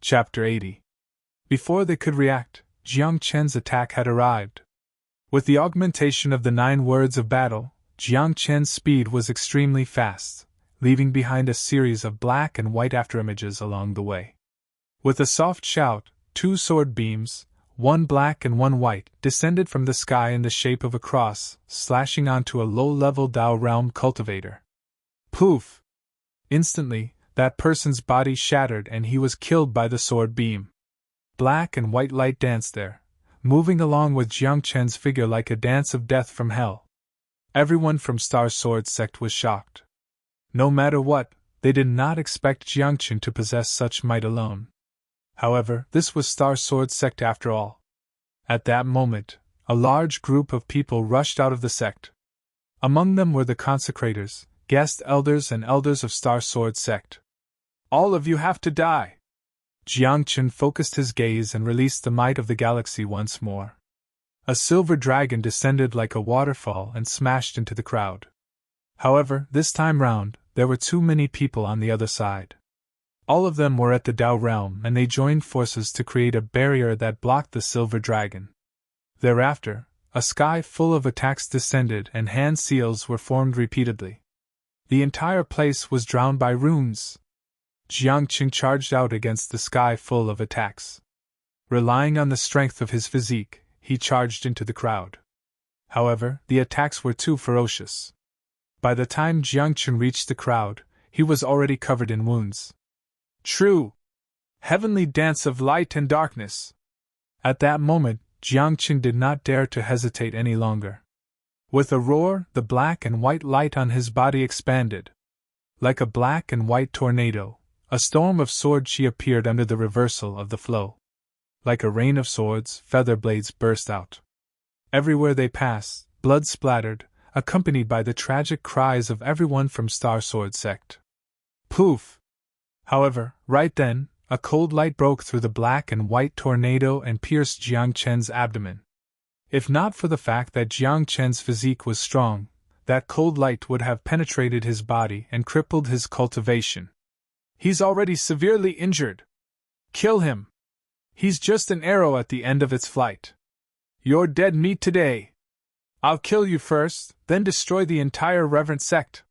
Chapter 80. Before they could react, Jiang Chen's attack had arrived. With the augmentation of the 9 words of battle, Jiang Chen's speed was extremely fast, leaving behind a series of black and white afterimages along the way. With a soft shout, 2 sword beams, one black and one white, descended from the sky in the shape of a cross, slashing onto a low-level Dao realm cultivator. Poof! Instantly, that person's body shattered and he was killed by the sword beam. Black and white light danced there, moving along with Jiang Chen's figure like a dance of death from hell. Everyone from Star Sword Sect was shocked. No matter what, they did not expect Jiang Chen to possess such might alone. However, this was Star Sword Sect after all. At that moment, a large group of people rushed out of the sect. Among them were the consecrators, guest elders and elders of Star Sword Sect. All of you have to die! Jiang Chen focused his gaze and released the might of the galaxy once more. A silver dragon descended like a waterfall and smashed into the crowd. However, this time round, there were too many people on the other side. All of them were at the Dao realm and they joined forces to create a barrier that blocked the silver dragon. Thereafter, a sky full of attacks descended and hand seals were formed repeatedly. The entire place was drowned by runes. Jiang Chen charged out against the sky full of attacks. Relying on the strength of his physique, he charged into the crowd. However, the attacks were too ferocious. By the time Jiang Chen reached the crowd, he was already covered in wounds. True! Heavenly dance of light and darkness! At that moment, Jiang Chen did not dare to hesitate any longer. With a roar, the black and white light on his body expanded. Like a black and white tornado, a storm of sword chi appeared under the reversal of the flow. Like a rain of swords, feather blades burst out. Everywhere they passed, blood splattered, accompanied by the tragic cries of everyone from Star Sword Sect. Poof! However, right then, a cold light broke through the black and white tornado and pierced Jiang Chen's abdomen. If not for the fact that Jiang Chen's physique was strong, that cold light would have penetrated his body and crippled his cultivation. He's already severely injured. Kill him. He's just an arrow at the end of its flight. You're dead meat today. I'll kill you first, then destroy the entire reverent sect.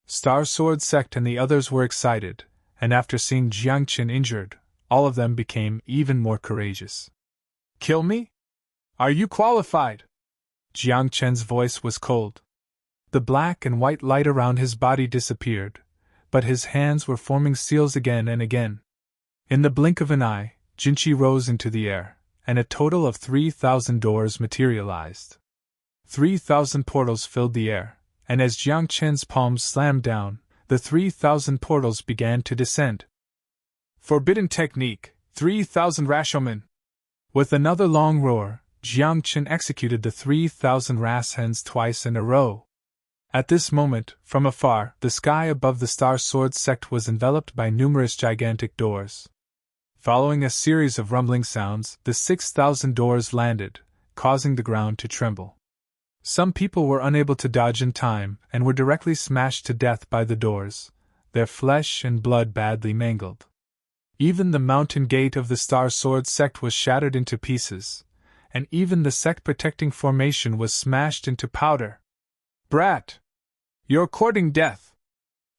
Star Sword Sect and the others were excited, and after seeing Jiang Chen injured, all of them became even more courageous. Kill me? Are you qualified? Jiang Chen's voice was cold. The black and white light around his body disappeared, but his hands were forming seals again and again. In the blink of an eye, Jinchi rose into the air, and a total of 3,000 doors materialized. 3,000 portals filled the air, and as Jiang Chen's palms slammed down, the 3,000 portals began to descend. Forbidden technique, 3,000 Rashomon! With another long roar, Jiang Chen executed the 3,000 Rashens twice in a row. At this moment, from afar, the sky above the Star Sword Sect was enveloped by numerous gigantic doors. Following a series of rumbling sounds, the 6,000 doors landed, causing the ground to tremble. Some people were unable to dodge in time and were directly smashed to death by the doors, their flesh and blood badly mangled. Even the mountain gate of the Star Sword Sect was shattered into pieces, and even the sect-protecting formation was smashed into powder. Brat! You're courting death!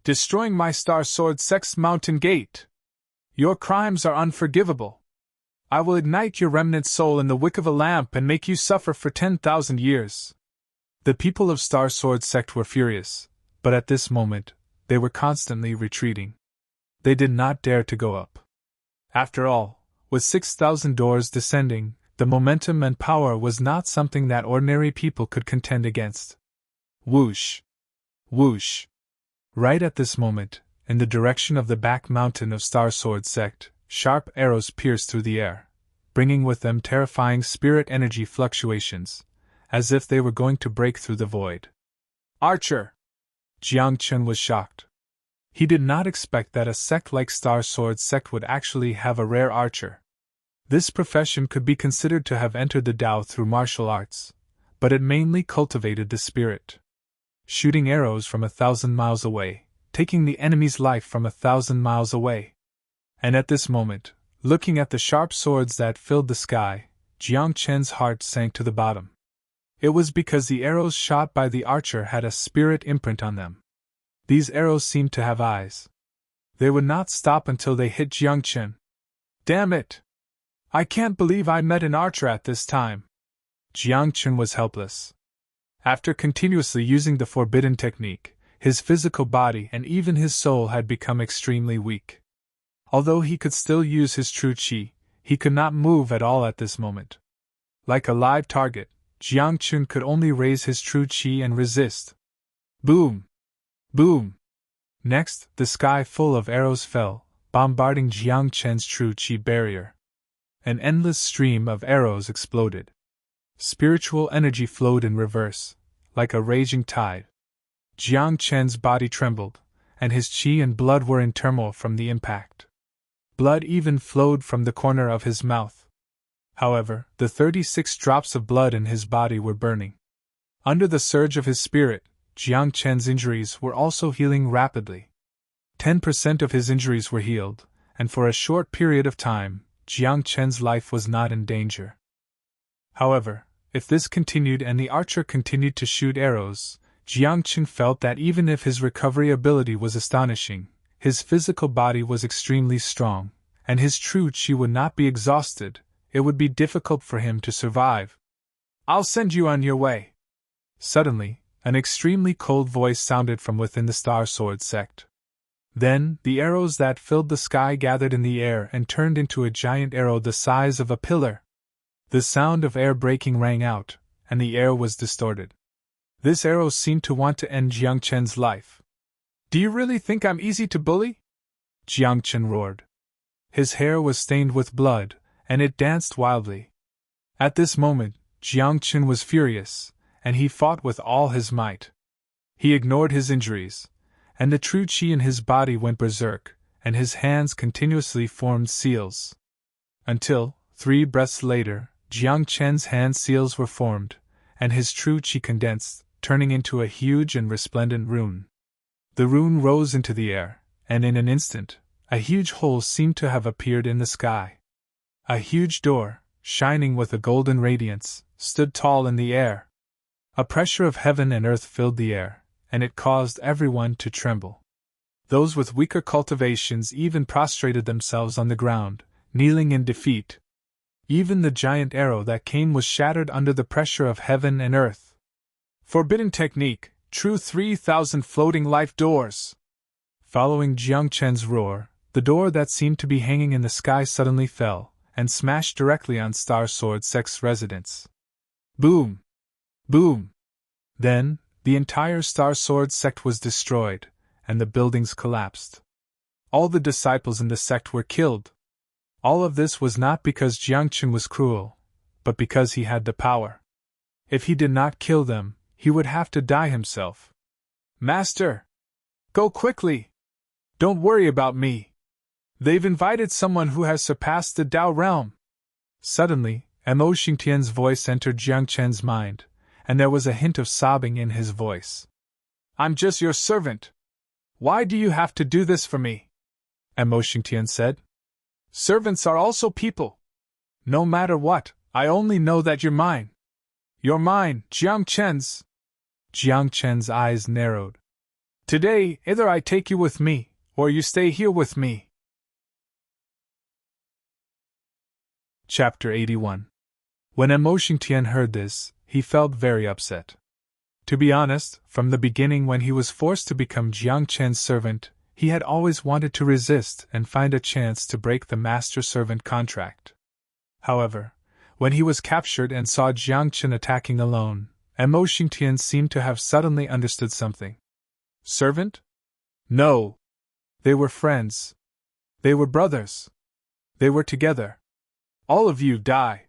Destroying my Star Sword Sect's mountain gate! Your crimes are unforgivable! I will ignite your remnant soul in the wick of a lamp and make you suffer for 10,000 years! The people of Star Sword Sect were furious, but at this moment, they were constantly retreating. They did not dare to go up. After all, with 6,000 doors descending, the momentum and power was not something that ordinary people could contend against. Whoosh! Whoosh! Right at this moment, in the direction of the back mountain of Star Sword Sect, sharp arrows pierced through the air, bringing with them terrifying spirit energy fluctuations, as if they were going to break through the void. Archer! Jiang Chen was shocked. He did not expect that a sect like Star Sword Sect would actually have a rare archer. This profession could be considered to have entered the Dao through martial arts, but it mainly cultivated the spirit. Shooting arrows from 1,000 miles away, taking the enemy's life from 1,000 miles away. And at this moment, Looking at the sharp swords that filled the sky, Jiang Chen's heart sank to the bottom. It was because the arrows shot by the archer had a spirit imprint on them. These arrows seemed to have eyes. They would not stop until they hit Jiang Chen. Damn it! I can't believe I met an archer at this time. Jiang Chen was helpless. After continuously using the forbidden technique, his physical body and even his soul had become extremely weak. Although he could still use his true qi, he could not move at all at this moment. Like a live target, Jiang Chen could only raise his true qi and resist. Boom! Boom! Next, the sky full of arrows fell, bombarding Jiang Chen's true qi barrier. An endless stream of arrows exploded. Spiritual energy flowed in reverse, like a raging tide. Jiang Chen's body trembled, and his qi and blood were in turmoil from the impact. Blood even flowed from the corner of his mouth. However, the 36 drops of blood in his body were burning. Under the surge of his spirit, Jiang Chen's injuries were also healing rapidly. 10% of his injuries were healed, and for a short period of time, Jiang Chen's life was not in danger. However, if this continued and the archer continued to shoot arrows, Jiang Chen felt that even if his recovery ability was astonishing, his physical body was extremely strong, and his true qi would not be exhausted. It would be difficult for him to survive. I'll send you on your way. Suddenly, an extremely cold voice sounded from within the Star Sword sect. Then, the arrows that filled the sky gathered in the air and turned into a giant arrow the size of a pillar. The sound of air breaking rang out, and the air was distorted. This arrow seemed to want to end Jiang Chen's life. Do you really think I'm easy to bully? Jiang Chen roared. His hair was stained with blood, and it danced wildly. At this moment, Jiang Chen was furious, and he fought with all his might. He ignored his injuries, and the true qi in his body went berserk, and his hands continuously formed seals. Until, 3 breaths later, Jiang Chen's hand seals were formed, and his true qi condensed, turning into a huge and resplendent rune. The rune rose into the air, and in an instant, a huge hole seemed to have appeared in the sky. A huge door, shining with a golden radiance, stood tall in the air. A pressure of heaven and earth filled the air, and it caused everyone to tremble. Those with weaker cultivations even prostrated themselves on the ground, kneeling in defeat. Even the giant arrow that came was shattered under the pressure of heaven and earth. Forbidden technique, true 3,000 floating life doors. Following Jiang Chen's roar, the door that seemed to be hanging in the sky suddenly fell, and smashed directly on Star Sword Sect's residence. Boom! Boom! Then, the entire Star Sword Sect was destroyed, and the buildings collapsed. All the disciples in the sect were killed. All of this was not because Jiang Chen was cruel, but because he had the power. If he did not kill them, he would have to die himself. Master! Go quickly! Don't worry about me. They've invited someone who has surpassed the Tao realm. Suddenly, Mo Xingtian's voice entered Jiang Chen's mind, and there was a hint of sobbing in his voice. I'm just your servant. Why do you have to do this for me? Mo Xingtian said. Servants are also people. No matter what, I only know that you're mine. You're mine, Jiang Chen's. Jiang Chen's eyes narrowed. Today, either I take you with me, or you stay here with me. Chapter 81. When Mo Xingtian heard this, he felt very upset. To be honest, from the beginning when he was forced to become Jiang Chen's servant, he had always wanted to resist and find a chance to break the master-servant contract. However, when he was captured and saw Jiang Chen attacking alone, Mo Xingtian seemed to have suddenly understood something. Servant? No. They were friends. They were brothers. They were together. All of you die.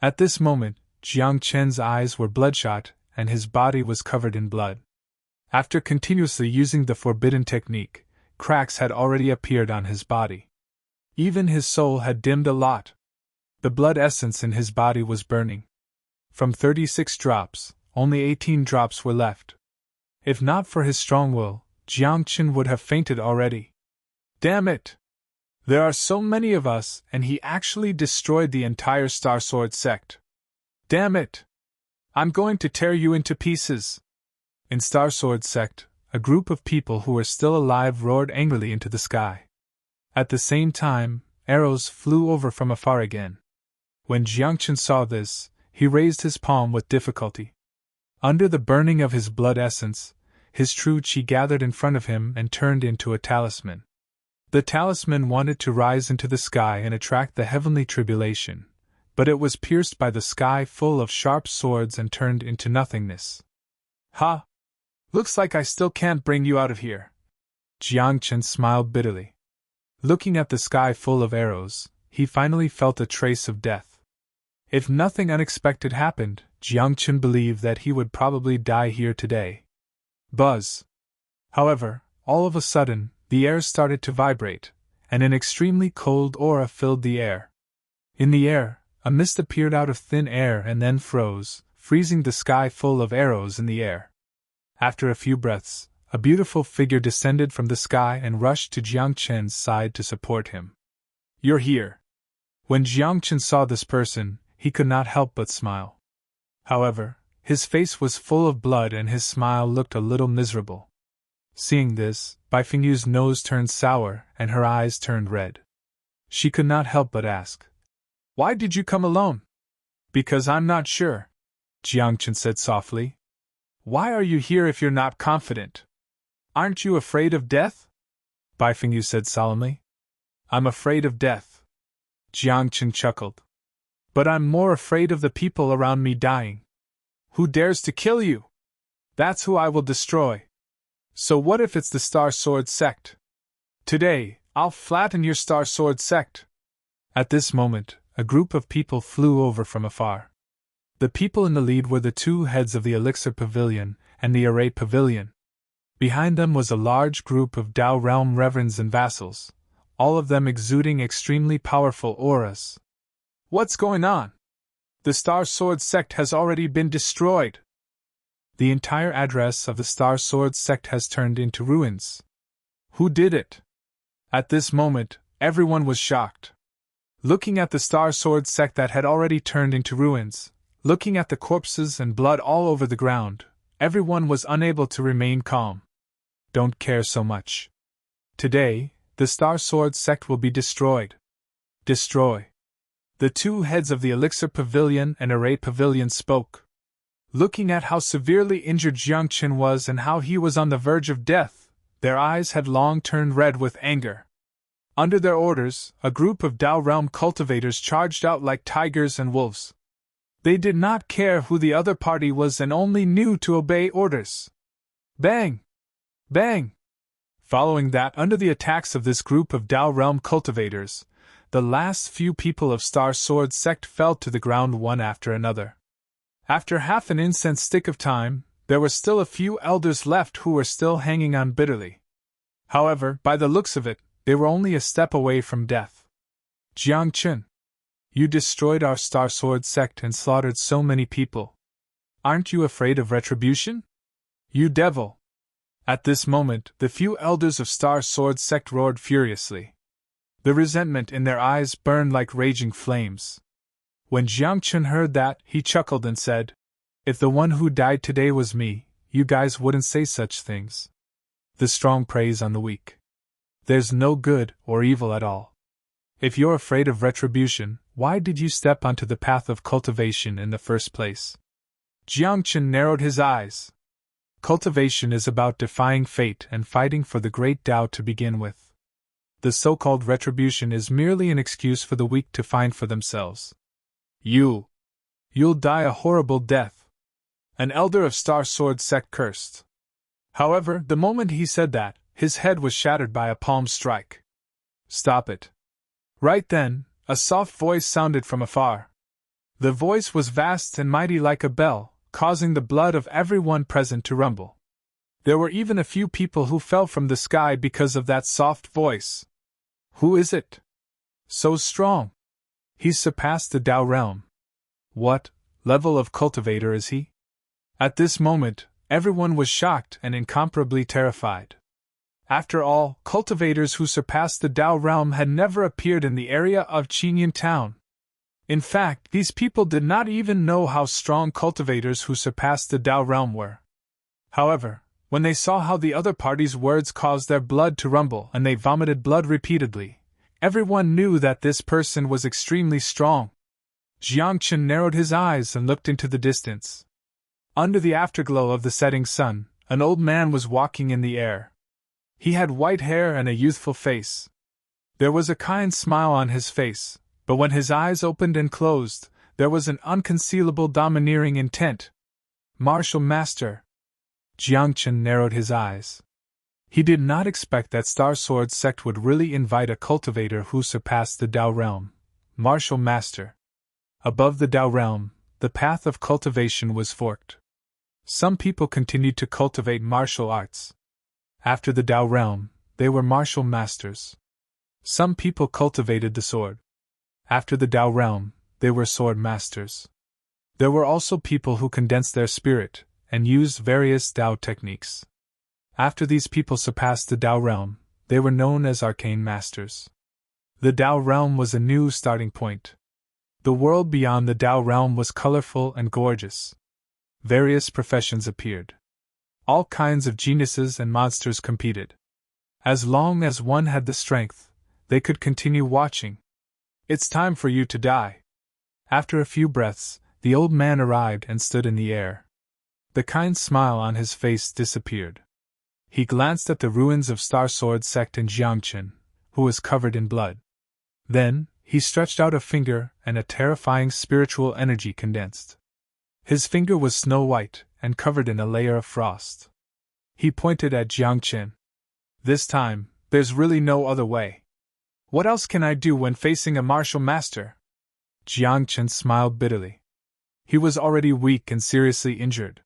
At this moment, Jiang Chen's eyes were bloodshot and his body was covered in blood. After continuously using the forbidden technique, cracks had already appeared on his body. Even his soul had dimmed a lot. The blood essence in his body was burning. From 36 drops, only 18 drops were left. If not for his strong will, Jiang Chen would have fainted already. Damn it! There are so many of us, and he actually destroyed the entire Star Sword sect. Damn it! I'm going to tear you into pieces! In Star Sword sect, a group of people who were still alive roared angrily into the sky. At the same time, arrows flew over from afar again. When Jiangchen saw this, he raised his palm with difficulty. Under the burning of his blood essence, his true chi gathered in front of him and turned into a talisman. The talisman wanted to rise into the sky and attract the heavenly tribulation, but it was pierced by the sky full of sharp swords and turned into nothingness. Ha! Looks like I still can't bring you out of here. Jiangchen smiled bitterly. Looking at the sky full of arrows, he finally felt a trace of death. If nothing unexpected happened, Jiangchen believed that he would probably die here today. Buzz! However, all of a sudden, the air started to vibrate, and an extremely cold aura filled the air. In the air, a mist appeared out of thin air and then froze, freezing the sky full of arrows in the air. After a few breaths, a beautiful figure descended from the sky and rushed to Jiangchen's side to support him. You're here! When Jiangchen saw this person, he could not help but smile. However, his face was full of blood and his smile looked a little miserable. Seeing this, Bai Fingyu's nose turned sour and her eyes turned red. She could not help but ask, "Why did you come alone?" "Because I'm not sure," Jiangchen said softly. "Why are you here if you're not confident? Aren't you afraid of death?" Bai Fingyu said solemnly. "I'm afraid of death." Jiangchen chuckled. "But I'm more afraid of the people around me dying. Who dares to kill you? That's who I will destroy. So what if it's the Star Sword sect? Today, I'll flatten your Star Sword sect." At this moment, a group of people flew over from afar. The people in the lead were the two heads of the Elixir Pavilion and the Array Pavilion. Behind them was a large group of Dao Realm reverends and vassals, all of them exuding extremely powerful auras. "What's going on? The Star Sword sect has already been destroyed. The entire address of the Star Sword sect has turned into ruins. Who did it?" At this moment, everyone was shocked. Looking at the Star Sword sect that had already turned into ruins, looking at the corpses and blood all over the ground, everyone was unable to remain calm. Don't care so much. Today, the Star Sword sect will be destroyed. Destroy. The two heads of the Elixir Pavilion and Array Pavilion spoke. Looking at how severely injured Jiangchen was and how he was on the verge of death, their eyes had long turned red with anger. Under their orders, a group of Dao Realm cultivators charged out like tigers and wolves. They did not care who the other party was and only knew to obey orders. Bang! Bang! Following that, under the attacks of this group of Dao Realm cultivators, the last few people of Star Sword sect fell to the ground one after another. After half an incense stick of time, there were still a few elders left who were still hanging on bitterly. However, by the looks of it, they were only a step away from death. "Jiangchen, you destroyed our Star Sword sect and slaughtered so many people. Aren't you afraid of retribution? You devil!" At this moment, the few elders of Star Sword sect roared furiously. The resentment in their eyes burned like raging flames. When Jiangchen heard that, he chuckled and said, "If the one who died today was me, you guys wouldn't say such things. The strong preys on the weak. There's no good or evil at all. If you're afraid of retribution, why did you step onto the path of cultivation in the first place?" Jiangchen narrowed his eyes. Cultivation is about defying fate and fighting for the great Tao to begin with. The so-called retribution is merely an excuse for the weak to find for themselves. You'll die a horrible death. An elder of Star Sword sect cursed. However, the moment he said that, his head was shattered by a palm strike. "Stop it." Right then, a soft voice sounded from afar. The voice was vast and mighty like a bell, causing the blood of everyone present to rumble. There were even a few people who fell from the sky because of that soft voice. Who is it? So strong. He's surpassed the Dao realm. What level of cultivator is he? At this moment, everyone was shocked and incomparably terrified. After all, cultivators who surpassed the Tao realm had never appeared in the area of Qinyan town. In fact, these people did not even know how strong cultivators who surpassed the Tao realm were. However, when they saw how the other party's words caused their blood to rumble and they vomited blood repeatedly, everyone knew that this person was extremely strong. Jiang Chen narrowed his eyes and looked into the distance. Under the afterglow of the setting sun, an old man was walking in the air. He had white hair and a youthful face. There was a kind smile on his face, but when his eyes opened and closed, there was an unconcealable domineering intent. Martial Master. Jiang Chen narrowed his eyes. He did not expect that Star Sword sect would really invite a cultivator who surpassed the Tao realm. Martial Master. Above the Tao realm, the path of cultivation was forked. Some people continued to cultivate martial arts. After the Tao realm, they were martial masters. Some people cultivated the sword. After the Tao realm, they were sword masters. There were also people who condensed their spirit and used various Tao techniques. After these people surpassed the Tao realm, they were known as arcane masters. The Tao realm was a new starting point. The world beyond the Tao realm was colorful and gorgeous. Various professions appeared. All kinds of geniuses and monsters competed. As long as one had the strength, they could continue watching. It's time for you to die. After a few breaths, the old man arrived and stood in the air. The kind smile on his face disappeared. He glanced at the ruins of Star Sword sect in Jiangchen, who was covered in blood. Then, he stretched out a finger and a terrifying spiritual energy condensed. His finger was snow white and covered in a layer of frost. He pointed at Jiangchen. This time, there's really no other way. What else can I do when facing a martial master? Jiangchen smiled bitterly. He was already weak and seriously injured.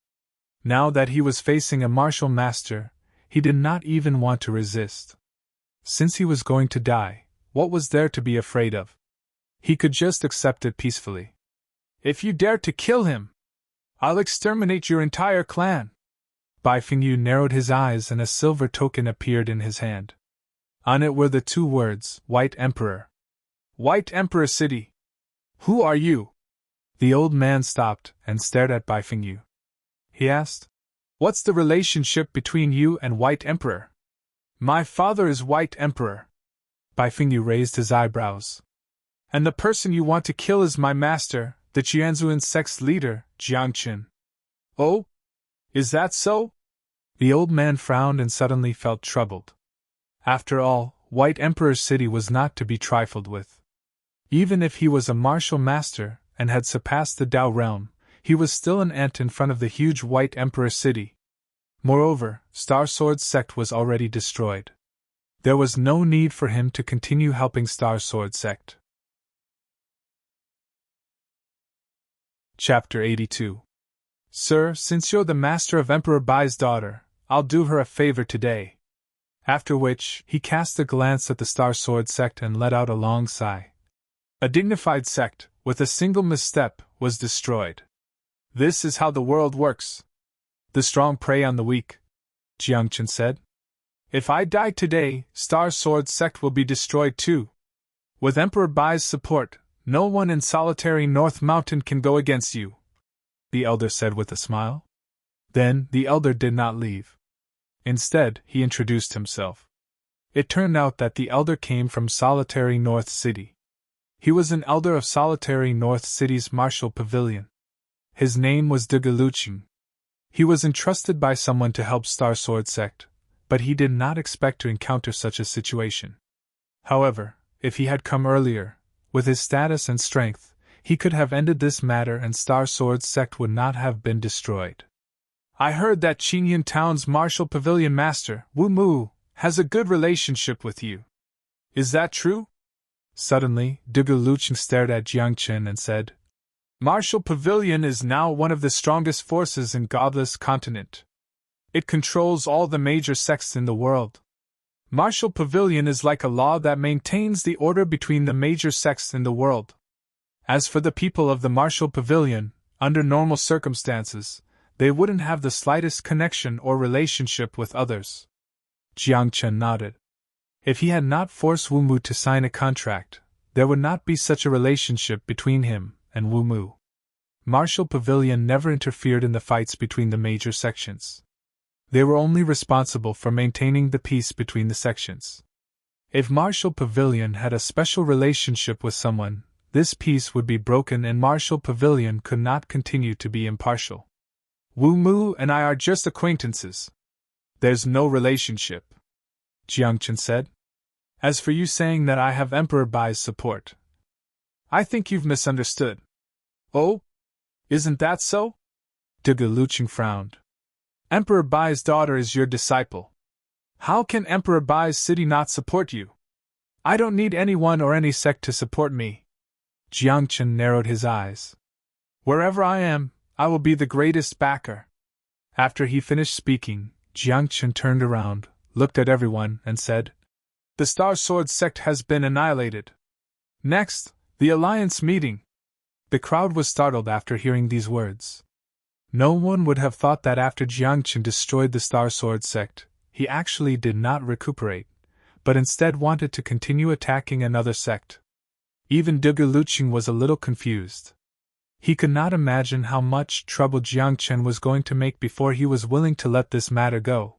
Now that he was facing a martial master, he did not even want to resist. Since he was going to die, what was there to be afraid of? He could just accept it peacefully. If you dare to kill him, I'll exterminate your entire clan. Bai Fengyu narrowed his eyes and a silver token appeared in his hand. On it were the two words, White Emperor. White Emperor City. Who are you? The old man stopped and stared at Bai Fengyu. He asked, What's the relationship between you and White Emperor? My father is White Emperor. Bai Fengyu raised his eyebrows. And the person you want to kill is my master, the Qianzuan sect's leader, Jiangchen. Oh? Is that so? The old man frowned and suddenly felt troubled. After all, White Emperor's city was not to be trifled with. Even if he was a martial master and had surpassed the Tao realm, he was still an ant in front of the huge White Emperor city. Moreover, Star Sword sect was already destroyed. There was no need for him to continue helping Star Sword sect. Chapter 82. Sir, since you're the master of Emperor Bai's daughter, I'll do her a favor today. After which, he cast a glance at the Star Sword sect and let out a long sigh. A dignified sect, with a single misstep, was destroyed. This is how the world works. The strong prey on the weak, Jiangchen said. If I die today, Star Sword sect will be destroyed too. With Emperor Bai's support, no one in solitary North Mountain can go against you, the elder said with a smile. Then, the elder did not leave. Instead, he introduced himself. It turned out that the elder came from Solitary North City. He was an elder of Solitary North City's martial pavilion. His name was Degaluching. He was entrusted by someone to help Star Sword sect, but he did not expect to encounter such a situation. However, if he had come earlier, with his status and strength, he could have ended this matter and Star Sword sect would not have been destroyed. I heard that Qinyan Town's martial pavilion master, Wu Mu, has a good relationship with you. Is that true? Suddenly, Degaluching stared at Jiangchen and said, Martial Pavilion is now one of the strongest forces in Godless Continent. It controls all the major sects in the world. Martial Pavilion is like a law that maintains the order between the major sects in the world. As for the people of the Martial Pavilion, under normal circumstances, they wouldn't have the slightest connection or relationship with others. Jiang Chen nodded. If he had not forced Wu Mu to sign a contract, there would not be such a relationship between him and Wu Mu. Martial Pavilion never interfered in the fights between the major sections. They were only responsible for maintaining the peace between the sections. If Martial Pavilion had a special relationship with someone, this peace would be broken and Martial Pavilion could not continue to be impartial. Wu Mu and I are just acquaintances. There's no relationship, Jiang Chen said. As for you saying that I have Emperor Bai's support, I think you've misunderstood. Oh? Isn't that so? Duge Luqing frowned. Emperor Bai's daughter is your disciple. How can Emperor Bai's city not support you? I don't need anyone or any sect to support me. Jiang Chen narrowed his eyes. Wherever I am, I will be the greatest backer. After he finished speaking, Jiang Chen turned around, looked at everyone, and said, The Star Sword sect has been annihilated. Next, the Alliance meeting. The crowd was startled after hearing these words. No one would have thought that after Jiang Chen destroyed the Star Sword sect, he actually did not recuperate, but instead wanted to continue attacking another sect. Even Duge Luqing was a little confused. He could not imagine how much trouble Jiang Chen was going to make before he was willing to let this matter go.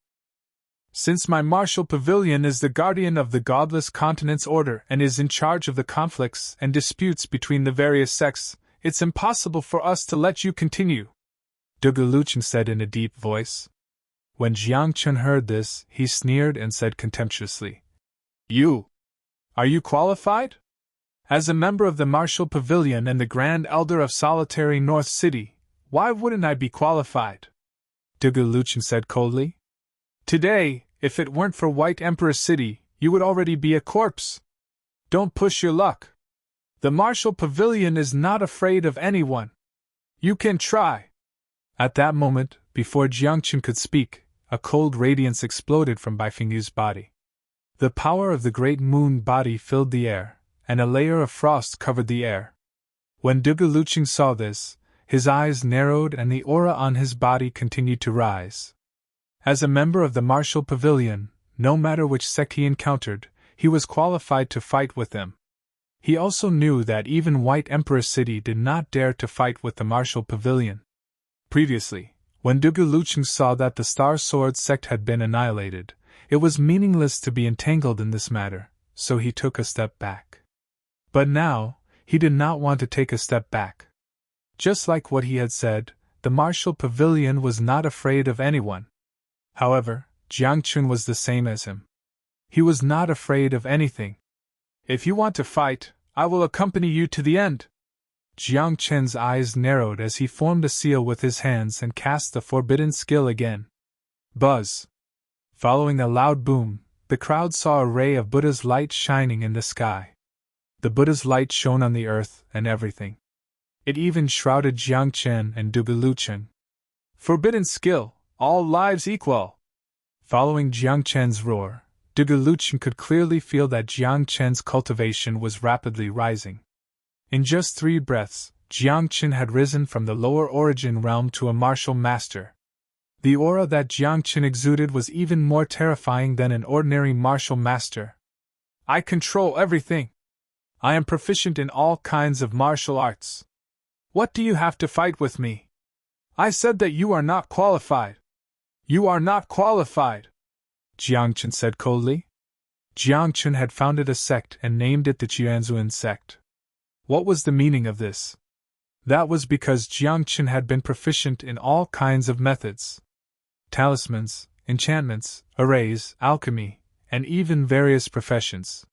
Since my Martial Pavilion is the guardian of the Godless Continent's order and is in charge of the conflicts and disputes between the various sects, it's impossible for us to let you continue, Duge Luqing said in a deep voice. When Jiang Chen heard this, he sneered and said contemptuously, Are you qualified? As a member of the Martial Pavilion and the Grand Elder of Solitary North City, why wouldn't I be qualified? Duge Luqing said coldly. Today, if it weren't for White Emperor City, you would already be a corpse. Don't push your luck. The Martial Pavilion is not afraid of anyone. You can try. At that moment, before Jiang Chen could speak, a cold radiance exploded from Baifengyu's body. The power of the great moon body filled the air, and a layer of frost covered the air. When Duge Luqing saw this, his eyes narrowed and the aura on his body continued to rise. As a member of the Martial Pavilion, no matter which sect he encountered, he was qualified to fight with them. He also knew that even White Emperor City did not dare to fight with the Martial Pavilion. Previously, when Duge Luqing saw that the Star Sword sect had been annihilated, it was meaningless to be entangled in this matter, so he took a step back. But now, he did not want to take a step back. Just like what he had said, the Martial Pavilion was not afraid of anyone. However, Jiang Chen was the same as him. He was not afraid of anything. If you want to fight, I will accompany you to the end. Jiang Chen's eyes narrowed as he formed a seal with his hands and cast the forbidden skill again. Buzz! Following a loud boom, the crowd saw a ray of Buddha's light shining in the sky. The Buddha's light shone on the earth and everything. It even shrouded Jiang Chen and Duge Luqing. Forbidden skill! All lives equal! Following Jiang Chen's roar, Duge Luqing could clearly feel that Jiang Chen's cultivation was rapidly rising. In just 3 breaths, Jiang Chen had risen from the lower origin realm to a martial master. The aura that Jiang Chen exuded was even more terrifying than an ordinary martial master. I control everything. I am proficient in all kinds of martial arts. What do you have to fight with me? I said that you are not qualified. You are not qualified, Jiang Chen said coldly. Jiang Chen had founded a sect and named it the Qianzuan sect. What was the meaning of this? That was because Jiang Chen had been proficient in all kinds of methods. Talismans, enchantments, arrays, alchemy, and even various professions.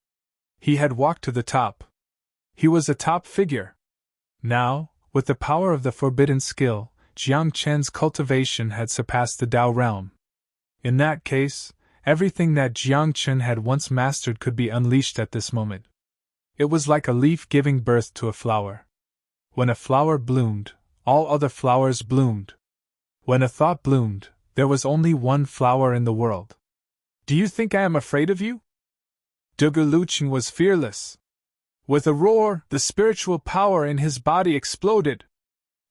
He had walked to the top. He was a top figure. Now, with the power of the forbidden skill, Jiang Chen's cultivation had surpassed the Dao realm. In that case, everything that Jiang Chen had once mastered could be unleashed at this moment. It was like a leaf giving birth to a flower. When a flower bloomed, all other flowers bloomed. When a thought bloomed, there was only one flower in the world. Do you think I am afraid of you? Duge Luqing was fearless. With a roar, the spiritual power in his body exploded.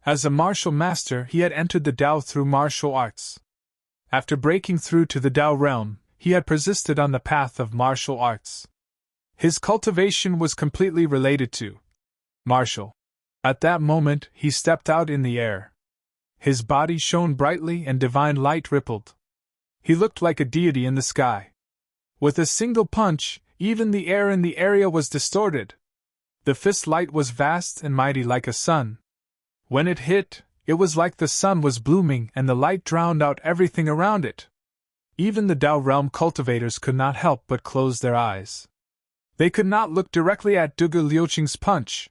As a martial master, he had entered the Dao through martial arts. After breaking through to the Dao realm, he had persisted on the path of martial arts. His cultivation was completely related to martial. At that moment, he stepped out in the air. His body shone brightly and divine light rippled. He looked like a deity in the sky. With a single punch, even the air in the area was distorted. The fist light was vast and mighty like a sun. When it hit, it was like the sun was blooming and the light drowned out everything around it. Even the Dao realm cultivators could not help but close their eyes. They could not look directly at Dugu Liuqing's punch.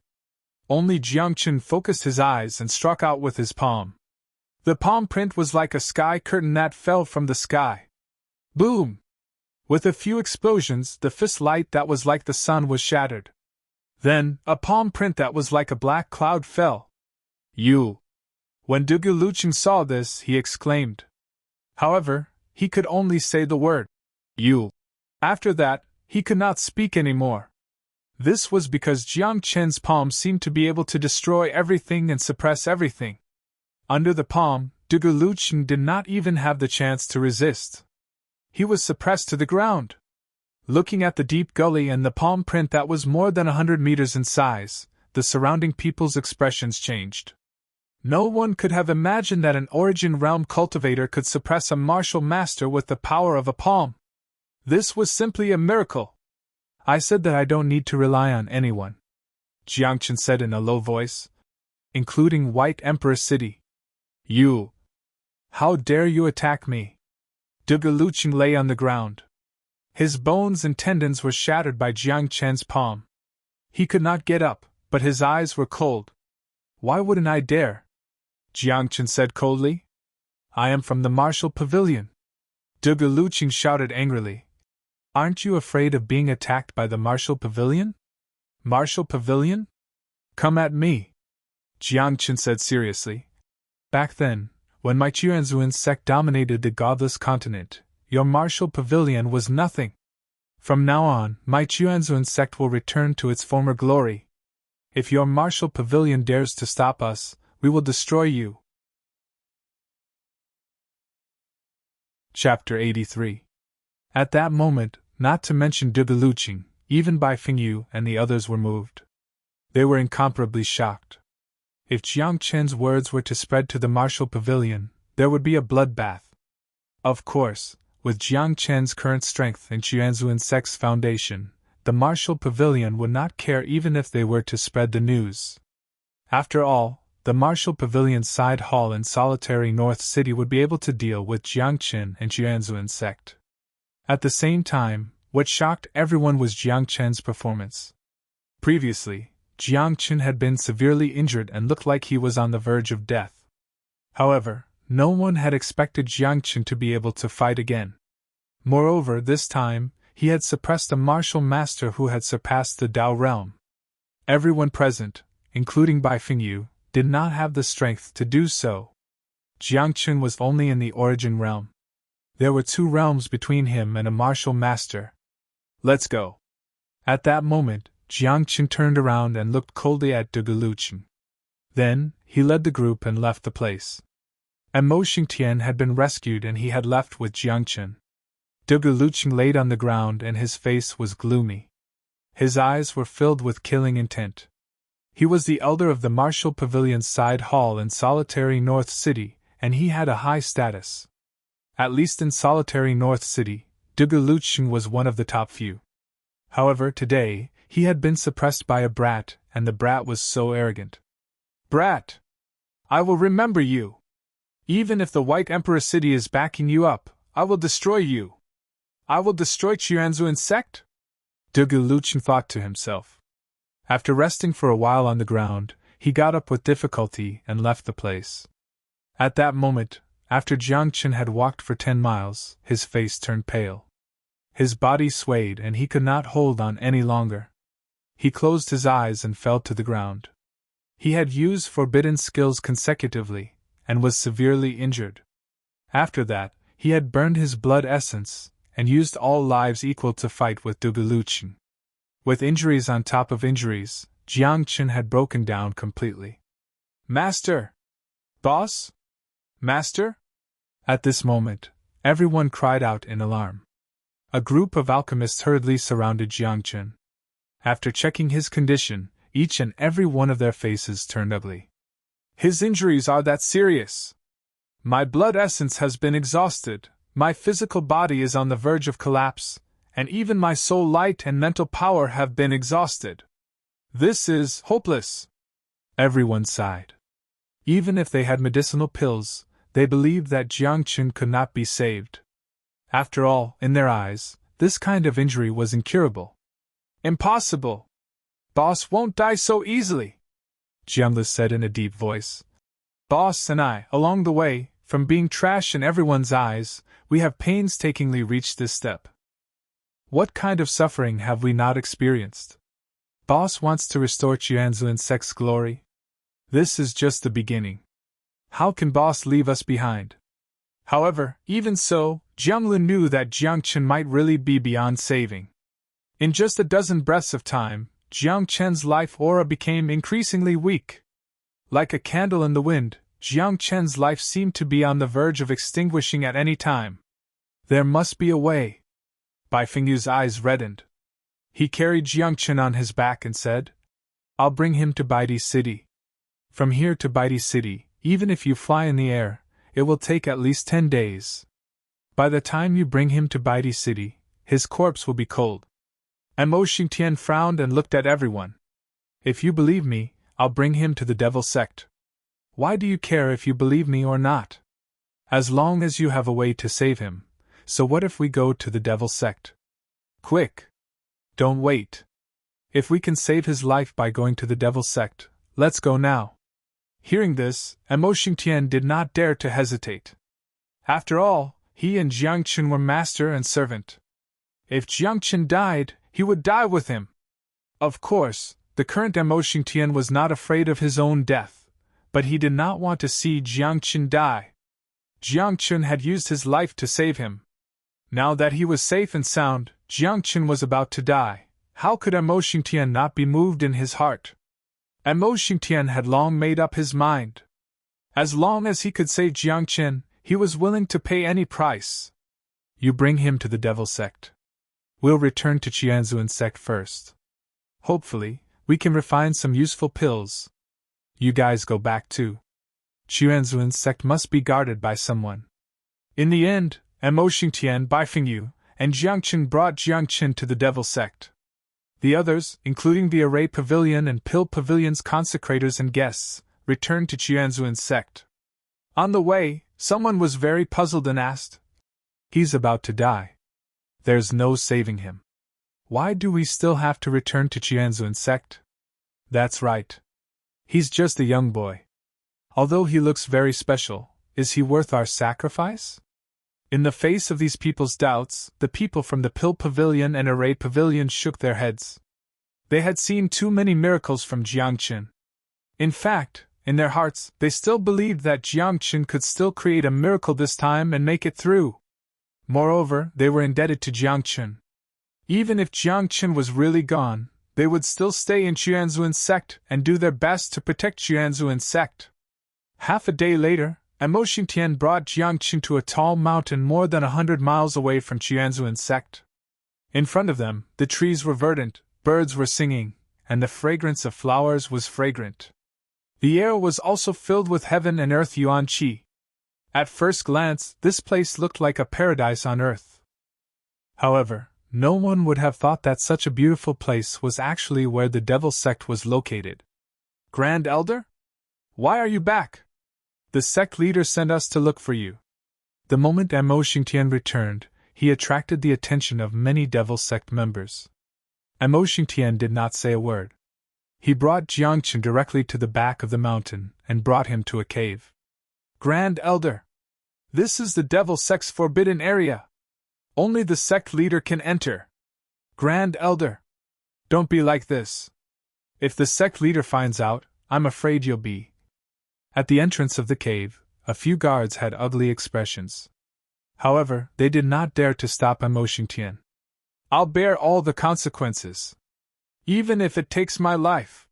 Only Jiangchen focused his eyes and struck out with his palm. The palm print was like a sky curtain that fell from the sky. Boom! With a few explosions, the fist light that was like the sun was shattered. Then, a palm print that was like a black cloud fell. You! When Dugu Liuqing saw this, he exclaimed. However, he could only say the word, you. After that, he could not speak anymore. This was because Jiang Chen's palm seemed to be able to destroy everything and suppress everything. Under the palm, Dugu Liuqing did not even have the chance to resist. He was suppressed to the ground. Looking at the deep gully and the palm print that was more than 100 meters in size, the surrounding people's expressions changed. No one could have imagined that an origin realm cultivator could suppress a martial master with the power of a palm. This was simply a miracle. I said that I don't need to rely on anyone, Jiangchen said in a low voice. Including White Emperor City. You! How dare you attack me? Dugu Liuqing lay on the ground. His bones and tendons were shattered by Jiang Chen's palm. He could not get up, but his eyes were cold. Why wouldn't I dare? Jiang Chen said coldly. I am from the martial pavilion. Dugu Liuqing shouted angrily. Aren't you afraid of being attacked by the martial pavilion? Martial pavilion? Come at me. Jiang Chen said seriously. Back then, when my Chuanzuan sect dominated the godless continent, your martial pavilion was nothing. From now on, my Chuanzuan sect will return to its former glory. If your martial pavilion dares to stop us, we will destroy you. Chapter 83. At that moment, not to mention Dugu Liuqing, even Bai Fingyu and the others were moved. They were incomparably shocked. If Jiang Chen's words were to spread to the martial pavilion, there would be a bloodbath. Of course, with Jiang Chen's current strength and Chuanzuan sect's foundation, the martial pavilion would not care even if they were to spread the news. After all, the martial pavilion's side hall in solitary North City would be able to deal with Jiang Chen and Chuanzuan sect. At the same time, what shocked everyone was Jiang Chen's performance. Previously, Jiang Chen had been severely injured and looked like he was on the verge of death. However, no one had expected Jiang Chen to be able to fight again. Moreover, this time, he had suppressed a martial master who had surpassed the Dao realm. Everyone present, including Bai Fingyu, did not have the strength to do so. Jiang Chen was only in the origin realm. There were 2 realms between him and a martial master. Let's go. At that moment, Jiang Chen turned around and looked coldly at Dugu Liuqing. Then, he led the group and left the place. Mo Xingtian had been rescued and he had left with Jiang Chen. Dugu Liuqing laid on the ground and his face was gloomy. His eyes were filled with killing intent. He was the elder of the martial pavilion's side hall in solitary North City, and he had a high status. At least in solitary North City, Dugu Liuqing was one of the top few. However, today, he had been suppressed by a brat, and the brat was so arrogant. Brat! I will remember you! Even if the White Emperor City is backing you up, I will destroy you! I will destroy Chuanzuan sect? Dugu Liuqing thought to himself. After resting for a while on the ground, he got up with difficulty and left the place. At that moment, after Jiang Chen had walked for 10 miles, his face turned pale. His body swayed and he could not hold on any longer. He closed his eyes and fell to the ground. He had used forbidden skills consecutively, and was severely injured. After that, he had burned his blood essence, and used all lives equal to fight with Dugu Liuqing. With injuries on top of injuries, Jiang Chen had broken down completely. Master! Boss! Master! At this moment, everyone cried out in alarm. A group of alchemists hurriedly surrounded Jiang Chen. After checking his condition, each and every one of their faces turned ugly. His injuries are that serious. My blood essence has been exhausted, my physical body is on the verge of collapse, and even my soul light and mental power have been exhausted. This is hopeless. Everyone sighed. Even if they had medicinal pills, they believed that Jiang Chen could not be saved. After all, in their eyes, this kind of injury was incurable. Impossible! Boss won't die so easily, Jiangli said in a deep voice. Boss and I, along the way, from being trash in everyone's eyes, we have painstakingly reached this step. What kind of suffering have we not experienced? Boss wants to restore Qianzuan's sex glory. This is just the beginning. How can Boss leave us behind? However, even so, Jianglin knew that Jiang Chen might really be beyond saving. In just a dozen breaths of time, Jiang Chen's life aura became increasingly weak. Like a candle in the wind, Jiang Chen's life seemed to be on the verge of extinguishing at any time. There must be a way. Bai Fingyu's eyes reddened. He carried Jiang Chen on his back and said, I'll bring him to Baidi City. From here to Baidi City, even if you fly in the air, it will take at least 10 days. By the time you bring him to Baidi City, his corpse will be cold. Mo Xingtian frowned and looked at everyone. If you believe me, I'll bring him to the devil sect. Why do you care if you believe me or not? As long as you have a way to save him, so what if we go to the devil sect? Quick! Don't wait. If we can save his life by going to the devil sect, let's go now. Hearing this, Mo Xingtian did not dare to hesitate. After all, he and Jiang Chen were master and servant. If Jiang Chen died, he would die with him. Of course, the current Mo Xingtian was not afraid of his own death, but he did not want to see Jiang Chen die. Jiang Chen had used his life to save him. Now that he was safe and sound, Jiang Chen was about to die. How could Mo Xingtian not be moved in his heart? Mo Xingtian had long made up his mind. As long as he could save Jiang Chen, he was willing to pay any price. You bring him to the devil sect. We'll return to Qianzuan's sect first. Hopefully, we can refine some useful pills. You guys go back too. Qianzuan's sect must be guarded by someone. In the end, Mo Xingtian, Bai Fingyu, and Jiang Chen brought Jiang Chen to the devil sect. The others, including the Array Pavilion and Pill Pavilion's consecrators and guests, returned to Qianzuan's sect. On the way, someone was very puzzled and asked, He's about to die. There's no saving him. Why do we still have to return to Qianzuan's sect? That's right. He's just a young boy. Although he looks very special, is he worth our sacrifice? In the face of these people's doubts, the people from the Pill Pavilion and Array Pavilion shook their heads. They had seen too many miracles from Jiang Chen. In fact, in their hearts, they still believed that Jiang Chen could still create a miracle this time and make it through. Moreover, they were indebted to Jiang Chen. Even if Jiang Chen was really gone, they would still stay in Qianzuan's sect and do their best to protect Qianzuan's sect. Half a day later, Mo Xingtian brought Jiang Chen to a tall mountain more than 100 miles away from Qianzuan's sect. In front of them, the trees were verdant, birds were singing, and the fragrance of flowers was fragrant. The air was also filled with heaven and earth yuan qi. At first glance, this place looked like a paradise on earth. However, no one would have thought that such a beautiful place was actually where the devil sect was located. Grand Elder? Why are you back? The sect leader sent us to look for you. The moment Mo Xingtian returned, he attracted the attention of many devil sect members. Mo Xingtian did not say a word. He brought Jiang Chen directly to the back of the mountain and brought him to a cave. Grand Elder! This is the devil sect's forbidden area. Only the sect leader can enter. Grand Elder! Don't be like this. If the sect leader finds out, I'm afraid you'll be. At the entrance of the cave, a few guards had ugly expressions. However, they did not dare to stop Mo Xingtian. I'll bear all the consequences. Even if it takes my life.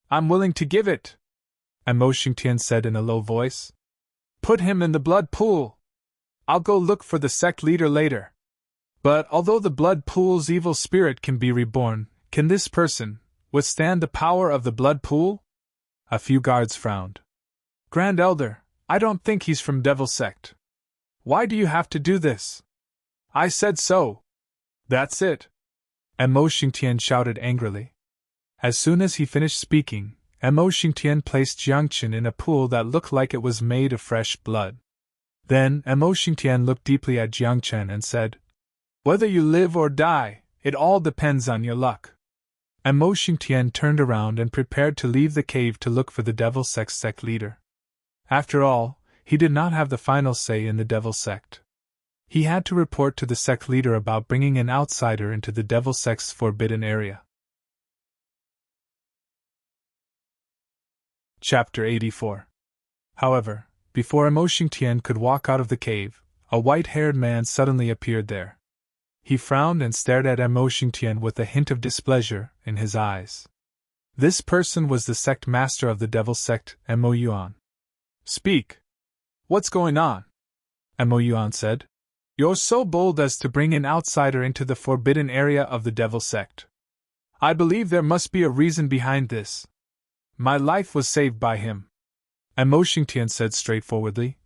I'm willing to give it, Mo Xingtian said in a low voice. Put him in the blood pool. I'll go look for the sect leader later. But although the blood pool's evil spirit can be reborn, can this person withstand the power of the blood pool? A few guards frowned. Grand Elder, I don't think he's from Devil Sect. Why do you have to do this? I said so. That's it. Mo Xingtian shouted angrily. As soon as he finished speaking, Mo Xingtian placed Jiang Chen in a pool that looked like it was made of fresh blood. Then Mo Xingtian looked deeply at Jiang Chen and said, Whether you live or die, it all depends on your luck. Mo Xingtian turned around and prepared to leave the cave to look for the Devil Sect leader. After all, he did not have the final say in the Devil Sect. He had to report to the sect leader about bringing an outsider into the Devil Sect's forbidden area. Chapter 84. However, before Mo Xingtian could walk out of the cave, a white-haired man suddenly appeared there. He frowned and stared at Mo Xingtian with a hint of displeasure in his eyes. This person was the sect master of the Devil Sect, Mo Yuan. Speak. What's going on? Mo Yuan said. You're so bold as to bring an outsider into the forbidden area of the Devil Sect. I believe there must be a reason behind this. My life was saved by him. Mo Xingtian said straightforwardly.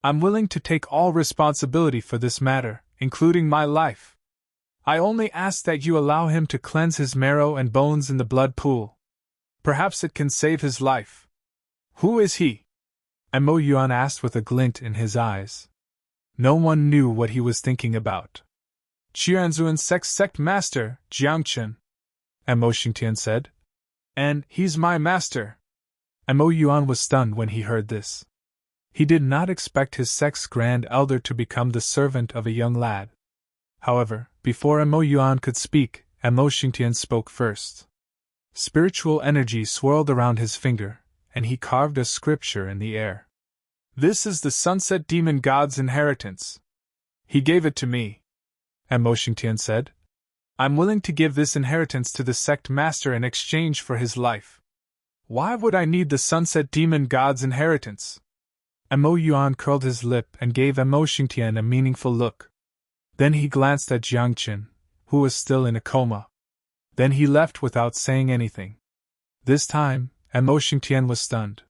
I'm willing to take all responsibility for this matter, including my life. I only ask that you allow him to cleanse his marrow and bones in the blood pool. Perhaps it can save his life. Who is he? Mo Yuan asked with a glint in his eyes. No one knew what he was thinking about. Qianzuan's sect master, Jiang Chen. Mo Xingtian said. And he's my master. Mo Yuan was stunned when he heard this. He did not expect his sect's grand elder to become the servant of a young lad. However, before Mo Yuan could speak, Mo Xingtian spoke first. Spiritual energy swirled around his finger, and he carved a scripture in the air. This is the Sunset Demon God's inheritance. He gave it to me. Mo Xingtian said. I'm willing to give this inheritance to the sect master in exchange for his life. Why would I need the Sunset Demon God's inheritance? Mo Yuan curled his lip and gave Mo Xingtian a meaningful look. Then he glanced at Jiang Chen, who was still in a coma. Then he left without saying anything. This time, Mo Xingtian was stunned.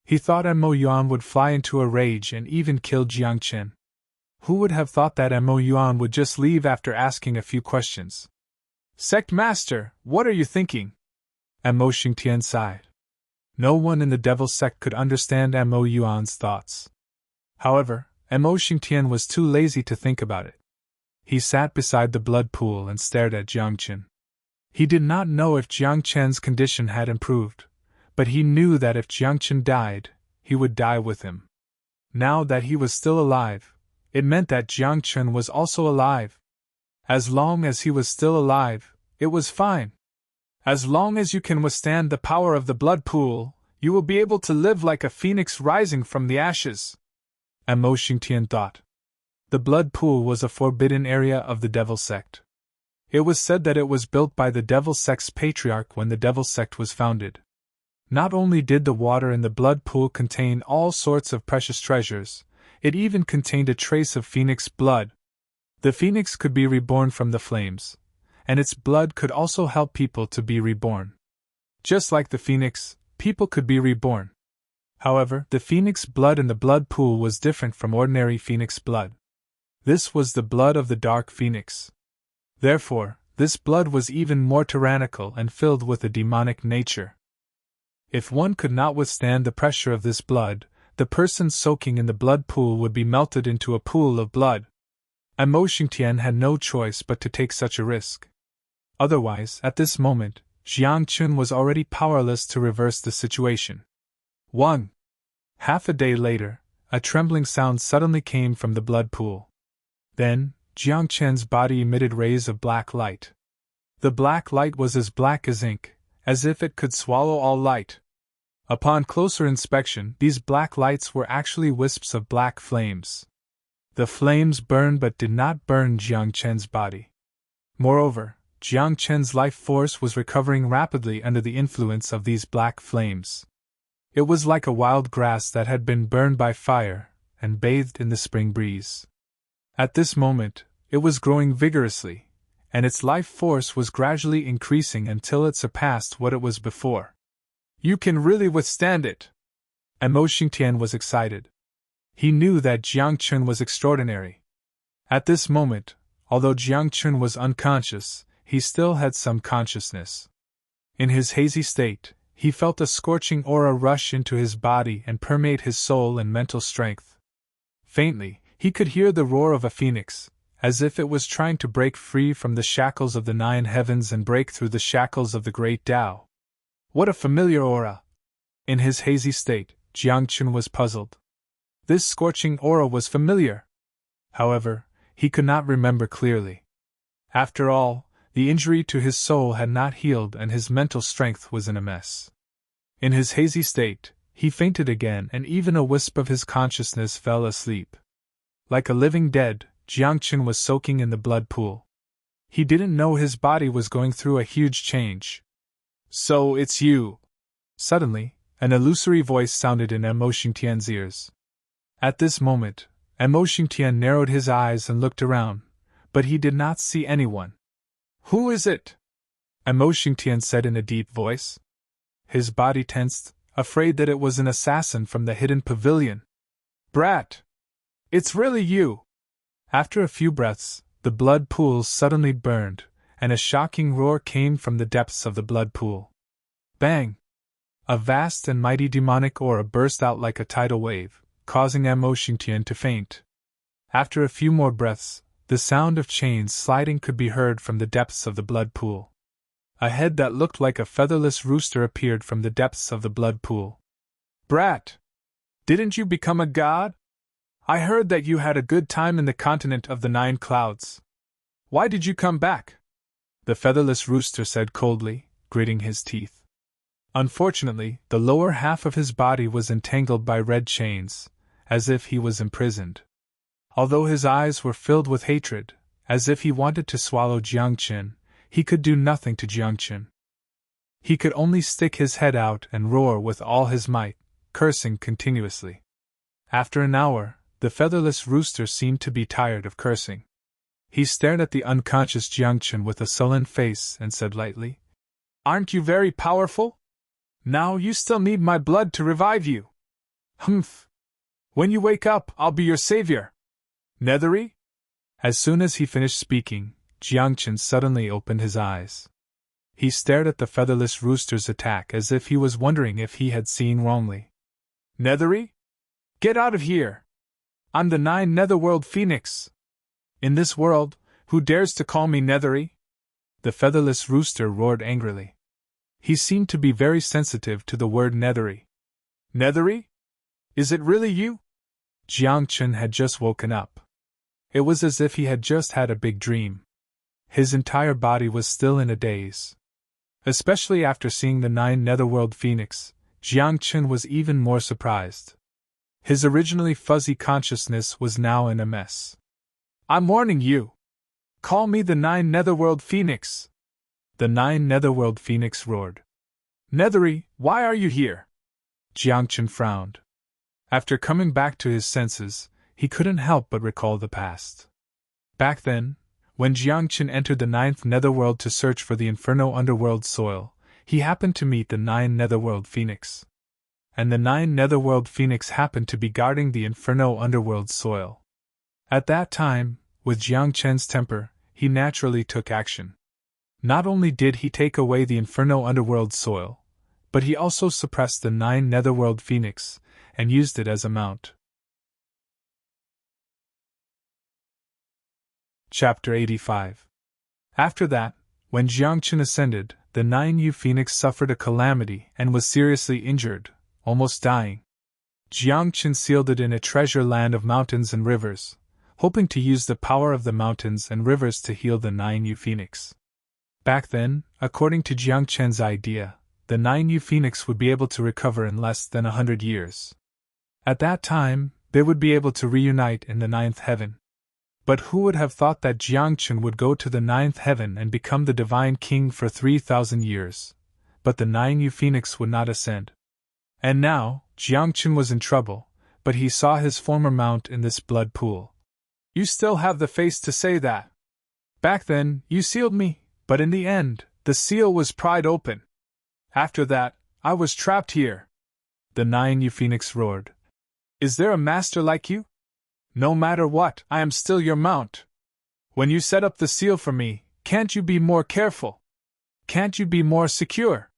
He thought Mo Yuan would fly into a rage and even kill Jiang Chen. Who would have thought that Mo Yuan would just leave after asking a few questions? Sect Master, what are you thinking? Mo Xingtian sighed. No one in the Devil Sect could understand Mo Yuan's thoughts. However, Mo Xingtian was too lazy to think about it. He sat beside the blood pool and stared at Jiang Chen. He did not know if Jiang Chen's condition had improved, but he knew that if Jiang Chen died, he would die with him. Now that he was still alive, it meant that Jiang Chen was also alive. As long as he was still alive, it was fine. As long as you can withstand the power of the blood pool, you will be able to live like a phoenix rising from the ashes. Mo Xingtian thought. The blood pool was a forbidden area of the Devil Sect. It was said that it was built by the Devil Sect's patriarch when the Devil Sect was founded. Not only did the water in the blood pool contain all sorts of precious treasures, it even contained a trace of phoenix blood. The phoenix could be reborn from the flames, and its blood could also help people to be reborn. Just like the phoenix, people could be reborn. However, the phoenix blood in the blood pool was different from ordinary phoenix blood. This was the blood of the dark phoenix. Therefore, this blood was even more tyrannical and filled with a demonic nature. If one could not withstand the pressure of this blood, the person soaking in the blood pool would be melted into a pool of blood. Mo Xingtian had no choice but to take such a risk. Otherwise, at this moment, Jiang Chen was already powerless to reverse the situation. 1. Half a day later, a trembling sound suddenly came from the blood pool. Then, Jiang Chen's body emitted rays of black light. The black light was as black as ink, as if it could swallow all light. Upon closer inspection, these black lights were actually wisps of black flames. The flames burned but did not burn Jiang Chen's body. Moreover, Jiang Chen's life force was recovering rapidly under the influence of these black flames. It was like a wild grass that had been burned by fire and bathed in the spring breeze. At this moment, It was growing vigorously, and its life force was gradually increasing until it surpassed what it was before. You can really withstand it! Mo Xingtian was excited. He knew that Jiang Chun was extraordinary. At this moment, although Jiang Chun was unconscious, he still had some consciousness. In his hazy state, he felt a scorching aura rush into his body and permeate his soul and mental strength. Faintly, he could hear the roar of a phoenix, as if it was trying to break free from the shackles of the 9 heavens and break through the shackles of the great Tao. What a familiar aura! In his hazy state, Jiang Chun was puzzled. This scorching aura was familiar. However, he could not remember clearly. After all, the injury to his soul had not healed and his mental strength was in a mess. In his hazy state, he fainted again and even a wisp of his consciousness fell asleep. Like a living dead, Jiang Chun was soaking in the blood pool. He didn't know his body was going through a huge change. So it's you! Suddenly, an illusory voice sounded in Mo Xingtian's ears. At this moment, Mo Xingtian narrowed his eyes and looked around, but he did not see anyone. Who is it? Mo Xingtian said in a deep voice. His body tensed, afraid that it was an assassin from the hidden pavilion. Brat! It's really you! After a few breaths, the blood pools suddenly burned, and a shocking roar came from the depths of the blood pool. Bang! A vast and mighty demonic aura burst out like a tidal wave, causing Mo Xingtian to faint. After a few more breaths, the sound of chains sliding could be heard from the depths of the blood pool. A head that looked like a featherless rooster appeared from the depths of the blood pool. Brat! Didn't you become a god? I heard that you had a good time in the continent of the 9 clouds. Why did you come back? The featherless rooster said coldly, gritting his teeth. Unfortunately, the lower half of his body was entangled by red chains, as if he was imprisoned. Although his eyes were filled with hatred, as if he wanted to swallow Jiang Chun, he could do nothing to Jiang Chun. He could only stick his head out and roar with all his might, cursing continuously. After an hour, the featherless rooster seemed to be tired of cursing. He stared at the unconscious Jiang Chun with a sullen face and said lightly, Aren't you very powerful? Now you still need my blood to revive you. Humph! When you wake up, I'll be your savior. Nethery? As soon as he finished speaking, Jiang Chun suddenly opened his eyes. He stared at the featherless rooster's attack as if he was wondering if he had seen wrongly. Nethery? Get out of here! I'm the 9 Netherworld Phoenix! In this world, who dares to call me Nethery? The featherless rooster roared angrily. He seemed to be very sensitive to the word Nethery. Nethery? Is it really you? Jiang Chun had just woken up. It was as if he had just had a big dream. His entire body was still in a daze. Especially after seeing the 9 Netherworld Phoenix, Jiang Chun was even more surprised. His originally fuzzy consciousness was now in a mess. I'm warning you! Call me the 9 Netherworld Phoenix! The 9 Netherworld Phoenix roared. Nethery, why are you here? Jiang Chun frowned. After coming back to his senses, he couldn't help but recall the past. Back then, when Jiang Chun entered the 9th Netherworld to search for the Inferno Underworld soil, he happened to meet the 9 Netherworld Phoenix. And the 9 Netherworld Phoenix happened to be guarding the Inferno Underworld soil. At that time, with Jiang Chun's temper, he naturally took action. Not only did he take away the Inferno Underworld soil, but he also suppressed the 9 Netherworld Phoenix and used it as a mount. Chapter 85. After that, when Jiang Chun ascended, the 9 Phoenix suffered a calamity and was seriously injured, almost dying. Jiang Chun sealed it in a treasure land of mountains and rivers, hoping to use the power of the mountains and rivers to heal the 9 Phoenix. Back then, according to Jiang Chun's idea, the 9 Phoenix would be able to recover in less than 100 years. At that time, they would be able to reunite in the 9th heaven. But who would have thought that Jiang Chun would go to the 9th heaven and become the divine king for 3,000 years? But the 9 Phoenix would not ascend. And now, Jiang Chun was in trouble, but he saw his former mount in this blood pool. You still have the face to say that. Back then, you sealed me, but in the end, the seal was pried open. After that, I was trapped here. The 9 Phoenix roared. Is there a master like you? No matter what, I am still your mount. When you set up the seal for me, can't you be more careful? Can't you be more secure?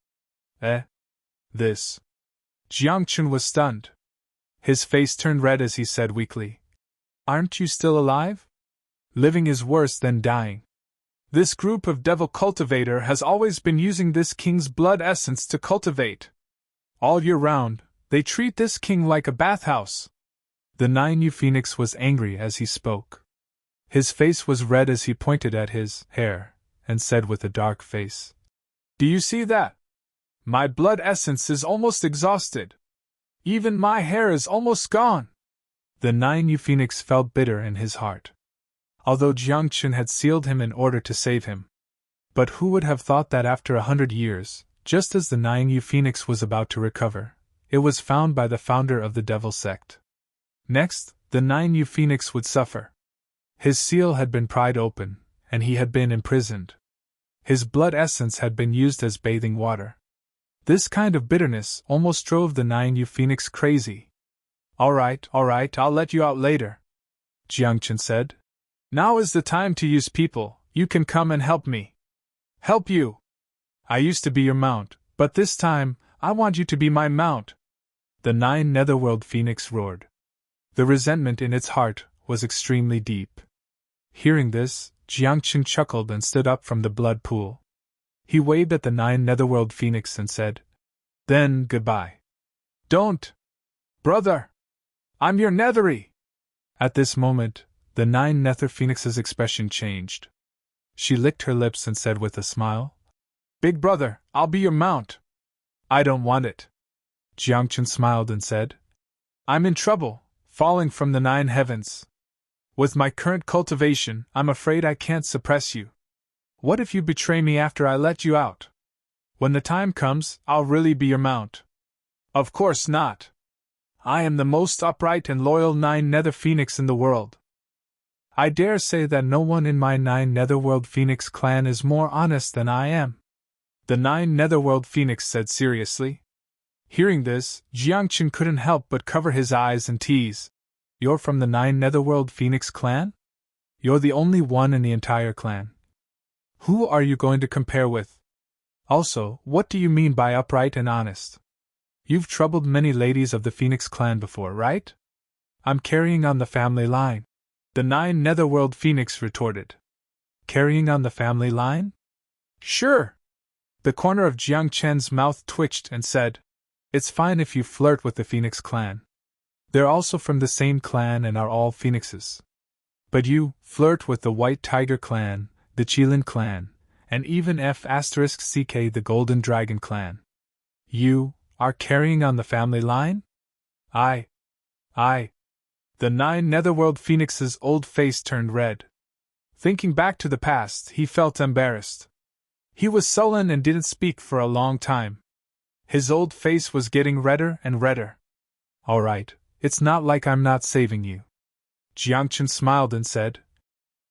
This. Jiangchen was stunned. His face turned red as he said weakly, Aren't you still alive? Living is worse than dying. This group of devil cultivator has always been using this king's blood essence to cultivate. All year round, they treat this king like a bathhouse. The 9 Phoenix was angry as he spoke. His face was red as he pointed at his hair, and said with a dark face, Do you see that? My blood essence is almost exhausted. Even my hair is almost gone. The 9 Phoenix felt bitter in his heart. Although Jiangchen had sealed him in order to save him. But who would have thought that after 100 years, just as the 9 Phoenix was about to recover, it was found by the founder of the devil sect. Next, the 9 Phoenix would suffer. His seal had been pried open, and he had been imprisoned. His blood essence had been used as bathing water. This kind of bitterness almost drove the 9 Phoenix crazy. All right, I'll let you out later, Jiangchen said. Now is the time to use people. You can come and help me. Help you. I used to be your mount, but this time, I want you to be my mount. The 9 Netherworld Phoenix roared. The resentment in its heart was extremely deep. Hearing this, Jiangchen chuckled and stood up from the blood pool. He waved at the 9 Netherworld Phoenix and said, Then goodbye. Don't! Brother! I'm your nethery! At this moment, the 9 Nether Phoenix's expression changed. She licked her lips and said with a smile, Big brother, I'll be your mount. I don't want it. Jiangchen smiled and said, I'm in trouble, falling from the 9 heavens. With my current cultivation, I'm afraid I can't suppress you. What if you betray me after I let you out? When the time comes, I'll really be your mount. Of course not. I am the most upright and loyal 9 Nether Phoenix in the world. I dare say that no one in my 9 Netherworld Phoenix clan is more honest than I am. The 9 Netherworld Phoenix said seriously. Hearing this, Jiangchen couldn't help but cover his eyes and tease. You're from the 9 Netherworld Phoenix clan? You're the only one in the entire clan. Who are you going to compare with? Also, what do you mean by upright and honest? You've troubled many ladies of the Phoenix clan before, right? I'm carrying on the family line. The 9 Netherworld Phoenix retorted. Carrying on the family line? Sure. The corner of Jiangchen's mouth twitched and said, It's fine if you flirt with the Phoenix clan. They're also from the same clan and are all phoenixes. But you flirt with the White Tiger clan, the Qilin clan, and even F***ck the Golden Dragon clan. You are carrying on the family line? I. The 9 Netherworld Phoenix's old face turned red. Thinking back to the past, he felt embarrassed. He was sullen and didn't speak for a long time. His old face was getting redder and redder. All right, it's not like I'm not saving you. Jiangchen smiled and said,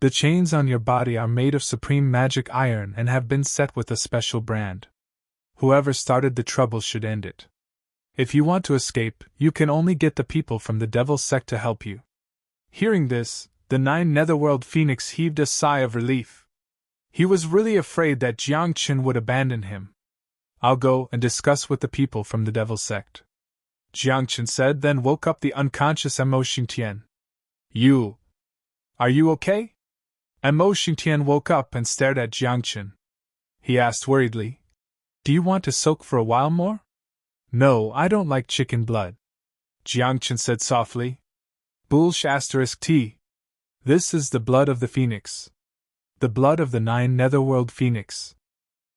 The chains on your body are made of supreme magic iron and have been set with a special brand. Whoever started the trouble should end it. If you want to escape, you can only get the people from the devil sect to help you. Hearing this, the 9 Netherworld Phoenix heaved a sigh of relief. He was really afraid that Jiangchen would abandon him. I'll go and discuss with the people from the devil sect, Jiangchen said, then woke up the unconscious Emo Xingtian. Are you okay? Emo Xingtian woke up and stared at Jiangchen. He asked worriedly, Do you want to soak for a while more? No, I don't like chicken blood, Jiangchen said softly. Bullsh**T. This is the blood of the Phoenix. The blood of the 9 Netherworld Phoenix.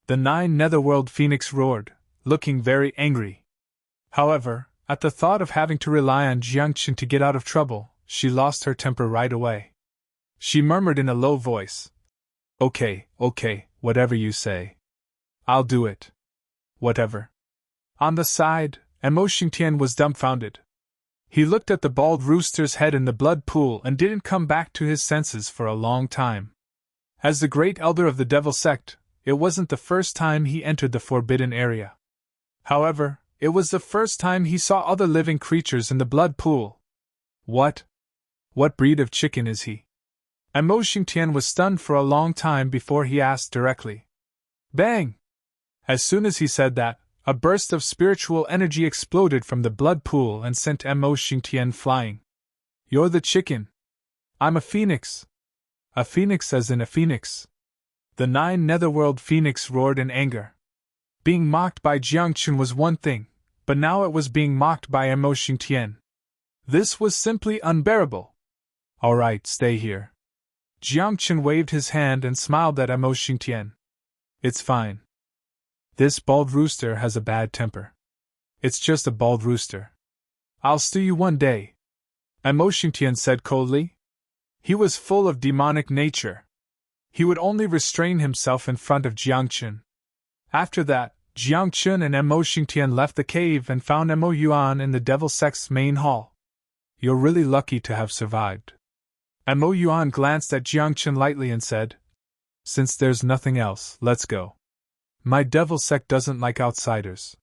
The 9 Netherworld Phoenix roared, looking very angry. However, at the thought of having to rely on Jiangchen to get out of trouble, she lost her temper right away. She murmured in a low voice, Okay, whatever you say. I'll do it. Whatever. On the side, Emo Xingtian was dumbfounded. He looked at the bald rooster's head in the blood pool and didn't come back to his senses for a long time. As the great elder of the devil sect, it wasn't the first time he entered the forbidden area. However, it was the first time he saw other living creatures in the blood pool. What breed of chicken is he? Amo Xingtian was stunned for a long time before he asked directly. Bang! As soon as he said that, a burst of spiritual energy exploded from the blood pool and sent Amo Xingtian flying. You're the chicken. I'm a phoenix. A phoenix as in a phoenix. The 9 netherworld phoenix roared in anger. Being mocked by Jiangchen was one thing, but now it was being mocked by Amo Xingtian. This was simply unbearable. All right, stay here. Jiangchen waved his hand and smiled at Amo Xingtian. It's fine. This bald rooster has a bad temper. It's just a bald rooster. I'll stew you one day, Amo Xingtian said coldly. He was full of demonic nature. He would only restrain himself in front of Jiangchen. After that, Jiangchen and Amo Xingtian left the cave and found Amo Yuan in the devil sect's main hall. You're really lucky to have survived. Amo Yuan glanced at Jiangchen lightly and said, Since there's nothing else, let's go. My devil sect doesn't like outsiders.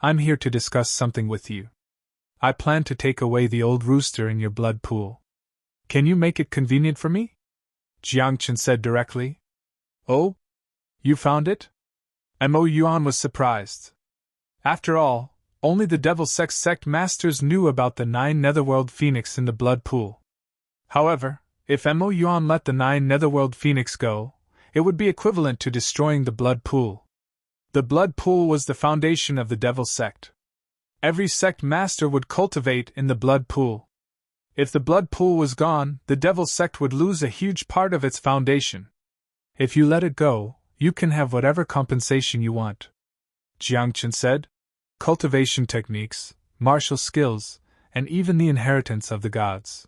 I'm here to discuss something with you. I plan to take away the old rooster in your blood pool. Can you make it convenient for me? Jiangchen said directly. Oh? You found it? Amo Yuan was surprised. After all, only the devil sect masters knew about the 9 netherworld phoenix in the blood pool. However, if Amo Yuan let the 9 netherworld phoenix go, it would be equivalent to destroying the blood pool. The blood pool was the foundation of the devil sect. Every sect master would cultivate in the blood pool. If the blood pool was gone, the devil sect would lose a huge part of its foundation. If you let it go, you can have whatever compensation you want. Jiangchen said. Cultivation techniques, martial skills, and even the inheritance of the gods.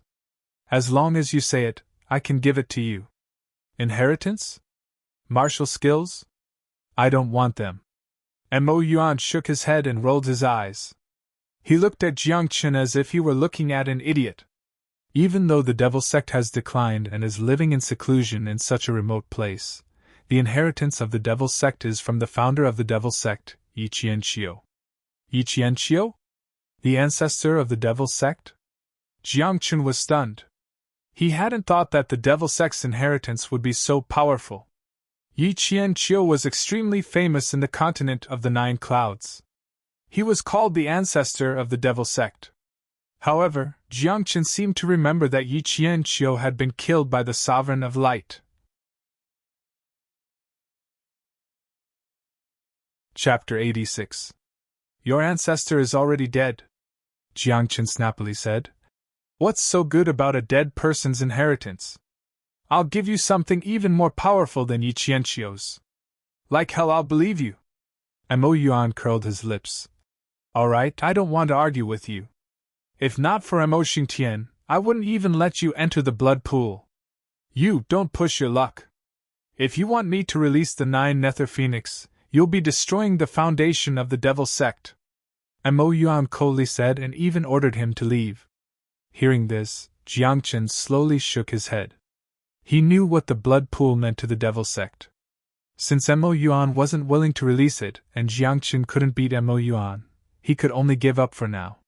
As long as you say it, I can give it to you. Inheritance? Martial skills? I don't want them. Amo Yuan shook his head and rolled his eyes. He looked at Jiangchen as if he were looking at an idiot. Even though the devil sect has declined and is living in seclusion in such a remote place, the inheritance of the devil sect is from the founder of the devil sect, Yi Qianqiu. Yi Qianqiu? The ancestor of the devil sect? Jiangchen was stunned. He hadn't thought that the devil sect's inheritance would be so powerful. Yi Qianqiu was extremely famous in the continent of the 9 clouds. He was called the ancestor of the devil sect. However, Jiangchen seemed to remember that Yi Qianqiu had been killed by the Sovereign of Light. Chapter 86. Your ancestor is already dead, Jiangchen snappily said. What's so good about a dead person's inheritance? I'll give you something even more powerful than Yi Qianqiu's. Like hell I'll believe you. Amo Yuan curled his lips. Alright, I don't want to argue with you. If not for Amo Xingtian, I wouldn't even let you enter the blood pool. You don't push your luck. If you want me to release the 9 nether phoenix, you'll be destroying the foundation of the devil sect. Amo Yuan coldly said and even ordered him to leave. Hearing this, Jiangchen slowly shook his head. He knew what the blood pool meant to the devil sect. Since Amo Yuan wasn't willing to release it and Jiangchen couldn't beat Amo Yuan, he could only give up for now.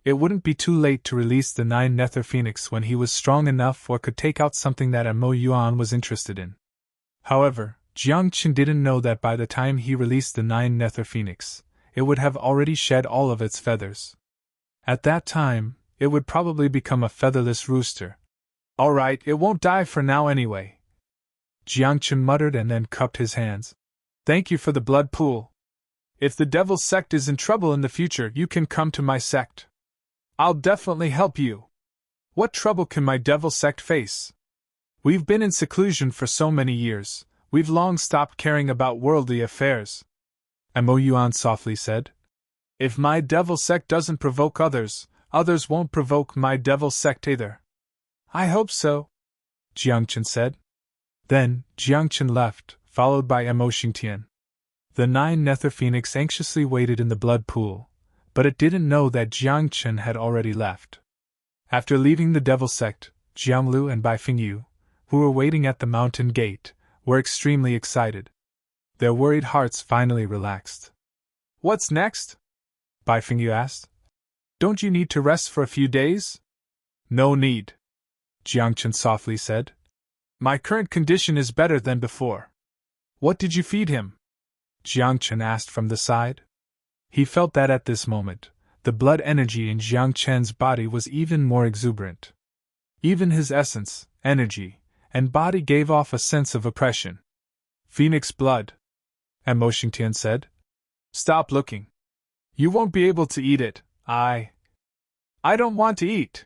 It wouldn't be too late to release the 9 nether phoenix when he was strong enough or could take out something that Amo Yuan was interested in. However, Jiangchen didn't know that by the time he released the 9 nether phoenix, it would have already shed all of its feathers. At that time, it would probably become a featherless rooster. Alright, it won't die for now anyway. Jiangchen muttered and then cupped his hands. Thank you for the blood pool. If the devil sect is in trouble in the future, you can come to my sect. I'll definitely help you. What trouble can my devil sect face? We've been in seclusion for so many years, we've long stopped caring about worldly affairs. Amo Yuan softly said. If my devil sect doesn't provoke others, others won't provoke my devil sect either. I hope so, Jiangchen said. Then, Jiangchen left, followed by Amo Xingtian. The 9 nether phoenix anxiously waited in the blood pool, but it didn't know that Jiang Chen had already left. After leaving the Devil Sect, Jiang Lu and Bai Fingyu, who were waiting at the mountain gate, were extremely excited. Their worried hearts finally relaxed. "What's next?" Bai Fingyu asked. "Don't you need to rest for a few days?" "No need," Jiang Chen softly said. "My current condition is better than before." "What did you feed him?" Jiang Chen asked from the side. He felt that at this moment, the blood energy in Jiang Chen's body was even more exuberant. Even his essence, energy, and body gave off a sense of oppression. "Phoenix blood," Mo Xingtian said. "Stop looking. You won't be able to eat it. I don't want to eat."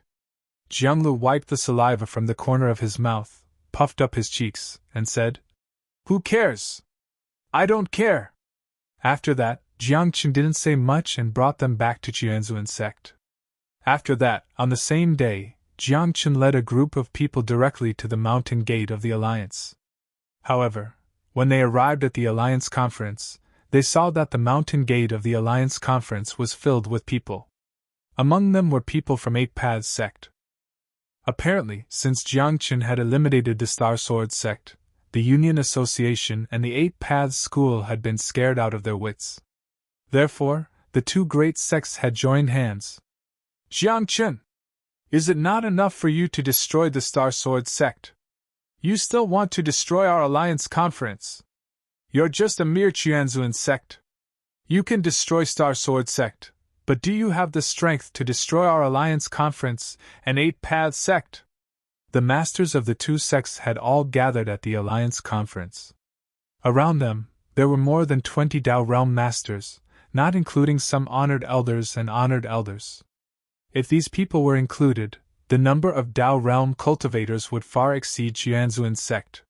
Jiang Lu wiped the saliva from the corner of his mouth, puffed up his cheeks, and said, "Who cares? I don't care." After that, Jiang Chen didn't say much and brought them back to Qianzuan's sect. After that, on the same day, Jiang Chen led a group of people directly to the mountain gate of the Alliance. However, when they arrived at the Alliance conference, they saw that the mountain gate of the Alliance conference was filled with people. Among them were people from Eight Paths sect. Apparently, since Jiang Chen had eliminated the Star Sword sect, the Union Association and the Eight Paths School had been scared out of their wits. Therefore, the two great sects had joined hands. "Jiang Chen, is it not enough for you to destroy the Star Sword sect? You still want to destroy our Alliance conference? You're just a mere Qianzuan sect. You can destroy Star Sword sect, but do you have the strength to destroy our Alliance conference and Eight Paths sect?" The masters of the two sects had all gathered at the Alliance conference. Around them, there were more than 20 Dao Realm masters, not including some honored elders and honored elders. If these people were included, the number of Dao Realm cultivators would far exceed Qianzuan's sect.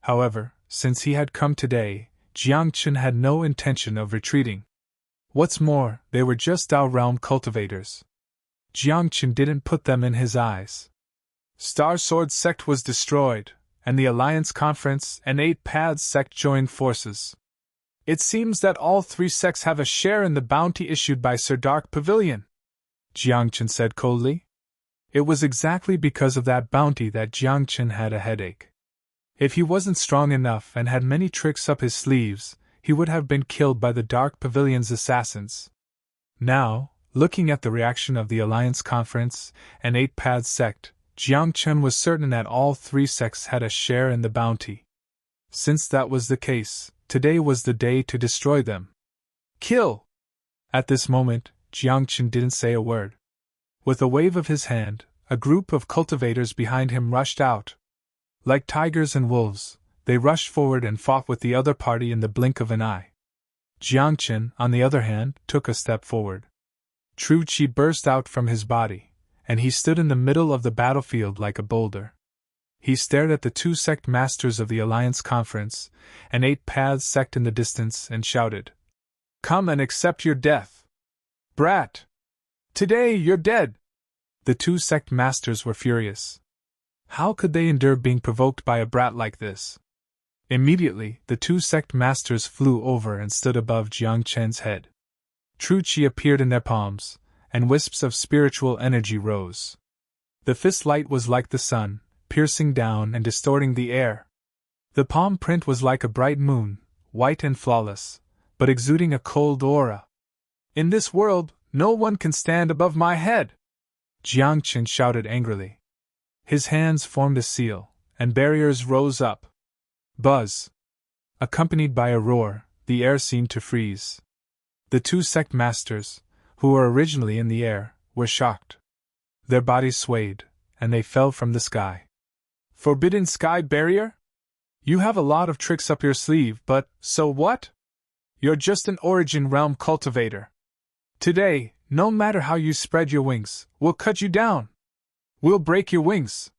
However, since he had come today, Jiang Chen had no intention of retreating. What's more, they were just Dao Realm cultivators. Jiang Chen didn't put them in his eyes. Star Sword sect was destroyed, and the Alliance Conference and Eight Paths sect joined forces. It seems that all three sects have a share in the bounty issued by Sir Dark Pavilion, Jiang Chen said coldly. It was exactly because of that bounty that Jiang Chen had a headache. If he wasn't strong enough and had many tricks up his sleeves, he would have been killed by the Dark Pavilion's assassins. Now, looking at the reaction of the Alliance Conference and Eight Paths sect, Jiang Chen was certain that all three sects had a share in the bounty. Since that was the case, today was the day to destroy them. Kill! At this moment, Jiang Chen didn't say a word. With a wave of his hand, a group of cultivators behind him rushed out. Like tigers and wolves, they rushed forward and fought with the other party in the blink of an eye. Jiang Chen, on the other hand, took a step forward. True Qi burst out from his body, and he stood in the middle of the battlefield like a boulder. He stared at the two sect masters of the Alliance Conference and Eight Paths sect in the distance and shouted, "Come and accept your death! Brat! Today you're dead!" The two sect masters were furious. How could they endure being provoked by a brat like this? Immediately, the two sect masters flew over and stood above Jiang Chen's head. True Qi appeared in their palms, and wisps of spiritual energy rose. The fist light was like the sun, piercing down and distorting the air. The palm print was like a bright moon, white and flawless, but exuding a cold aura. "In this world, no one can stand above my head!" Jiang Chen shouted angrily. His hands formed a seal, and barriers rose up. Buzz! Accompanied by a roar, the air seemed to freeze. The two sect masters, who were originally in the air, were shocked. Their bodies swayed, and they fell from the sky. "Forbidden Sky Barrier? You have a lot of tricks up your sleeve, but so what? You're just an Origin Realm cultivator. Today, no matter how you spread your wings, we'll cut you down. We'll break your wings."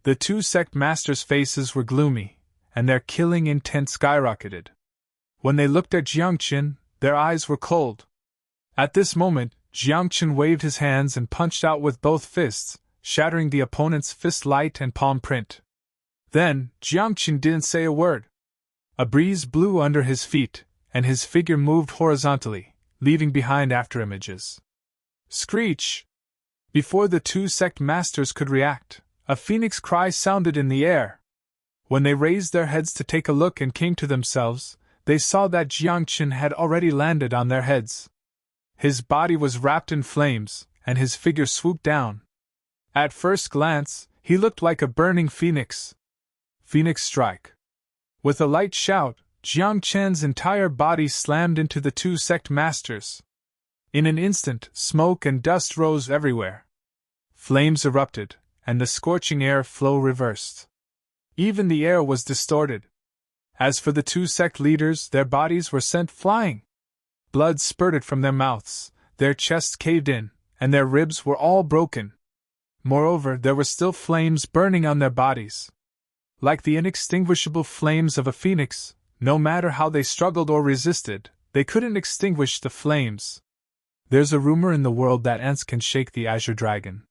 The two sect masters' faces were gloomy, and their killing intent skyrocketed. When they looked at Jiang Chen, their eyes were cold. At this moment, Jiang Chen waved his hands and punched out with both fists, shattering the opponent's fist light and palm print. Then, Jiang Chen didn't say a word. A breeze blew under his feet, and his figure moved horizontally, leaving behind afterimages. Screech! Before the two sect masters could react, a phoenix cry sounded in the air. When they raised their heads to take a look and came to themselves, they saw that Jiangqin had already landed on their heads. His body was wrapped in flames, and his figure swooped down. At first glance, he looked like a burning phoenix. Phoenix strike. With a light shout, Jiang Chen's entire body slammed into the two sect masters. In an instant, smoke and dust rose everywhere. Flames erupted, and the scorching air flow reversed. Even the air was distorted. As for the two sect leaders, their bodies were sent flying. Blood spurted from their mouths, their chests caved in, and their ribs were all broken. Moreover, there were still flames burning on their bodies. Like the inextinguishable flames of a phoenix, no matter how they struggled or resisted, they couldn't extinguish the flames. There's a rumor in the world that ants can shake the azure dragon.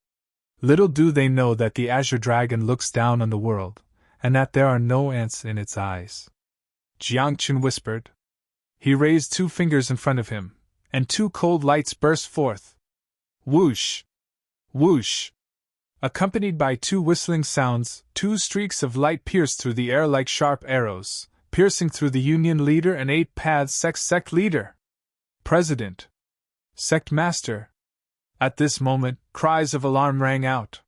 Little do they know that the azure dragon looks down on the world, and that there are no ants in its eyes. Jiangqin whispered. He raised two fingers in front of him, and two cold lights burst forth. Whoosh! Whoosh! Accompanied by two whistling sounds, two streaks of light pierced through the air like sharp arrows, piercing through the Union leader and 8-path sect leader. President. Sect master. At this moment, cries of alarm rang out.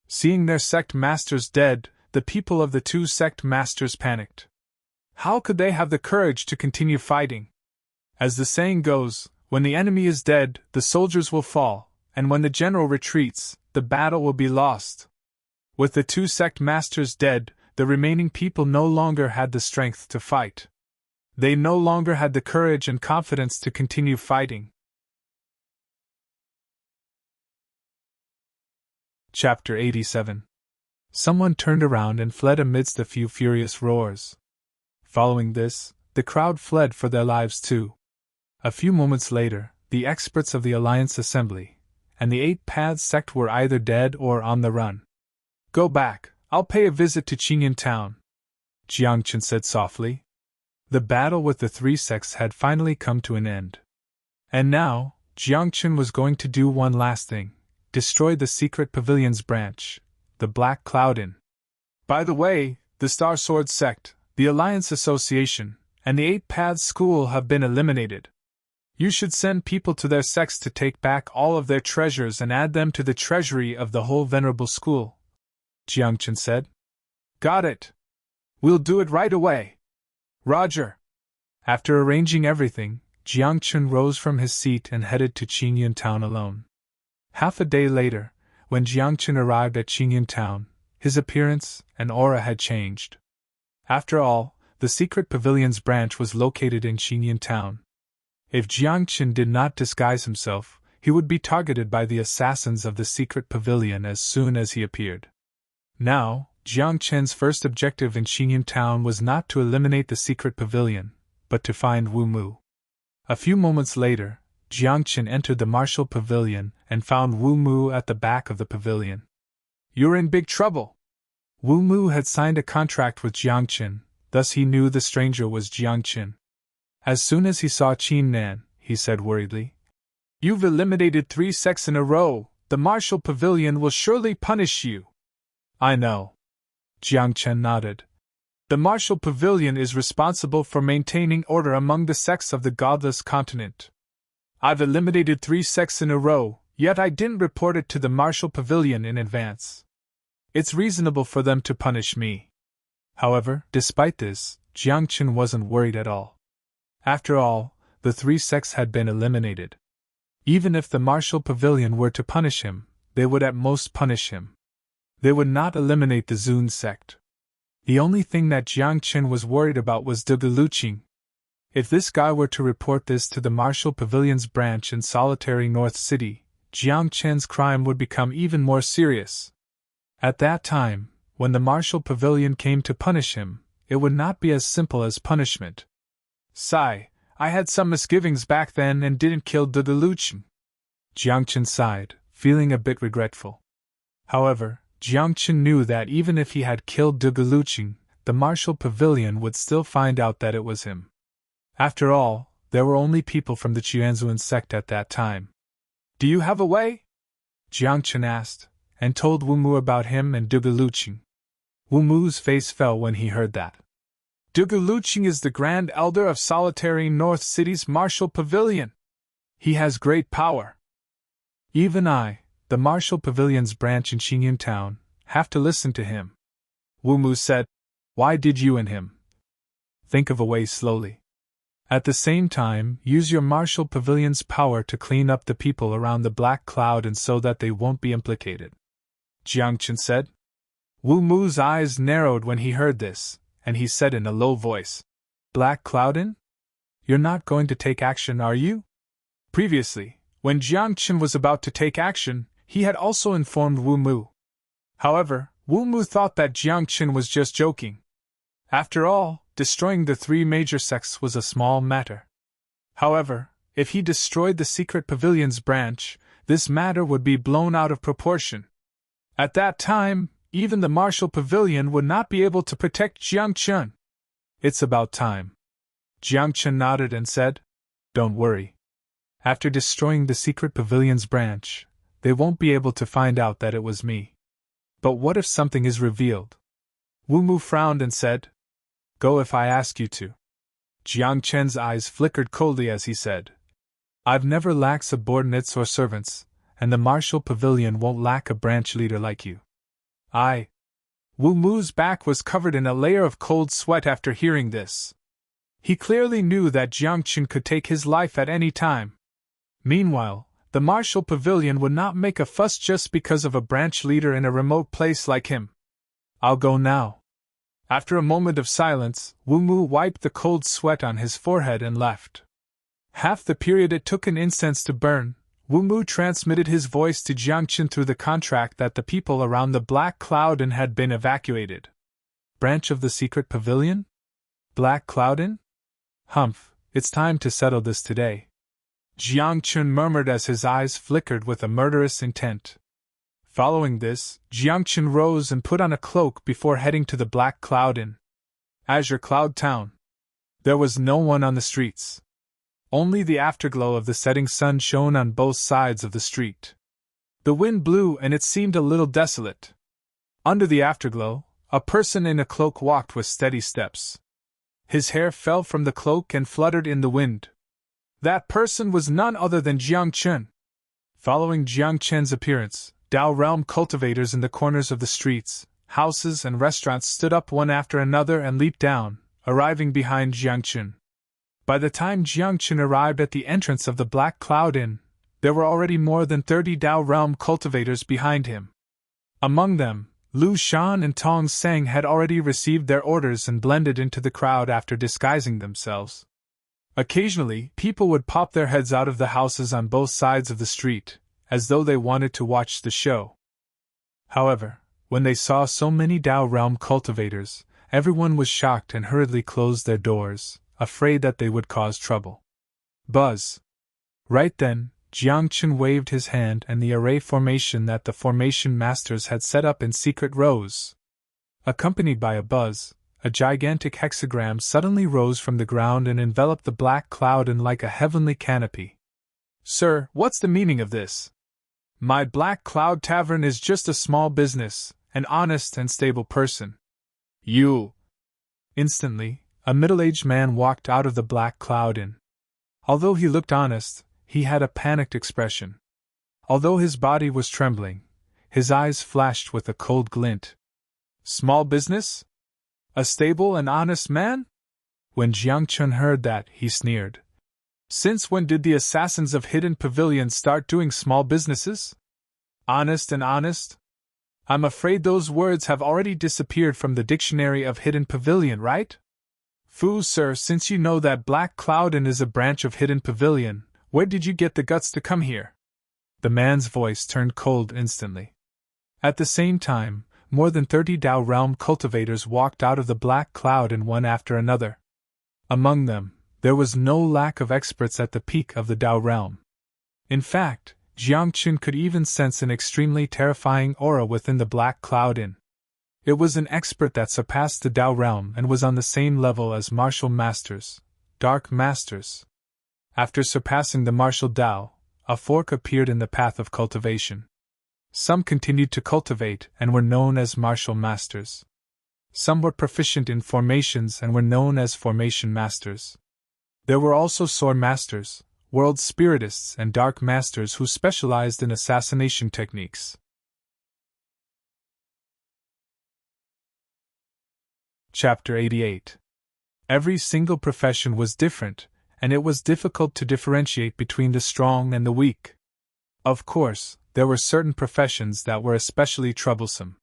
Seeing their sect masters dead, the people of the two sect masters panicked. How could they have the courage to continue fighting? As the saying goes, when the enemy is dead, the soldiers will fall, and when the general retreats, the battle will be lost. With the two sect masters dead, the remaining people no longer had the strength to fight. They no longer had the courage and confidence to continue fighting. Chapter 87. Someone turned around and fled amidst a few furious roars. Following this, the crowd fled for their lives too. A few moments later, the experts of the Alliance Assembly and the 8-path sect were either dead or on the run. Go back, I'll pay a visit to Qingyun town, Jiangqin said softly. The battle with the three sects had finally come to an end. And now, Jiangqin was going to do one last thing: destroy the secret pavilion's branch, the Black Cloud Inn. By the way, the Star Sword sect, the Alliance Association, and the 8-path school have been eliminated. You should send people to their sects to take back all of their treasures and add them to the treasury of the whole venerable school, Jiangqin said. Got it. We'll do it right away. Roger. After arranging everything, Jiangqin rose from his seat and headed to Qingyun town alone. Half a day later, when Jiangqin arrived at Qingyun town, his appearance and aura had changed. After all, the secret pavilion's branch was located in Qingyun town. If Jiangqin did not disguise himself, he would be targeted by the assassins of the secret pavilion as soon as he appeared. Now, Jiangqin's first objective in Qingyun town was not to eliminate the secret pavilion, but to find Wu Mu. A few moments later, Jiangqin entered the martial pavilion and found Wu Mu at the back of the pavilion. You're in big trouble. Wu Mu had signed a contract with Jiangqin, thus he knew the stranger was Jiangqin. As soon as he saw Qin Nan, he said worriedly, You've eliminated 3 sects in a row, the martial pavilion will surely punish you. I know. Jiangqin nodded. The martial pavilion is responsible for maintaining order among the sects of the godless continent. I've eliminated 3 sects in a row, yet I didn't report it to the martial pavilion in advance. It's reasonable for them to punish me. However, despite this, Jiangqin wasn't worried at all. After all, the 3 sects had been eliminated. Even if the martial pavilion were to punish him, they would at most punish him. They would not eliminate the Zun sect. The only thing that Jiangqin was worried about was De Luqing. If this guy were to report this to the martial pavilion's branch in solitary North City, Jiangqin's crime would become even more serious. At that time, when the martial pavilion came to punish him, it would not be as simple as punishment. Sigh, I had some misgivings back then and didn't kill De Luqing. Jiangqin sighed, feeling a bit regretful. However, Jiangqin knew that even if he had killed De Luqing, the martial pavilion would still find out that it was him. After all, there were only people from the Qianzuan sect at that time. Do you have a way? Jiang Chen asked, and told Wu Mu about him and Dugu Luqing. Wu Mu's face fell when he heard that. Dugu Luqing is the Grand Elder of Solitary North City's Martial Pavilion. He has great power. Even I, the Martial Pavilion's branch in Xingyun Town, have to listen to him. Wu Mu said, Why did you and him? Think of a way slowly. At the same time, use your Martial Pavilion's power to clean up the people around the black cloud and so that they won't be implicated. Jiang Chen said. Wu Mu's eyes narrowed when he heard this, and he said in a low voice, Black Cloudin? You're not going to take action, are you? Previously, when Jiang Chen was about to take action, he had also informed Wu Mu. However, Wu Mu thought that Jiang Chen was just joking. After all, destroying the 3 major sects was a small matter. However, if he destroyed the secret pavilion's branch, this matter would be blown out of proportion. At that time, even the Martial Pavilion would not be able to protect Jiang Chen. It's about time. Jiang Chen nodded and said, Don't worry. After destroying the secret pavilion's branch, they won't be able to find out that it was me. But what if something is revealed? Wu Mu frowned and said, Go if I ask you to. Jiang Chen's eyes flickered coldly as he said, I've never lacked subordinates or servants, and the Martial Pavilion won't lack a branch leader like you. Wu Mu's back was covered in a layer of cold sweat after hearing this. He clearly knew that Jiang Chen could take his life at any time. Meanwhile, the Martial Pavilion would not make a fuss just because of a branch leader in a remote place like him. I'll go now. After a moment of silence, Wu Mu wiped the cold sweat on his forehead and left. Half the period it took an incense to burn, Wu Mu transmitted his voice to Jiang Chen through the contract that the people around the Black Cloud Inn had been evacuated. Branch of the secret pavilion? Black Cloud Inn? Humph, it's time to settle this today. Jiang Chen murmured as his eyes flickered with a murderous intent. Following this, Jiang Chen rose and put on a cloak before heading to the Black Cloud Inn. Azure Cloud Town. There was no one on the streets. Only the afterglow of the setting sun shone on both sides of the street. The wind blew and it seemed a little desolate. Under the afterglow, a person in a cloak walked with steady steps. His hair fell from the cloak and fluttered in the wind. That person was none other than Jiang Chen. Following Jiang Chen's appearance, Dao Realm cultivators in the corners of the streets, houses and restaurants stood up one after another and leaped down, arriving behind Jiang Chen. By the time Jiang Chen arrived at the entrance of the Black Cloud Inn, there were already more than 30 Dao Realm cultivators behind him. Among them, Lu Shan and Tong Seng had already received their orders and blended into the crowd after disguising themselves. Occasionally, people would pop their heads out of the houses on both sides of the street, as though they wanted to watch the show. However, when they saw so many Dao Realm cultivators, everyone was shocked and hurriedly closed their doors, afraid that they would cause trouble. Buzz! Right then, Jiang Chen waved his hand and the array formation that the formation masters had set up in secret rose. Accompanied by a buzz, a gigantic hexagram suddenly rose from the ground and enveloped the Black Cloud in like a heavenly canopy. Sir, what's the meaning of this? My Black Cloud Tavern is just a small business, an honest and stable person. You! Instantly, a middle-aged man walked out of the Black Cloud Inn. Although he looked honest, he had a panicked expression. Although his body was trembling, his eyes flashed with a cold glint. Small business? A stable and honest man? When Jiang Chen heard that, he sneered. Since when did the assassins of Hidden Pavilion start doing small businesses? Honest and honest? I'm afraid those words have already disappeared from the dictionary of Hidden Pavilion, right? Fu, sir, since you know that Black Cloud Inn is a branch of Hidden Pavilion, where did you get the guts to come here? The man's voice turned cold instantly. At the same time, more than 30 Dao Realm cultivators walked out of the Black Cloud Inn one after another. Among them, there was no lack of experts at the peak of the Dao Realm. In fact, Jiang Chen could even sense an extremely terrifying aura within the Black Cloud Inn. It was an expert that surpassed the Dao Realm and was on the same level as martial masters, dark masters, After surpassing the martial Tao, a fork appeared in the path of cultivation. Some continued to cultivate and were known as martial masters. Some were proficient in formations and were known as formation masters. There were also sword masters, world spiritists, and dark masters who specialized in assassination techniques. Chapter 88. Every single profession was different, and it was difficult to differentiate between the strong and the weak. Of course, there were certain professions that were especially troublesome.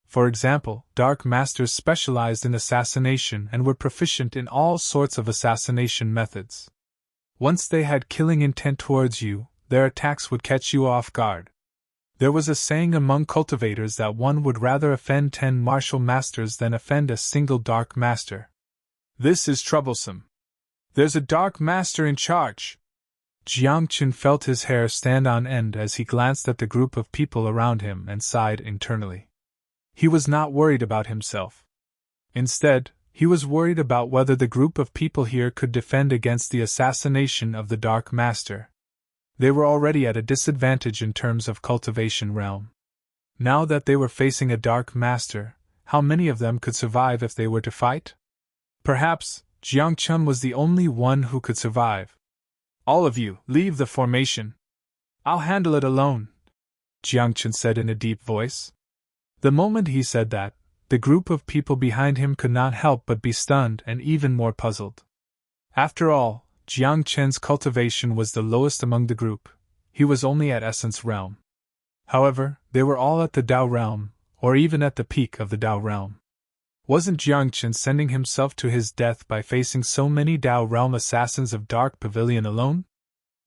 For example, dark masters specialized in assassination and were proficient in all sorts of assassination methods. Once they had killing intent towards you, their attacks would catch you off guard. There was a saying among cultivators that one would rather offend 10 martial masters than offend a single dark master. This is troublesome. There's a dark master in charge. Jiang Qin felt his hair stand on end as he glanced at the group of people around him and sighed internally. He was not worried about himself. Instead, he was worried about whether the group of people here could defend against the assassination of the Dark Master. They were already at a disadvantage in terms of cultivation realm. Now that they were facing a Dark Master, how many of them could survive if they were to fight? Perhaps, Jiang Chun was the only one who could survive. All of you, leave the formation. I'll handle it alone, Jiang Chun said in a deep voice. The moment he said that, the group of people behind him could not help but be stunned and even more puzzled. After all, Jiang Chen's cultivation was the lowest among the group. He was only at Essence Realm. However, they were all at the Tao Realm, or even at the peak of the Tao Realm. Wasn't Jiang Chen sending himself to his death by facing so many Tao Realm assassins of Dark Pavilion alone?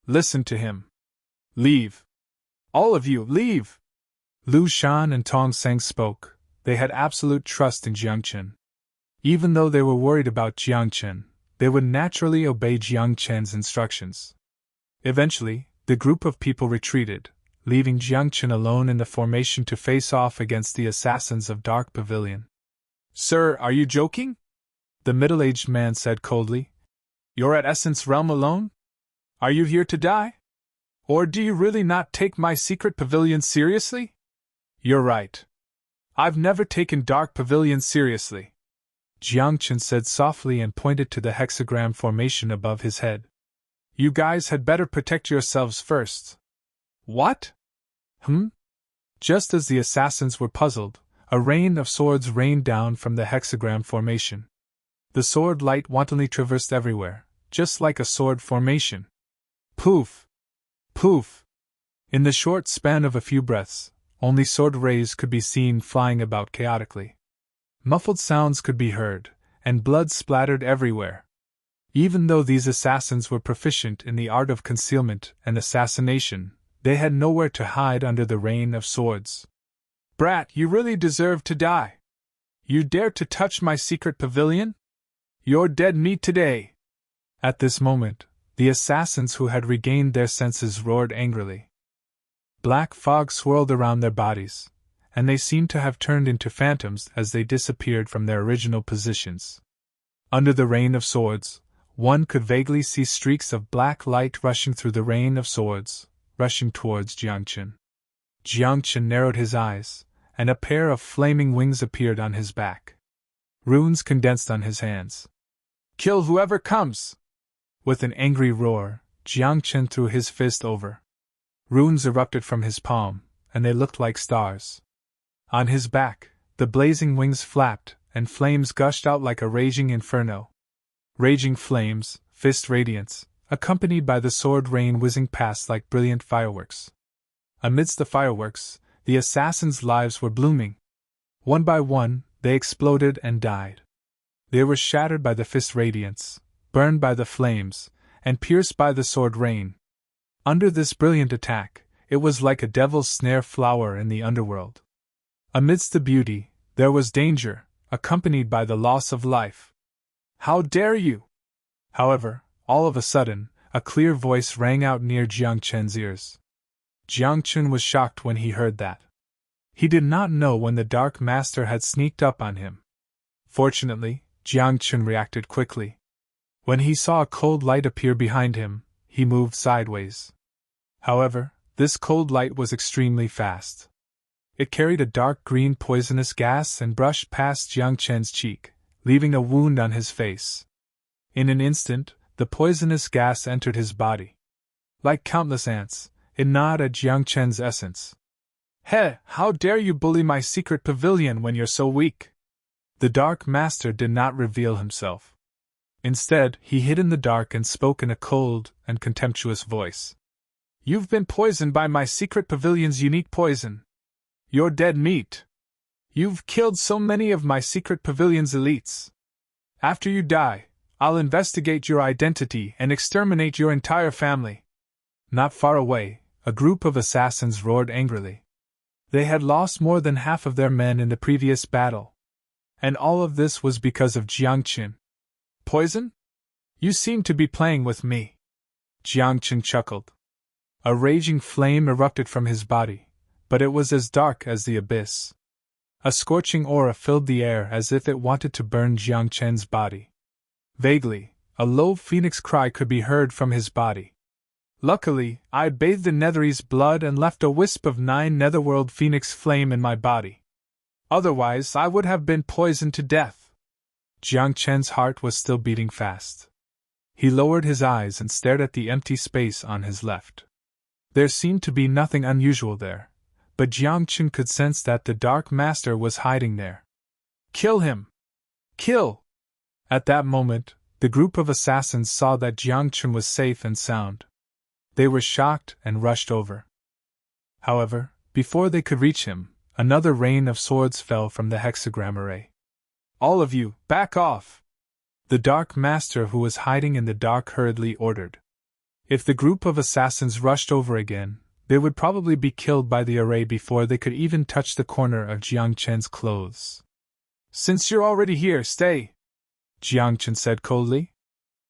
Listen to him. Leave. All of you, leave! Lu Shan and Tong Seng spoke. They had absolute trust in Jiang Chen. Even though they were worried about Jiang Chen, they would naturally obey Jiang Chen's instructions. Eventually, the group of people retreated, leaving Jiang Chen alone in the formation to face off against the assassins of Dark Pavilion. Sir, are you joking? The middle-aged man said coldly. You're at Essence Realm alone? Are you here to die? Or do you really not take my secret pavilion seriously? You're right. I've never taken Dark Pavilion seriously. Jiang Chen said softly and pointed to the hexagram formation above his head. You guys had better protect yourselves first. What? Just as the assassins were puzzled, a rain of swords rained down from the hexagram formation. The sword light wantonly traversed everywhere, just like a sword formation. Poof! Poof! In the short span of a few breaths, only sword rays could be seen flying about chaotically. Muffled sounds could be heard, and blood splattered everywhere. Even though these assassins were proficient in the art of concealment and assassination, they had nowhere to hide under the rain of swords. Brat, you really deserve to die. You dare to touch my secret pavilion? You're dead meat today. At this moment, the assassins who had regained their senses roared angrily. Black fog swirled around their bodies, and they seemed to have turned into phantoms as they disappeared from their original positions. Under the rain of swords, one could vaguely see streaks of black light rushing through the rain of swords, rushing towards Jiang Chen. Jiang Chen narrowed his eyes, and a pair of flaming wings appeared on his back. Runes condensed on his hands. Kill whoever comes! With an angry roar, Jiang Chen threw his fist over. Runes erupted from his palm, and they looked like stars. On his back, the blazing wings flapped, and flames gushed out like a raging inferno. Raging flames, fist radiance, accompanied by the sword rain whizzing past like brilliant fireworks. Amidst the fireworks, the assassins' lives were blooming. One by one, they exploded and died. They were shattered by the fist radiance, burned by the flames, and pierced by the sword rain. Under this brilliant attack, it was like a devil's snare flower in the underworld. Amidst the beauty, there was danger, accompanied by the loss of life. How dare you! However, all of a sudden, a clear voice rang out near Jiang Chen's ears. Jiang Chen was shocked when he heard that. He did not know when the Dark Master had sneaked up on him. Fortunately, Jiang Chen reacted quickly. When he saw a cold light appear behind him, he moved sideways. However, this cold light was extremely fast. It carried a dark green poisonous gas and brushed past Jiang Chen's cheek, leaving a wound on his face. In an instant, the poisonous gas entered his body. Like countless ants, it gnawed at Jiang Chen's essence. "Heh, how dare you bully my secret pavilion when you're so weak?" The Dark Master did not reveal himself. Instead, he hid in the dark and spoke in a cold and contemptuous voice. "You've been poisoned by my secret pavilion's unique poison. You're dead meat. You've killed so many of my secret pavilion's elites. After you die, I'll investigate your identity and exterminate your entire family." Not far away, a group of assassins roared angrily. They had lost more than half of their men in the previous battle. And all of this was because of Jiang Chen. "Poison? You seem to be playing with me." Jiang Chen chuckled. A raging flame erupted from his body, but it was as dark as the abyss. A scorching aura filled the air as if it wanted to burn Jiang Chen's body. Vaguely, a low phoenix cry could be heard from his body. "Luckily, I bathed in Nethery's blood and left a wisp of 9 netherworld phoenix flame in my body. Otherwise, I would have been poisoned to death." Jiang Chen's heart was still beating fast. He lowered his eyes and stared at the empty space on his left. There seemed to be nothing unusual there, but Jiang Chen could sense that the Dark Master was hiding there. "Kill him! Kill!" At that moment, the group of assassins saw that Jiang Chen was safe and sound. They were shocked and rushed over. However, before they could reach him, another rain of swords fell from the hexagram array. "All of you, back off!" The Dark Master, who was hiding in the dark, hurriedly ordered. If the group of assassins rushed over again, they would probably be killed by the array before they could even touch the corner of Jiang Chen's clothes. "Since you're already here, stay," Jiang Chen said coldly.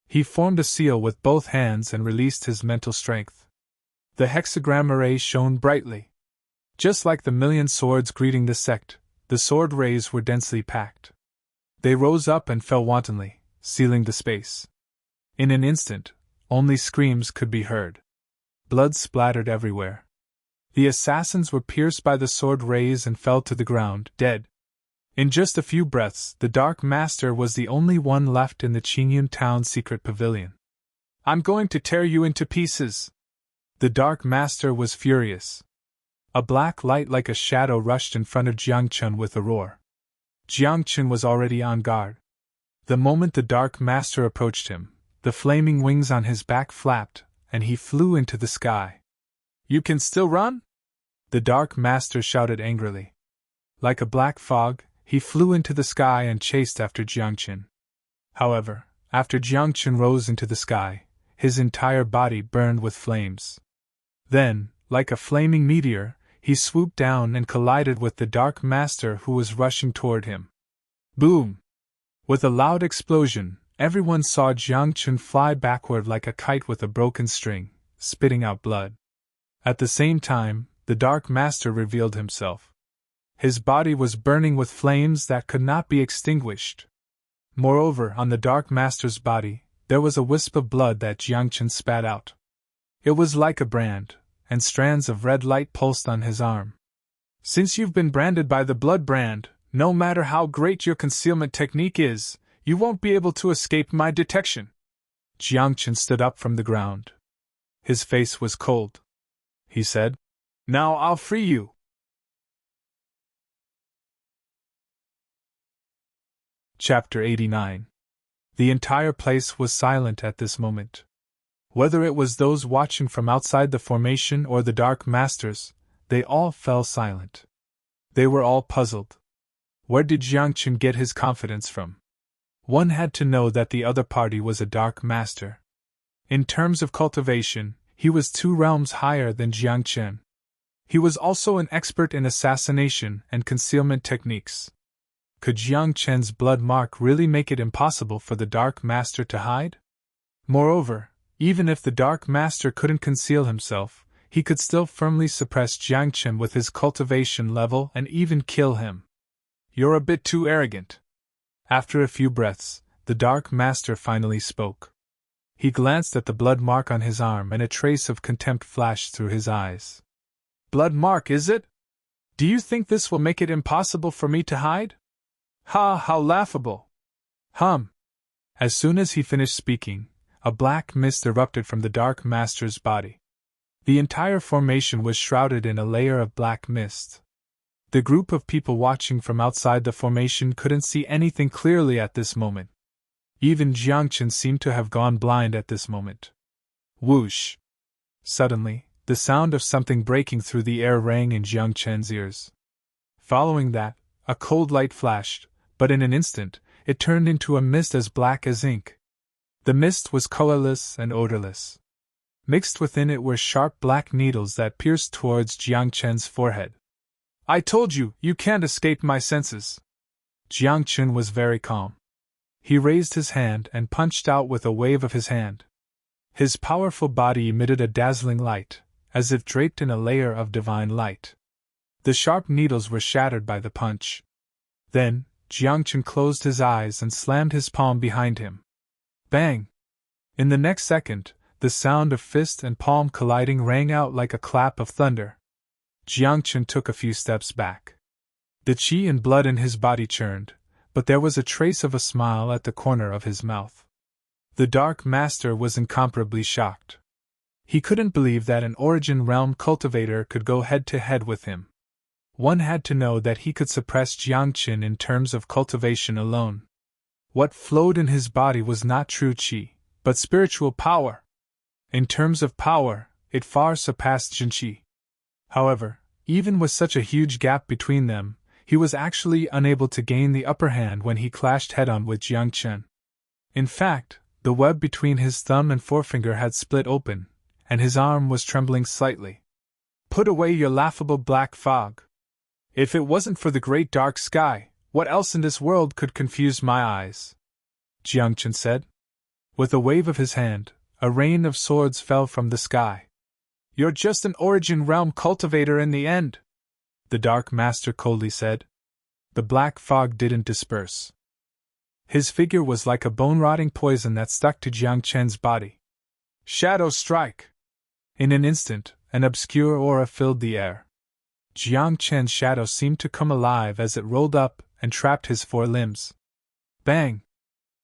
He formed a seal with both hands and released his mental strength. The hexagram array shone brightly. Just like the million swords greeting the sect, the sword rays were densely packed. They rose up and fell wantonly, sealing the space. In an instant, only screams could be heard. Blood splattered everywhere. The assassins were pierced by the sword rays and fell to the ground, dead. In just a few breaths, the Dark Master was the only one left in the Qingyun Town secret pavilion. "I'm going to tear you into pieces!" The Dark Master was furious. A black light like a shadow rushed in front of Jiang Chen with a roar. Jiang Chen was already on guard. The moment the Dark Master approached him, the flaming wings on his back flapped, and he flew into the sky. "You can still run?" The Dark Master shouted angrily. Like a black fog, he flew into the sky and chased after Jiang Chen. However, after Jiang Chen rose into the sky, his entire body burned with flames. Then, like a flaming meteor, he swooped down and collided with the Dark Master who was rushing toward him. Boom! With a loud explosion, everyone saw Jiang Chen fly backward like a kite with a broken string, spitting out blood. At the same time, the Dark Master revealed himself. His body was burning with flames that could not be extinguished. Moreover, on the Dark Master's body, there was a wisp of blood that Jiang Chen spat out. It was like a brand, and strands of red light pulsed on his arm. "Since you've been branded by the blood brand, no matter how great your concealment technique is, you won't be able to escape my detection." Jiang Chen stood up from the ground. His face was cold. He said, "Now I'll free you." Chapter 89. The entire place was silent at this moment. Whether it was those watching from outside the formation or the Dark Masters, they all fell silent. They were all puzzled. Where did Jiang Chen get his confidence from? One had to know that the other party was a Dark Master. In terms of cultivation, he was 2 realms higher than Jiang Chen. He was also an expert in assassination and concealment techniques. Could Jiang Chen's blood mark really make it impossible for the Dark Master to hide? Moreover, even if the Dark Master couldn't conceal himself, he could still firmly suppress Jiang Chen with his cultivation level and even kill him. "You're a bit too arrogant." After a few breaths, the Dark Master finally spoke. He glanced at the blood mark on his arm and a trace of contempt flashed through his eyes. Blood mark, is it? Do you think this will make it impossible for me to hide? Ha, how laughable! Hum! As soon as he finished speaking, a black mist erupted from the Dark Master's body. The entire formation was shrouded in a layer of black mist. The group of people watching from outside the formation couldn't see anything clearly at this moment. Even Jiang Chen seemed to have gone blind at this moment. Whoosh! Suddenly, the sound of something breaking through the air rang in Jiang Chen's ears. Following that, a cold light flashed, but in an instant, it turned into a mist as black as ink. The mist was colorless and odorless. Mixed within it were sharp black needles that pierced towards Jiang Chen's forehead. I told you, you can't escape my senses. Jiang Chen was very calm. He raised his hand and punched out with a wave of his hand. His powerful body emitted a dazzling light, as if draped in a layer of divine light. The sharp needles were shattered by the punch. Then, Jiang Chen closed his eyes and slammed his palm behind him. Bang! In the next second, the sound of fist and palm colliding rang out like a clap of thunder. Jiang Chen took a few steps back. The qi and blood in his body churned, but there was a trace of a smile at the corner of his mouth. The Dark Master was incomparably shocked. He couldn't believe that an Origin Realm cultivator could go head-to-head with him. One had to know that he could suppress Jiang Chen in terms of cultivation alone. What flowed in his body was not true qi, but spiritual power. In terms of power, it far surpassed Jin qi. However, even with such a huge gap between them, he was actually unable to gain the upper hand when he clashed head-on with Jiang Chen. In fact, the web between his thumb and forefinger had split open, and his arm was trembling slightly. Put away your laughable black fog. If it wasn't for the great dark sky, what else in this world could confuse my eyes? Jiang Chen said. With a wave of his hand, a rain of swords fell from the sky. You're just an Origin Realm cultivator in the end, the Dark Master coldly said. The black fog didn't disperse. His figure was like a bone-rotting poison that stuck to Jiang Chen's body. Shadow strike! In an instant, an obscure aura filled the air. Jiang Chen's shadow seemed to come alive as it rolled up and trapped his four limbs. Bang!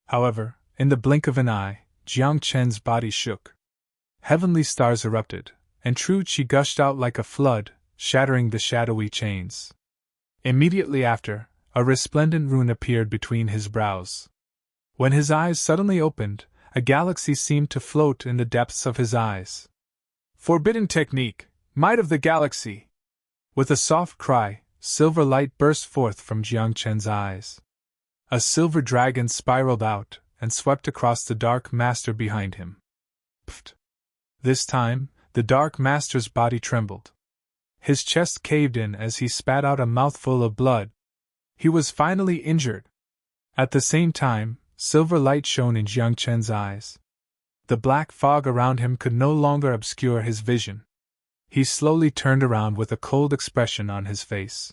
However, in the blink of an eye, Jiang Chen's body shook. Heavenly stars erupted, and true qi gushed out like a flood, shattering the shadowy chains. Immediately after, a resplendent rune appeared between his brows. When his eyes suddenly opened, a galaxy seemed to float in the depths of his eyes. Forbidden technique, might of the galaxy! With a soft cry, silver light burst forth from Jiang Chen's eyes. A silver dragon spiraled out and swept across the Dark Master behind him. Pfft! This time, the Dark Master's body trembled. His chest caved in as he spat out a mouthful of blood. He was finally injured. At the same time, silver light shone in Jiang Chen's eyes. The black fog around him could no longer obscure his vision. He slowly turned around with a cold expression on his face.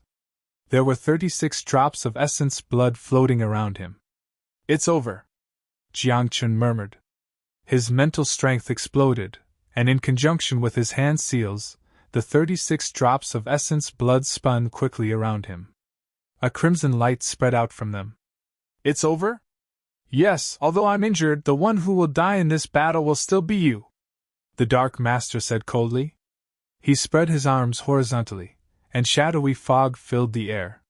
There were 36 drops of essence blood floating around him. It's over, Jiang Chen murmured. His mental strength exploded, and in conjunction with his hand seals, the 36 drops of essence blood spun quickly around him. A crimson light spread out from them. It's over? Yes, although I'm injured, the one who will die in this battle will still be you, the Dark Master said coldly. He spread his arms horizontally, and shadowy fog filled the air.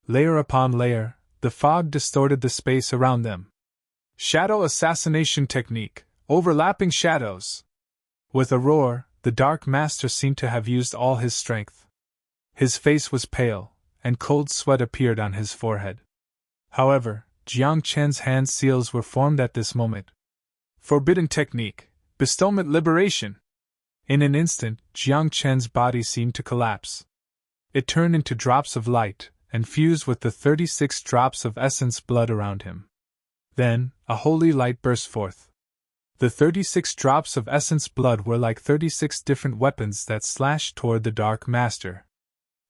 Layer upon layer, the fog distorted the space around them. Shadow assassination technique, overlapping shadows. With a roar, the Dark Master seemed to have used all his strength. His face was pale, and cold sweat appeared on his forehead. However, Jiang Chen's hand seals were formed at this moment. Forbidden technique, bestowment liberation. In an instant, Jiang Chen's body seemed to collapse. It turned into drops of light, and fused with the 36 drops of essence blood around him. Then, a holy light burst forth. The 36 drops of essence blood were like 36 different weapons that slashed toward the Dark Master.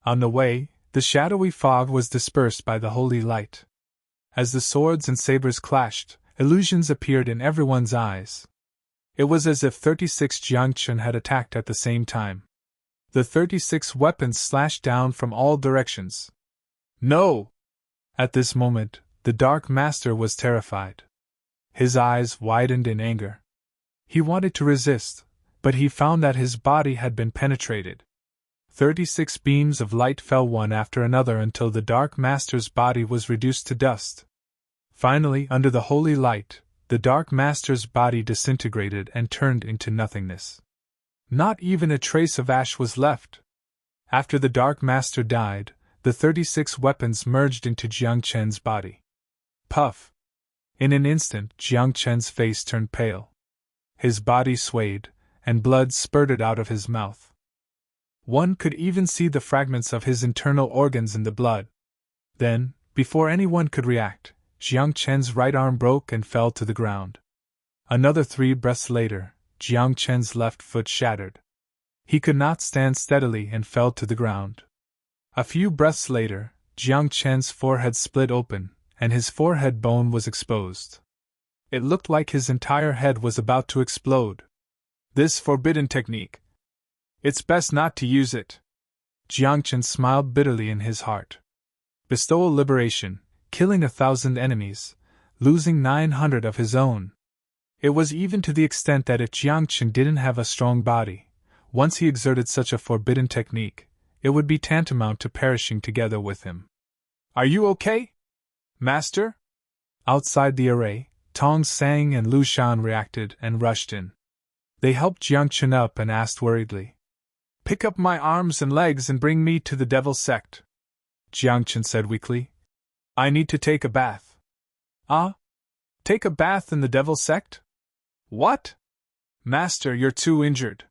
On the way, the shadowy fog was dispersed by the holy light. As the swords and sabers clashed, illusions appeared in everyone's eyes. It was as if 36 Jiangchen had attacked at the same time. The 36 weapons slashed down from all directions. No! At this moment, the Dark Master was terrified. His eyes widened in anger. He wanted to resist, but he found that his body had been penetrated. 36 beams of light fell one after another until the Dark Master's body was reduced to dust. Finally, under the holy light, the Dark Master's body disintegrated and turned into nothingness. Not even a trace of ash was left. After the Dark Master died, the 36 weapons merged into Jiang Chen's body. Puff! In an instant, Jiang Chen's face turned pale. His body swayed, and blood spurted out of his mouth. One could even see the fragments of his internal organs in the blood. Then, before anyone could react, Jiang Chen's right arm broke and fell to the ground. Another 3 breaths later, Jiang Chen's left foot shattered. He could not stand steadily and fell to the ground. A few breaths later, Jiang Chen's forehead split open, and his forehead bone was exposed. It looked like his entire head was about to explode. This forbidden technique. It's best not to use it. Jiang Chen smiled bitterly in his heart. Bestowal liberation, killing 1,000 enemies, losing 900 of his own. It was even to the extent that if Jiang Chen didn't have a strong body, once he exerted such a forbidden technique, it would be tantamount to perishing together with him. Are you okay, Master? Outside the array, Tong Sang and Lu Shan reacted and rushed in. They helped Jiang Chen up and asked worriedly, "Pick up my arms and legs and bring me to the Devil Sect." Jiang Chen said weakly, "I need to take a bath." "Ah? Take a bath in the Devil Sect? What? Master, you're too injured.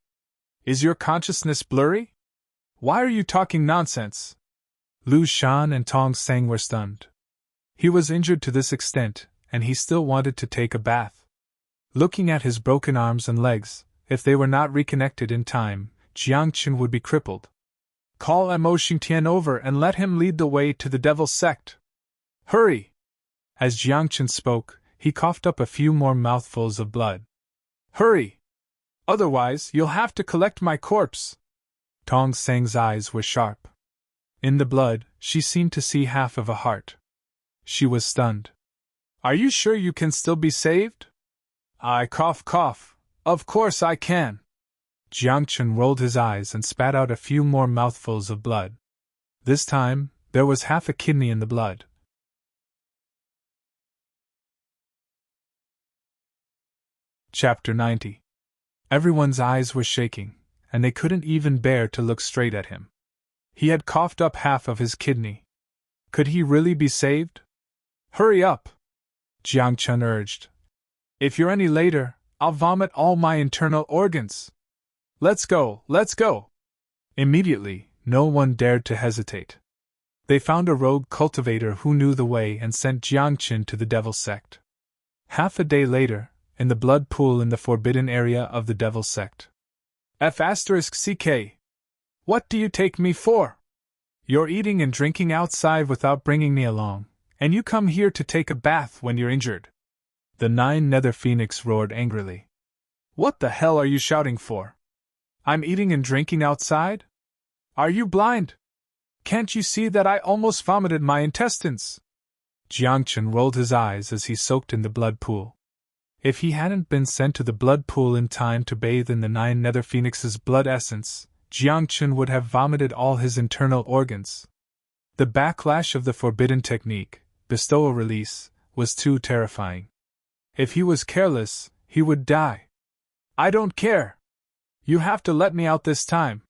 Is your consciousness blurry? Why are you talking nonsense?" Lu Shan and Tong Sang were stunned. He was injured to this extent, and he still wanted to take a bath. Looking at his broken arms and legs, if they were not reconnected in time, Jiang Chen would be crippled. "Call Mo Xingtian over and let him lead the way to the Devil Sect. Hurry!" As Jiang Chen spoke, he coughed up a few more mouthfuls of blood. "Hurry! Otherwise, you'll have to collect my corpse." Tong Sang's eyes were sharp. In the blood, she seemed to see half of a heart. She was stunned. "Are you sure you can still be saved?" "I cough. Of course I can." Jiang Chen rolled his eyes and spat out a few more mouthfuls of blood. This time, there was half a kidney in the blood. Chapter 90. Everyone's eyes were shaking, and they couldn't even bear to look straight at him. He had coughed up half of his kidney. Could he really be saved? "Hurry up," Jiang Chen urged. "If you're any later, I'll vomit all my internal organs. Let's go. Immediately, no one dared to hesitate. They found a rogue cultivator who knew the way and sent Jiang Chen to the Devil Sect. Half a day later, in the blood pool in the forbidden area of the Devil Sect. F***CK. What do you take me for? You're eating and drinking outside without bringing me along, and you come here to take a bath when you're injured. The 9 Nether Phoenix roared angrily. What the hell are you shouting for? I'm eating and drinking outside? Are you blind? Can't you see that I almost vomited my intestines? Jiang Chen rolled his eyes as he soaked in the blood pool. If he hadn't been sent to the blood pool in time to bathe in the 9 Nether Phoenix's blood essence, Jiang Chen would have vomited all his internal organs. The backlash of the forbidden technique, bestowal release, was too terrifying. If he was careless, he would die. I don't care. You have to let me out this time,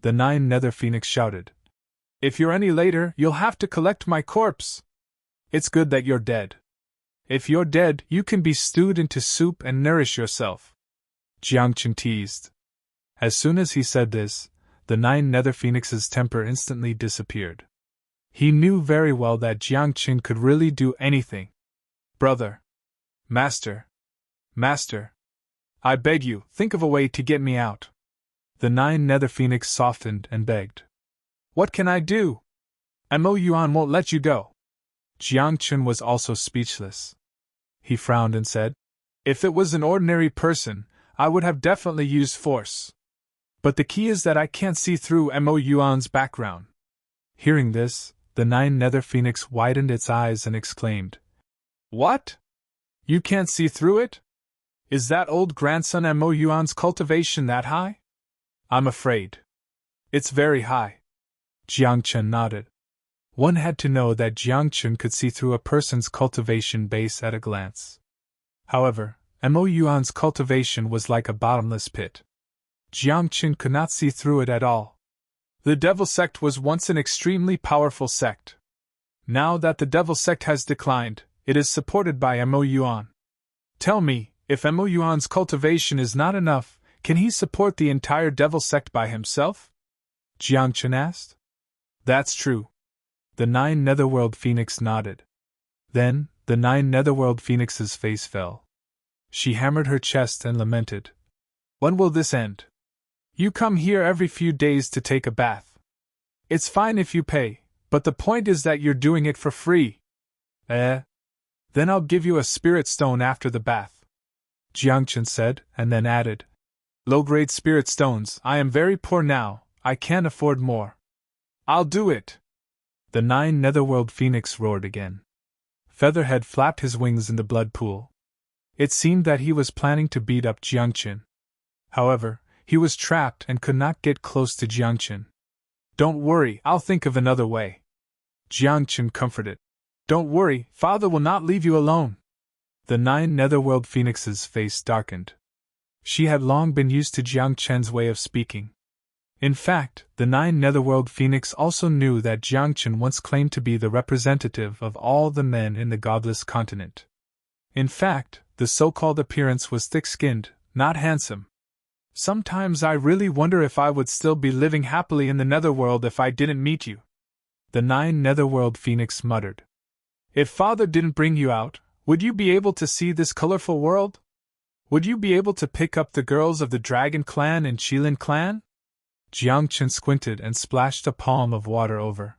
the 9 Nether Phoenix shouted. If you're any later, you'll have to collect my corpse. It's good that you're dead. If you're dead, you can be stewed into soup and nourish yourself. Jiang Chen teased. As soon as he said this, the 9 Nether Phoenix's temper instantly disappeared. He knew very well that Jiang Chen could really do anything. Brother. Master. I beg you, think of a way to get me out. The 9 Nether Phoenix softened and begged. What can I do? Mo Yuan won't let you go. Jiang Chen was also speechless. He frowned and said, If it was an ordinary person, I would have definitely used force. But the key is that I can't see through Mo Yuan's background. Hearing this, the Nine Nether Phoenix widened its eyes and exclaimed, What? You can't see through it? Is that old grandson Mo Yuan's cultivation that high? I'm afraid. It's very high. Jiang Chen nodded. One had to know that Jiang Chen could see through a person's cultivation base at a glance. However, Mo Yuan's cultivation was like a bottomless pit. Jiang Chen could not see through it at all. The Devil Sect was once an extremely powerful sect. Now that the Devil Sect has declined, it is supported by Mo Yuan. Tell me, if Mo Yuan's cultivation is not enough, can he support the entire Devil Sect by himself? Jiang Chen asked. That's true. The Nine Netherworld Phoenix nodded. Then, the Nine Netherworld Phoenix's face fell. She hammered her chest and lamented. When will this end? You come here every few days to take a bath. It's fine if you pay, but the point is that you're doing it for free. Then I'll give you a spirit stone after the bath. Jiang Chen said, and then added. Low-grade spirit stones, I am very poor now, I can't afford more. I'll do it. The Nine Netherworld Phoenix roared again. Featherhead flapped his wings in the blood pool. It seemed that he was planning to beat up Jiang Chen. However, he was trapped and could not get close to Jiang Chen. Don't worry, I'll think of another way. Jiang Chen comforted. Don't worry, father will not leave you alone. The Nine Netherworld Phoenix's face darkened. She had long been used to Jiang Chen's way of speaking. In fact, the Nine Netherworld Phoenix also knew that Jiang Chen once claimed to be the representative of all the men in the godless continent. In fact, the so-called appearance was thick-skinned, not handsome. Sometimes I really wonder if I would still be living happily in the Netherworld if I didn't meet you. The Nine Netherworld Phoenix muttered. If father didn't bring you out, would you be able to see this colorful world? Would you be able to pick up the girls of the Dragon Clan and Qilin Clan? Jiang Chen squinted and splashed a palm of water over.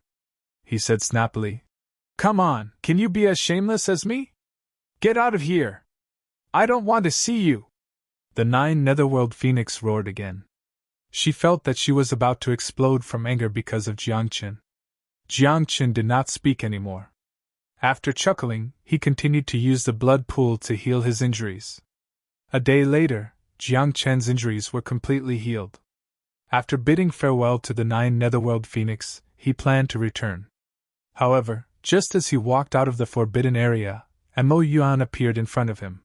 He said snappily, Come on, can you be as shameless as me? Get out of here. I don't want to see you. The Nine Netherworld Phoenix roared again. She felt that she was about to explode from anger because of Jiang Chen. Jiang Chen did not speak anymore. After chuckling, he continued to use the blood pool to heal his injuries. A day later, Jiang Chen's injuries were completely healed. After bidding farewell to the Nine Netherworld Phoenix, he planned to return. However, just as he walked out of the forbidden area, Mo Yuan appeared in front of him.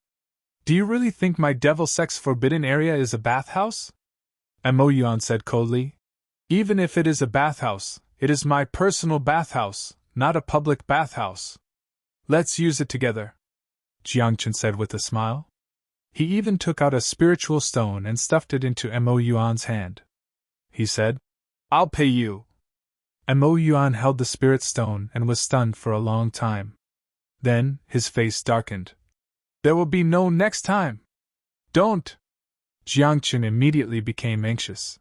Do you really think my Devil Sect's forbidden area is a bathhouse? Mo Yuan said coldly. Even if it is a bathhouse, it is my personal bathhouse, not a public bathhouse. Let's use it together, Jiang Chen said with a smile. He even took out a spiritual stone and stuffed it into Mo Yuan's hand. He said, I'll pay you. Mo Yuan held the spirit stone and was stunned for a long time. Then, his face darkened. There will be no next time. Don't. Jiang Chen immediately became anxious.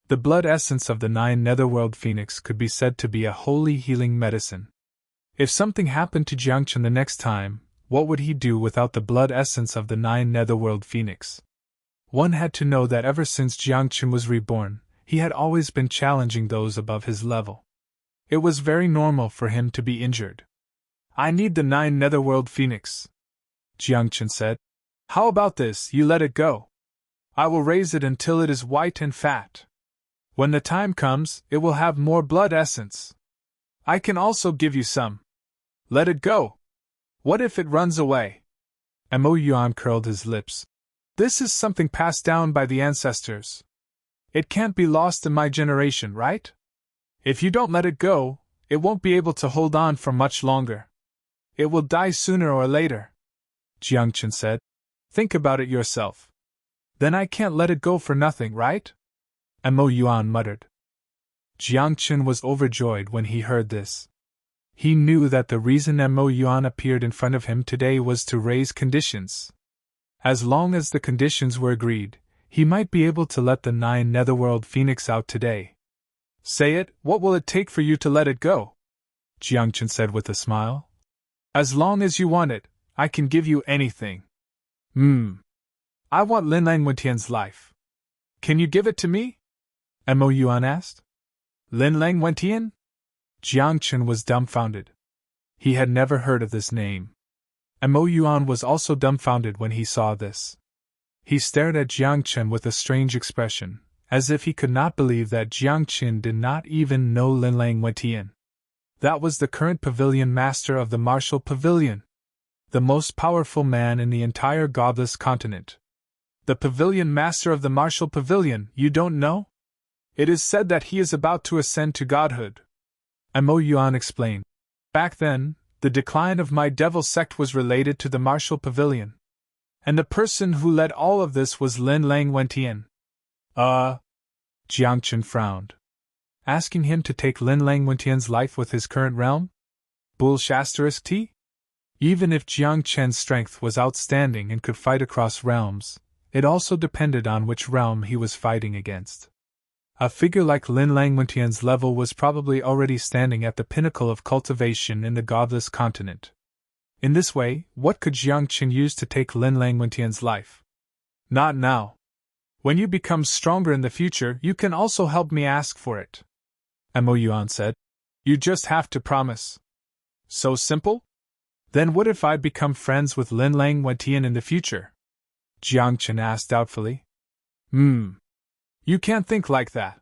The blood essence of the Nine Netherworld Phoenix could be said to be a holy healing medicine. If something happened to Jiang Chen the next time, what would he do without the blood essence of the Nine Netherworld Phoenix? One had to know that ever since Jiang Chen was reborn, he had always been challenging those above his level. It was very normal for him to be injured. I need the Nine Netherworld Phoenix, Jiang Chen said. How about this, you let it go? I will raise it until it is white and fat. When the time comes, it will have more blood essence. I can also give you some. Let it go. What if it runs away? Mo Yuan curled his lips. This is something passed down by the ancestors. It can't be lost in my generation, right? If you don't let it go, it won't be able to hold on for much longer. It will die sooner or later, Jiang Chen said. Think about it yourself. Then I can't let it go for nothing, right? Mo Yuan muttered. Jiang Chen was overjoyed when he heard this. He knew that the reason Mo Yuan appeared in front of him today was to raise conditions. As long as the conditions were agreed, he might be able to let the Nine Netherworld Phoenix out today. Say it, what will it take for you to let it go? Jiang Chen said with a smile. As long as you want it, I can give you anything. I want Lin Langwentian's life. Can you give it to me? Mo Yuan asked. Lin Langwentian? Jiang Chen was dumbfounded. He had never heard of this name. Mo Yuan was also dumbfounded when he saw this. He stared at Jiang Chen with a strange expression, as if he could not believe that Jiang Chen did not even know Lin Langwentian. That was the current pavilion master of the Martial Pavilion, the most powerful man in the entire godless continent. The pavilion master of the Martial Pavilion, you don't know? It is said that he is about to ascend to godhood. Mo Yuan explained. Back then, the decline of my devil sect was related to the Martial Pavilion. And the person who led all of this was Lin Langwentian. Jiang Chen frowned. Asking him to take Lin Langwentian's life with his current realm? Bullshit. Even if Jiang Chen's strength was outstanding and could fight across realms, it also depended on which realm he was fighting against. A figure like Lin Langwentian's level was probably already standing at the pinnacle of cultivation in the godless continent. In this way, what could Jiang Chen use to take Lin Langwentian's life? Not now. When you become stronger in the future, you can also help me ask for it. Mo Yuan said. You just have to promise. So simple? Then what if I become friends with Lin Langwentian in the future? Jiang Chen asked doubtfully. You can't think like that.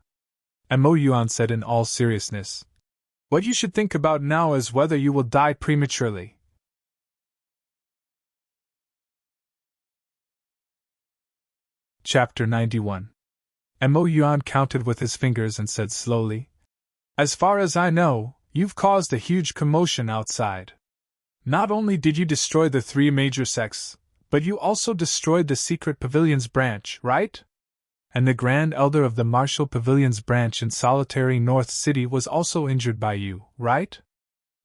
Mo Yuan said in all seriousness. What you should think about now is whether you will die prematurely. Chapter 91. Mo Yuan counted with his fingers and said slowly, As far as I know, you've caused a huge commotion outside. Not only did you destroy the 3 major sects, but you also destroyed the secret pavilion's branch, right? And the Grand Elder of the Martial Pavilion's branch in solitary North City was also injured by you, right?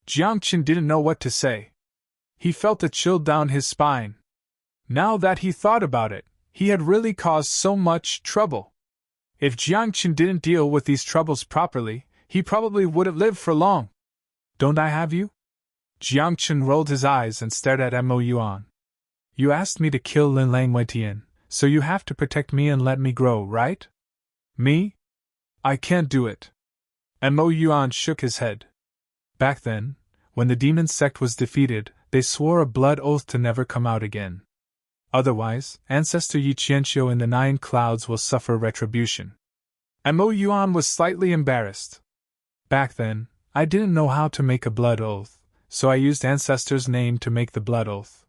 Jiang Chen didn't know what to say. He felt a chill down his spine. Now that he thought about it, he had really caused so much trouble. If Jiang Chen didn't deal with these troubles properly, he probably wouldn't live for long. Don't I have you? Jiang Chen rolled his eyes and stared at Mo Yuan. You asked me to kill Lin Langwentian, so you have to protect me and let me grow, right? Me? I can't do it. Mo Yuan shook his head. Back then, when the demon sect was defeated, they swore a blood oath to never come out again. Otherwise, Ancestor Yi Qianxiu in the 9 clouds will suffer retribution. Mo Yuan was slightly embarrassed. Back then, I didn't know how to make a blood oath, so I used Ancestor's name to make the blood oath.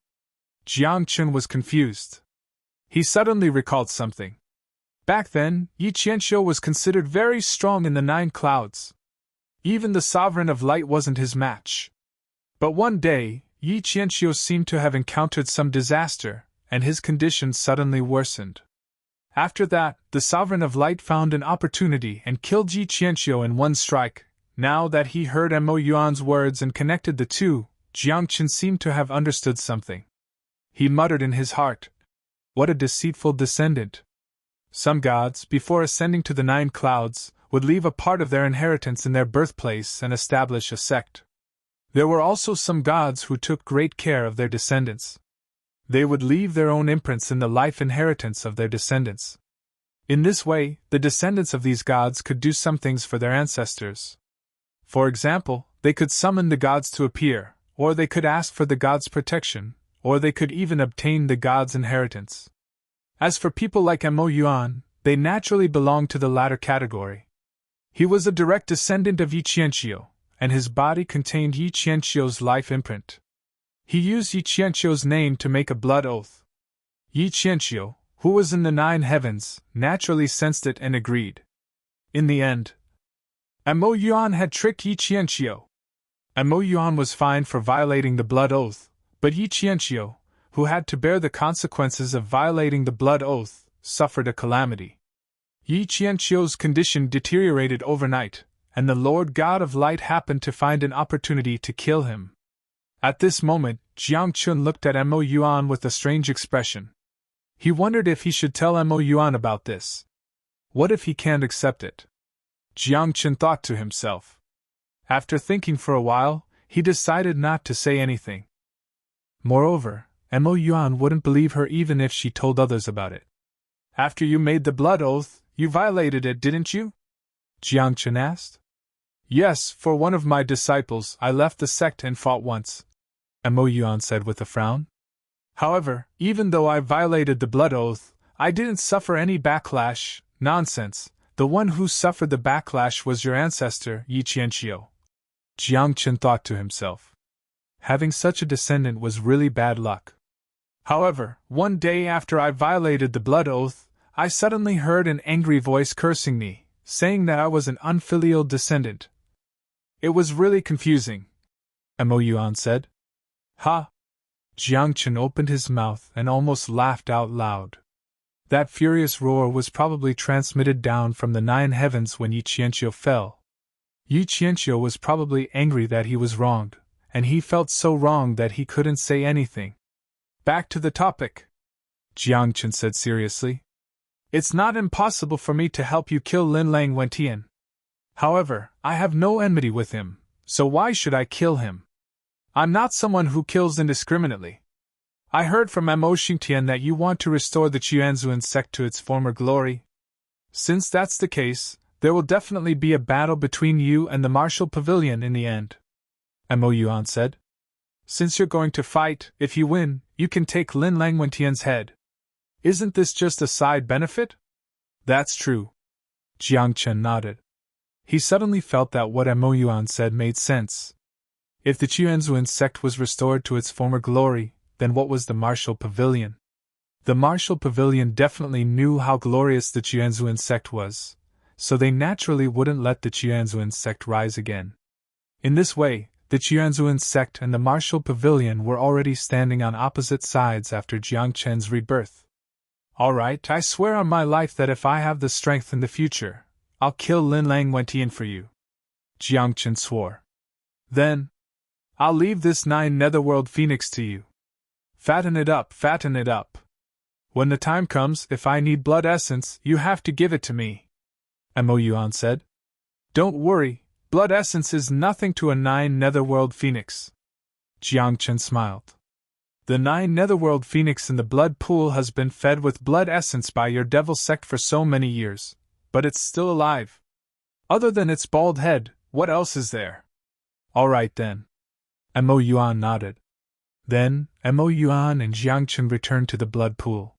Jiang Chen was confused. He suddenly recalled something. Back then, Yi Qianxiu was considered very strong in the 9 clouds. Even the Sovereign of Light wasn't his match. But one day, Yi Qianxiu seemed to have encountered some disaster, and his condition suddenly worsened. After that, the Sovereign of Light found an opportunity and killed Yi Qianxiu in one strike. Now that he heard Mo Yuan's words and connected the two, Jiang Chen seemed to have understood something. He muttered in his heart, What a deceitful descendant! Some gods, before ascending to the 9 clouds, would leave a part of their inheritance in their birthplace and establish a sect. There were also some gods who took great care of their descendants. They would leave their own imprints in the life inheritance of their descendants. In this way, the descendants of these gods could do some things for their ancestors. For example, they could summon the gods to appear, or they could ask for the gods' protection, or they could even obtain the gods' inheritance. As for people like Mo Yuan, they naturally belonged to the latter category. He was a direct descendant of Yi Qianxiu, and his body contained Yi Qianxiu's life imprint. He used Yi Qianxiu's name to make a blood oath. Yi Qianxiu, who was in the 9 heavens, naturally sensed it and agreed. In the end, Mo Yuan had tricked Yi Qianxiu. Mo Yuan was fined for violating the blood oath, but Yi Qianxiu, who had to bear the consequences of violating the blood oath, suffered a calamity. Yi Qianxiu's condition deteriorated overnight, and the Lord God of Light happened to find an opportunity to kill him. At this moment, Jiang Chen looked at Mo Yuan with a strange expression. He wondered if he should tell Mo Yuan about this. What if he can't accept it? Jiang Chen thought to himself. After thinking for a while, he decided not to say anything. Moreover, Mo Yuan wouldn't believe her even if she told others about it. After you made the blood oath, you violated it, didn't you? Jiang Chen asked. Yes, for one of my disciples, I left the sect and fought once, Mo Yuan said with a frown. However, even though I violated the blood oath, I didn't suffer any backlash. Nonsense. The one who suffered the backlash was your ancestor, Yi Qianqiu. Jiang Chen thought to himself. Having such a descendant was really bad luck. However, one day after I violated the blood oath, I suddenly heard an angry voice cursing me, saying that I was an unfilial descendant. It was really confusing, Mo Yuan said. Ha! Jiang Chen opened his mouth and almost laughed out loud. That furious roar was probably transmitted down from the 9 heavens when Yi Qianqiu fell. Yi Qianqiu was probably angry that he was wronged, and he felt so wronged that he couldn't say anything. Back to the topic, Jiang Chen said seriously. It's not impossible for me to help you kill Lin Lang Wentian. However, I have no enmity with him, so why should I kill him? I'm not someone who kills indiscriminately. I heard from Mo Xingtian that you want to restore the Qianzuan sect to its former glory. Since that's the case, there will definitely be a battle between you and the Martial Pavilion in the end, Mo Yuan said. Since you're going to fight, if you win, you can take Lin Lang Wentian's head. Isn't this just a side benefit? That's true. Jiang Chen nodded. He suddenly felt that what Mo Yuan said made sense. If the Qianzuan sect was restored to its former glory, then what was the Martial Pavilion? The Martial Pavilion definitely knew how glorious the Qianzuan sect was, so they naturally wouldn't let the Qianzuan sect rise again. In this way, the Qianzuan sect and the Martial Pavilion were already standing on opposite sides after Jiang Chen's rebirth. Alright, I swear on my life that if I have the strength in the future, I'll kill Lin Lang Wentian for you, Jiang Chen swore. Then, I'll leave this 9 netherworld phoenix to you. Fatten it up, fatten it up. When the time comes, if I need blood essence, you have to give it to me, Mo Yuan said. Don't worry, blood essence is nothing to a 9 netherworld phoenix. Jiang Chen smiled. The 9 netherworld phoenix in the blood pool has been fed with blood essence by your devil sect for so many years, but it's still alive. Other than its bald head, what else is there? Alright then. Mo Yuan nodded. Then, Mo Yuan and Jiang Chen returned to the blood pool.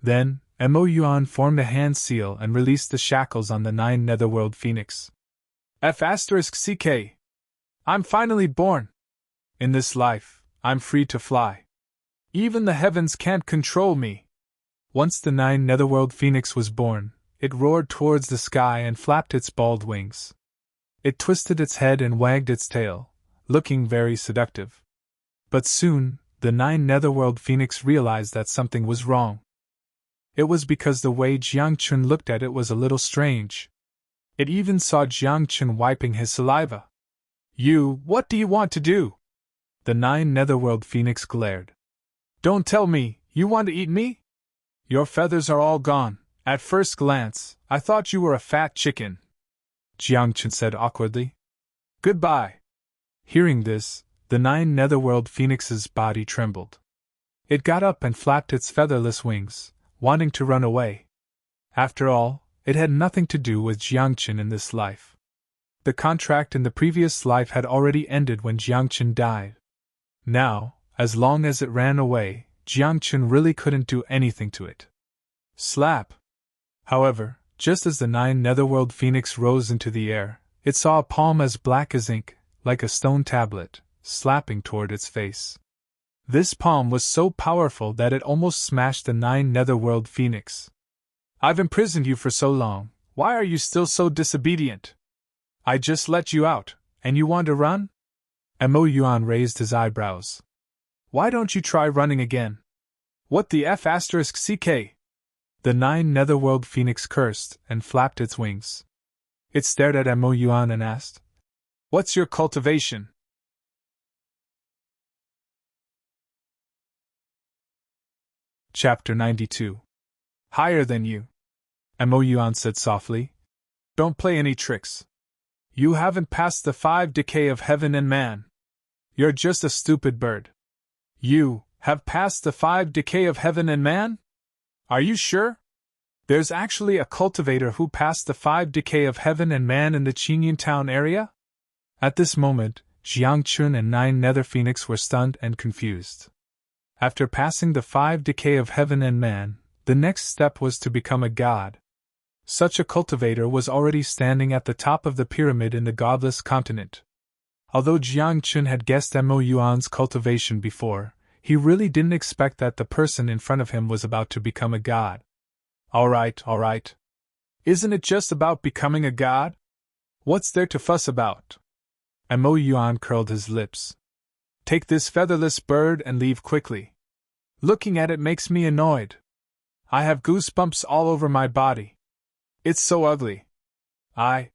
Then, Mo Yuan formed a hand seal and released the shackles on the 9 netherworld phoenix. F***CK. I'm finally born. In this life, I'm free to fly. Even the heavens can't control me. Once the 9 netherworld phoenix was born, it roared towards the sky and flapped its bald wings. It twisted its head and wagged its tail, looking very seductive. But soon, the 9 netherworld phoenix realized that something was wrong. It was because the way Jiang Chen looked at it was a little strange. It even saw Jiang Chen wiping his saliva. What do you want to do? The 9 netherworld phoenix glared. Don't tell me, you want to eat me? Your feathers are all gone. At first glance, I thought you were a fat chicken, Jiang Chen said awkwardly. Goodbye. Hearing this, the 9 netherworld phoenix's body trembled. It got up and flapped its featherless wings, wanting to run away. After all, it had nothing to do with Jiang Chen in this life. The contract in the previous life had already ended when Jiang Chen died. Now, as long as it ran away, Jiang Chen really couldn't do anything to it. Slap! However, just as the 9 netherworld phoenix rose into the air, it saw a palm as black as ink, like a stone tablet, slapping toward its face. This palm was so powerful that it almost smashed the 9 netherworld phoenix. I've imprisoned you for so long, why are you still so disobedient? I just let you out, and you want to run? Mo Yuan raised his eyebrows. Why don't you try running again? What the F***CK? The 9 netherworld phoenix cursed and flapped its wings. It stared at Mo Yuan and asked, What's your cultivation? Chapter 92. Higher than you. Mo Yuan said softly. Don't play any tricks. You haven't passed the 5 decay of heaven and man. You're just a stupid bird. You, Have passed the 5 decay of heaven and man? Are you sure? There's actually a cultivator who passed the 5 decay of heaven and man in the Qingyun town area? At this moment, Jiang Chun and 9 Nether Phoenix were stunned and confused. After passing the 5 decay of heaven and man, the next step was to become a god. Such a cultivator was already standing at the top of the pyramid in the godless continent. Although Jiang Chun had guessed Mo Yuan's cultivation before, he really didn't expect that the person in front of him was about to become a god. All right. Isn't it just about becoming a god? What's there to fuss about? Mo Yuan curled his lips. Take this featherless bird and leave quickly. Looking at it makes me annoyed. I have goosebumps all over my body. It's so ugly. 9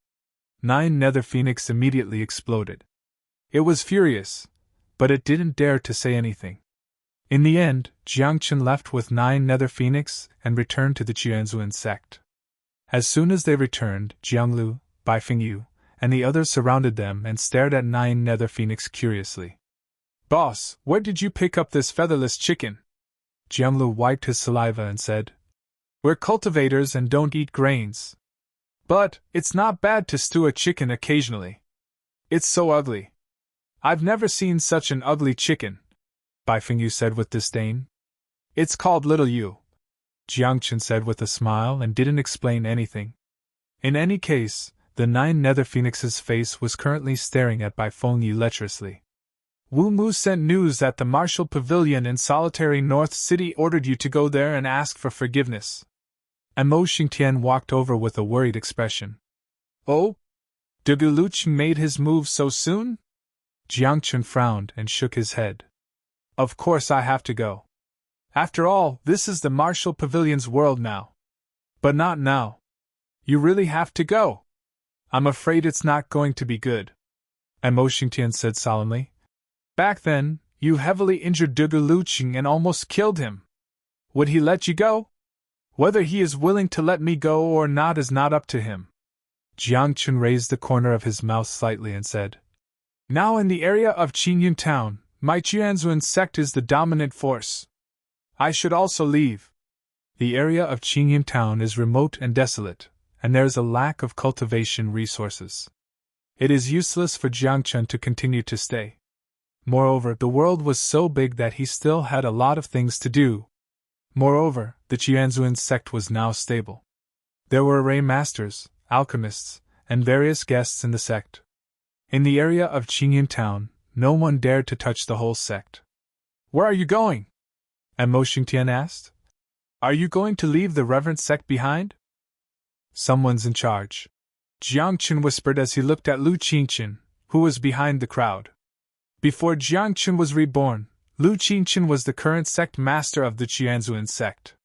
Nether Phoenix immediately exploded. It was furious, but it didn't dare to say anything. In the end, Jiang Chun left with 9 Nether Phoenix and returned to the Qianzuan sect. As soon as they returned, Jianglu, Baifeng Yu, and the others surrounded them and stared at 9 Nether Phoenix curiously. Boss, where did you pick up this featherless chicken? Jianglu wiped his saliva and said, We're cultivators and don't eat grains. But it's not bad to stew a chicken occasionally. It's so ugly. I've never seen such an ugly chicken, Baifeng Yu said with disdain. It's called Little Yu, Jiang Chun said with a smile and didn't explain anything. In any case, the 9 Nether Phoenix's face was currently staring at Baifeng Yu lecherously. Wu Mu sent news that the Martial Pavilion in solitary North City ordered you to go there and ask for forgiveness. Mo Xingtian walked over with a worried expression. Oh? Dugu Luqing made his move so soon? Jiang Chun frowned and shook his head. Of course I have to go. After all, this is the Martial Pavilion's world now. But not now. You really have to go. I'm afraid it's not going to be good, Mo Xingtian said solemnly. Back then, you heavily injured Dugu Luqing and almost killed him. Would he let you go? Whether he is willing to let me go or not is not up to him. Jiang Chun raised the corner of his mouth slightly and said, Now in the area of Qingyun town, my Qianzuan sect is the dominant force. I should also leave. The area of Qingyun town is remote and desolate, and there is a lack of cultivation resources. It is useless for Jiang Chun to continue to stay. Moreover, the world was so big that he still had a lot of things to do. Moreover, the Qianzuan sect was now stable. There were ray masters, alchemists, and various guests in the sect. In the area of Qingyun town, no one dared to touch the whole sect. Where are you going? Mo Xingtian asked. Are you going to leave the reverent sect behind? Someone's in charge, Jiang Chun whispered as he looked at Lu Qingqin, who was behind the crowd. Before Jiang Chun was reborn, Lu Qingqin was the current sect master of the Qianzuan sect.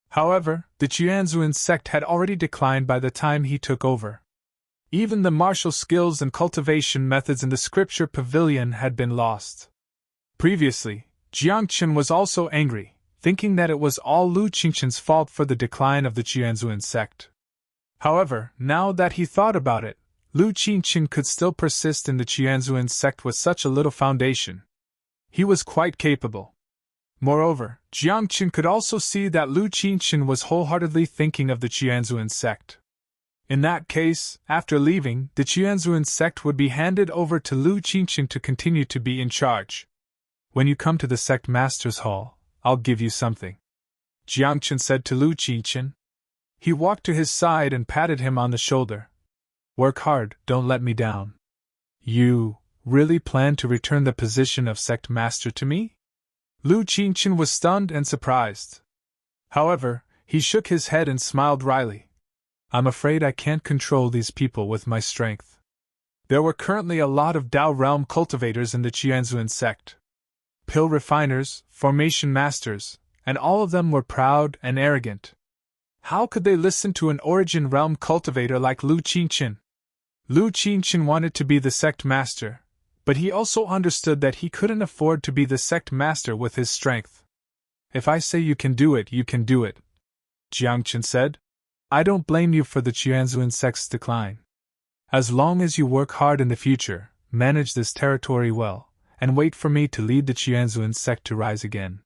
However, the Qianzuan sect had already declined by the time he took over. Even the martial skills and cultivation methods in the scripture pavilion had been lost. Previously, Jiang Chun was also angry, thinking that it was all Lu Qingqin's fault for the decline of the Qianzuan sect. However, now that he thought about it, Lu Qingqin could still persist in the Qianzuan sect with such a little foundation. He was quite capable. Moreover, Jiang Chun could also see that Lu Qingqin was wholeheartedly thinking of the Qianzuan sect. In that case, after leaving, the Qianzuan sect would be handed over to Lu Qingqin to continue to be in charge. When you come to the sect master's hall, I'll give you something, Jiang Chun said to Lu Qingqin. He walked to his side and patted him on the shoulder. Work hard, don't let me down. You really plan to return the position of sect master to me? Lu Qingqin was stunned and surprised. However, he shook his head and smiled wryly. I'm afraid I can't control these people with my strength. There were currently a lot of Dao realm cultivators in the Qianzuan sect. Pill refiners, formation masters, and all of them were proud and arrogant. How could they listen to an origin realm cultivator like Lu Qingqin? Lu Qingqin wanted to be the sect master, but he also understood that he couldn't afford to be the sect master with his strength. If I say you can do it, you can do it, Jiang Chun said. I don't blame you for the Qianzuan sect's decline. As long as you work hard in the future, manage this territory well, and wait for me to lead the Qianzuan sect to rise again.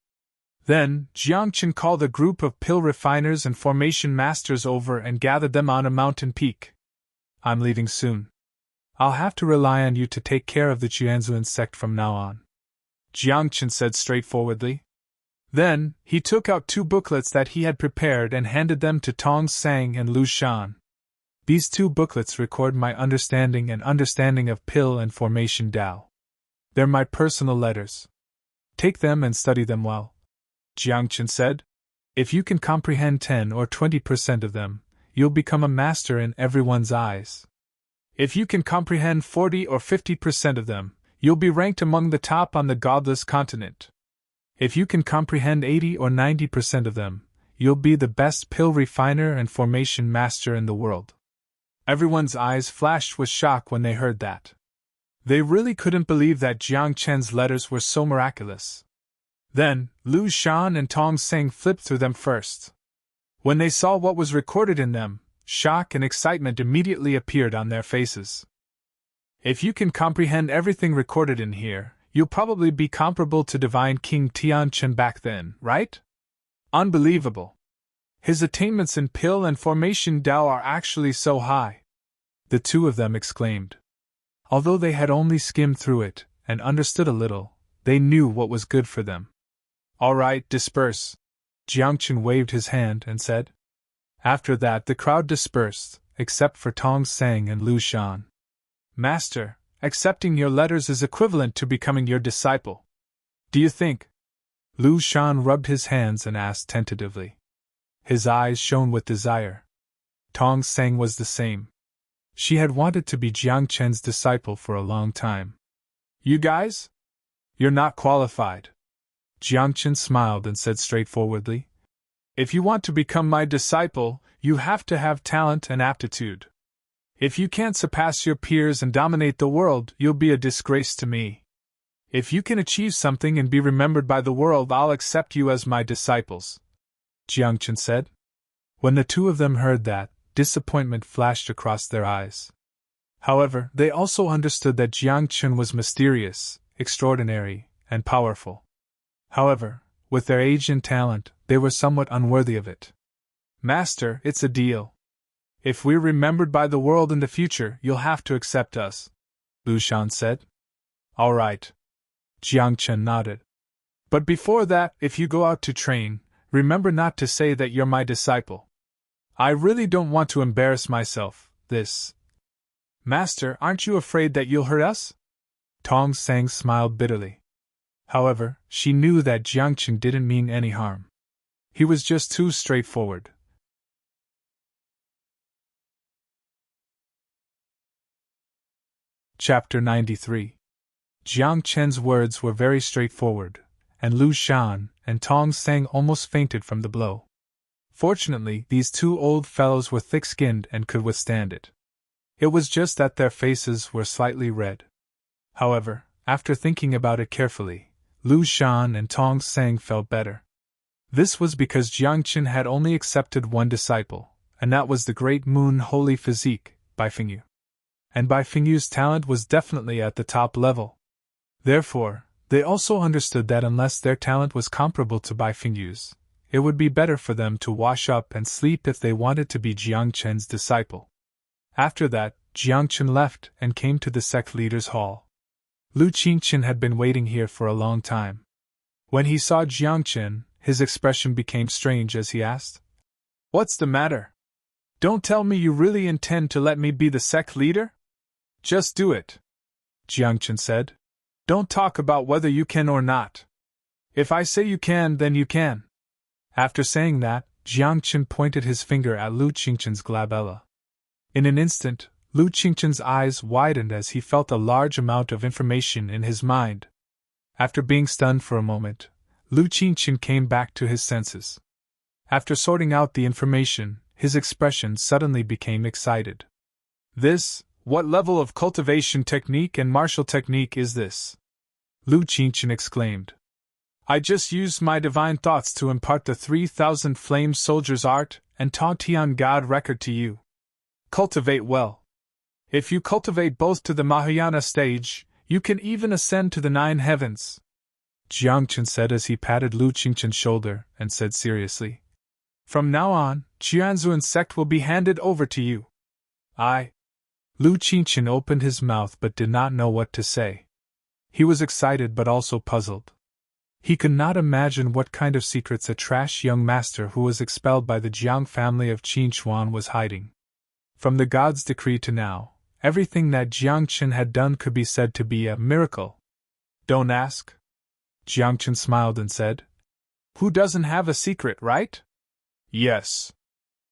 Then, Jiangchen called a group of pill refiners and formation masters over and gathered them on a mountain peak. I'm leaving soon. I'll have to rely on you to take care of the Qianzuan sect from now on, Jiangchen said straightforwardly. Then, he took out 2 booklets that he had prepared and handed them to Tong Sang and Lu Shan. These 2 booklets record my understanding of pill and formation Dao. They're my personal letters. Take them and study them well, Jiangchen said. If you can comprehend 10 or 20% of them, you'll become a master in everyone's eyes. If you can comprehend 40 or 50% of them, you'll be ranked among the top on the godless continent. If you can comprehend 80 or 90% of them, you'll be the best pill refiner and formation master in the world. Everyone's eyes flashed with shock when they heard that. They really couldn't believe that Jiang Chen's letters were so miraculous. Then, Lu Shan and Tong Sang flipped through them first. When they saw what was recorded in them, shock and excitement immediately appeared on their faces. If you can comprehend everything recorded in here, you'll probably be comparable to Divine King Tianchen back then, right? Unbelievable. His attainments in pill and formation Dao are actually so high, the 2 of them exclaimed. Although they had only skimmed through it and understood a little, they knew what was good for them. All right, disperse. Jiangchen waved his hand and said. After that the crowd dispersed, except for Tong Sang and Lu Shan. Master, accepting your letters is equivalent to becoming your disciple. Do you think? Lu Shan rubbed his hands and asked tentatively. His eyes shone with desire. Tong Sang was the same. She had wanted to be Jiang Chen's disciple for a long time. You guys? You're not qualified. Jiang Chen smiled and said straightforwardly. If you want to become my disciple, you have to have talent and aptitude. If you can't surpass your peers and dominate the world, you'll be a disgrace to me. If you can achieve something and be remembered by the world, I'll accept you as my disciples, Jiangchen said. When the 2 of them heard that, disappointment flashed across their eyes. However, they also understood that Jiangchen was mysterious, extraordinary, and powerful. However, with their age and talent, they were somewhat unworthy of it. Master, it's a deal. If we're remembered by the world in the future, you'll have to accept us, Lu Shan said. All right. Jiangchen nodded. But before that, if you go out to train, remember not to say that you're my disciple. I really don't want to embarrass myself, Master, aren't you afraid that you'll hurt us? Tong Sang smiled bitterly. However, she knew that Jiangchen didn't mean any harm. He was just too straightforward. Chapter 93. Jiang Chen's words were very straightforward, and Lu Shan and Tong Sang almost fainted from the blow. Fortunately, these 2 old fellows were thick-skinned and could withstand it. It was just that their faces were slightly red. However, after thinking about it carefully, Lu Shan and Tong Sang felt better. This was because Jiang Chen had only accepted 1 disciple, and that was the Great Moon Holy Physique, Bai Fingyu. And Bai Fingyu's talent was definitely at the top level. Therefore, they also understood that unless their talent was comparable to Bai Fingyu's, it would be better for them to wash up and sleep if they wanted to be Jiang Chen's disciple. After that, Jiang Chen left and came to the sect leader's hall. Lu Qingchen had been waiting here for a long time. When he saw Jiang Chen, his expression became strange as he asked, "What's the matter? Don't tell me you really intend to let me be the sect leader? Just do it," Jiang Chen said. "Don't talk about whether you can or not. If I say you can, then you can." After saying that, Jiang Chen pointed his finger at Lu Qingchen's glabella. In an instant, Lu Qingchen's eyes widened as he felt a large amount of information in his mind. After being stunned for a moment, Lu Qingchen came back to his senses. After sorting out the information, his expression suddenly became excited. What level of cultivation technique and martial technique is this?" Lu Qingchen exclaimed. "I just used my divine thoughts to impart the 3,000 flame soldiers' art and Ta Tian God record to you. Cultivate well. If you cultivate both to the Mahayana stage, You can even ascend to the 9 heavens. Jiang Chen said as he patted Lu Qingchen's shoulder and said seriously. From now on, Qianzuan's sect will be handed over to you. Lu Qingchen opened his mouth but did not know what to say. He was excited but also puzzled. He could not imagine what kind of secrets a trash young master who was expelled by the Jiang family of Qinchuan was hiding. From the god's decree to now, everything that Jiang Chen had done could be said to be a miracle. Don't ask. Jiang Chen smiled and said. Who doesn't have a secret, right? Yes.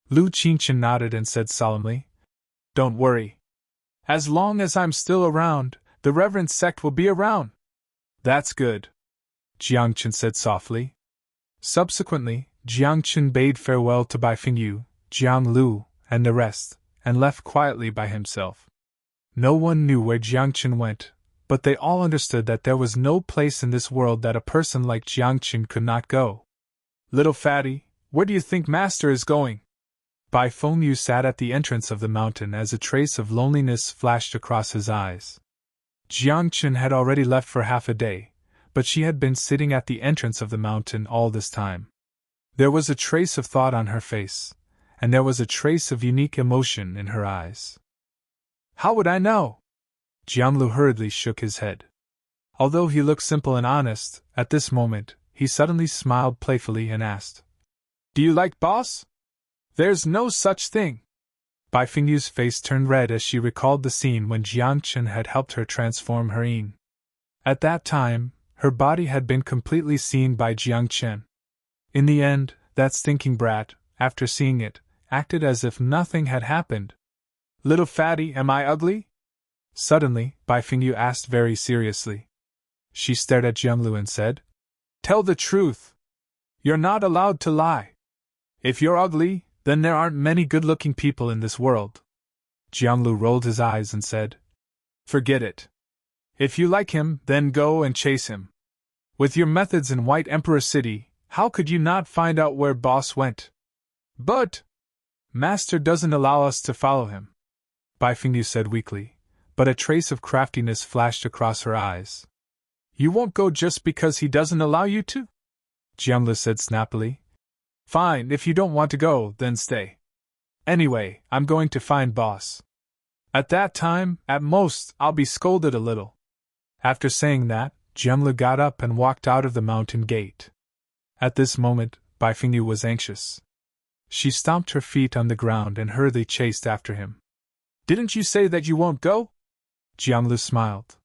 Lu Qingchen nodded and said solemnly. Don't worry. As long as I'm still around, the reverend sect will be around. That's good. Jiang Chen said softly. Subsequently, Jiang Chen bade farewell to Bai Fingyu, Jiang Lu, and the rest, and left quietly by himself. No one knew where Jiang Chen went, but they all understood that there was no place in this world that a person like Jiang Chen could not go. Little fatty, where do you think Master is going? Bai Fengyu sat at the entrance of the mountain as a trace of loneliness flashed across his eyes. Jiang Chen had already left for half a day, but she had been sitting at the entrance of the mountain all this time. There was a trace of thought on her face, and there was a trace of unique emotion in her eyes. How would I know? Jianglu hurriedly shook his head. Although he looked simple and honest, at this moment, he suddenly smiled playfully and asked, Do you like boss? There's no such thing. Bai Fingyu's face turned red as she recalled the scene when Jiang Chen had helped her transform her yin. At that time, her body had been completely seen by Jiang Chen. In the end, that stinking brat, after seeing it, acted as if nothing had happened. Little fatty, am I ugly? Suddenly, Bai Fingyu asked very seriously. She stared at Jianglu and said, Tell the truth. You're not allowed to lie. If you're ugly, then there aren't many good-looking people in this world. Jianglu rolled his eyes and said, Forget it. If you like him, then go and chase him. With your methods in White Emperor City, how could you not find out where boss went? But Master doesn't allow us to follow him, Bai Fingyu said weakly, but a trace of craftiness flashed across her eyes. You won't go just because he doesn't allow you to? Jianglu said snappily. Fine, if you don't want to go, then stay. Anyway, I'm going to find boss. At that time, at most, I'll be scolded a little. After saying that, Jianglu got up and walked out of the mountain gate. At this moment, Bai Fingyu was anxious. She stomped her feet on the ground and hurriedly chased after him. Didn't you say that you won't go? Jianglu smiled.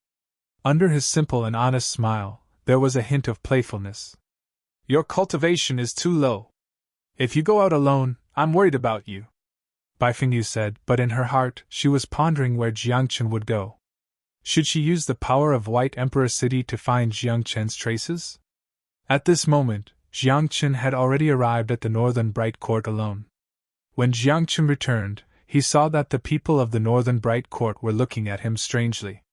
Under his simple and honest smile, there was a hint of playfulness. Your cultivation is too low. If you go out alone, I'm worried about you, Bai Fingyu said, but in her heart, she was pondering where Jiang Chen would go. Should she use the power of White Emperor City to find Jiang Chen's traces? At this moment, Jiang Chen had already arrived at the Northern Bright Court alone. When Jiang Chen returned, he saw that the people of the Northern Bright Court were looking at him strangely.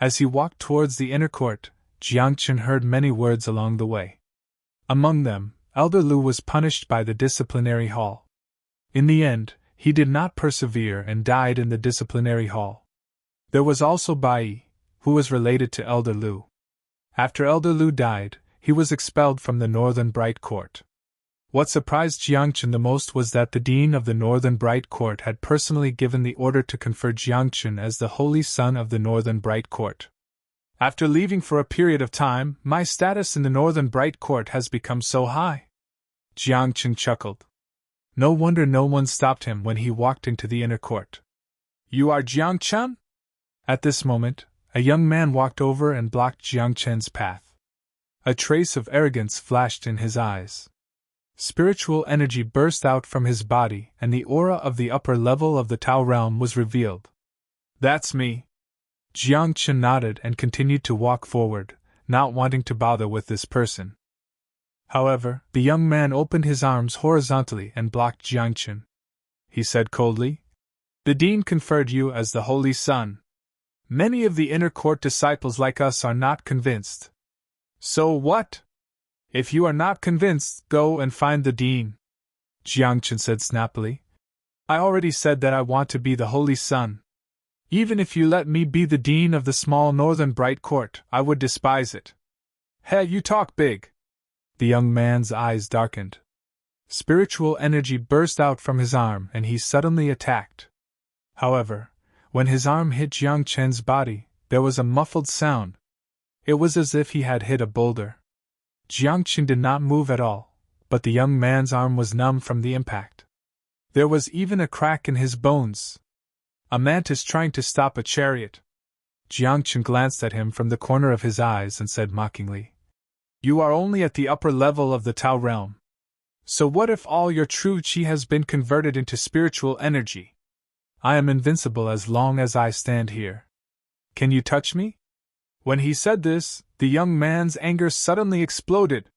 As he walked towards the inner court, Jiang Chen heard many words along the way. Among them, Elder Lu was punished by the disciplinary hall. In the end, he did not persevere and died in the disciplinary hall. There was also Bai Yi, who was related to Elder Lu. After Elder Lu died, he was expelled from the Northern Bright Court. What surprised Jiang Chen the most was that the dean of the Northern Bright Court had personally given the order to confer Jiang Chen as the holy son of the Northern Bright Court. After leaving for a period of time, my status in the Northern Bright Court has become so high. Jiang Chen chuckled. No wonder no one stopped him when he walked into the inner court. You are Jiang Chen? At this moment, a young man walked over and blocked Jiang Chen's path. A trace of arrogance flashed in his eyes. Spiritual energy burst out from his body, and the aura of the upper level of the Tao realm was revealed. That's me. Jiang Chen nodded and continued to walk forward, not wanting to bother with this person. However, the young man opened his arms horizontally and blocked Jiang Chen. He said coldly, The dean conferred you as the holy son. Many of the inner court disciples like us are not convinced. So what? If you are not convinced, go and find the dean. Jiang Chen said snappily. I already said that I want to be the holy son. Even if you let me be the dean of the small northern bright court, I would despise it. Hey, you talk big. The young man's eyes darkened. Spiritual energy burst out from his arm and he suddenly attacked. However, when his arm hit Jiang Chen's body, there was a muffled sound. It was as if he had hit a boulder. Jiang Chen did not move at all, but the young man's arm was numb from the impact. There was even a crack in his bones. A mantis trying to stop a chariot. Jiang Chen glanced at him from the corner of his eyes and said mockingly, "You are only at the upper level of the Tao realm. So what if all your true qi has been converted into spiritual energy? I am invincible as long as I stand here. Can you touch me?" When he said this, the young man's anger suddenly exploded.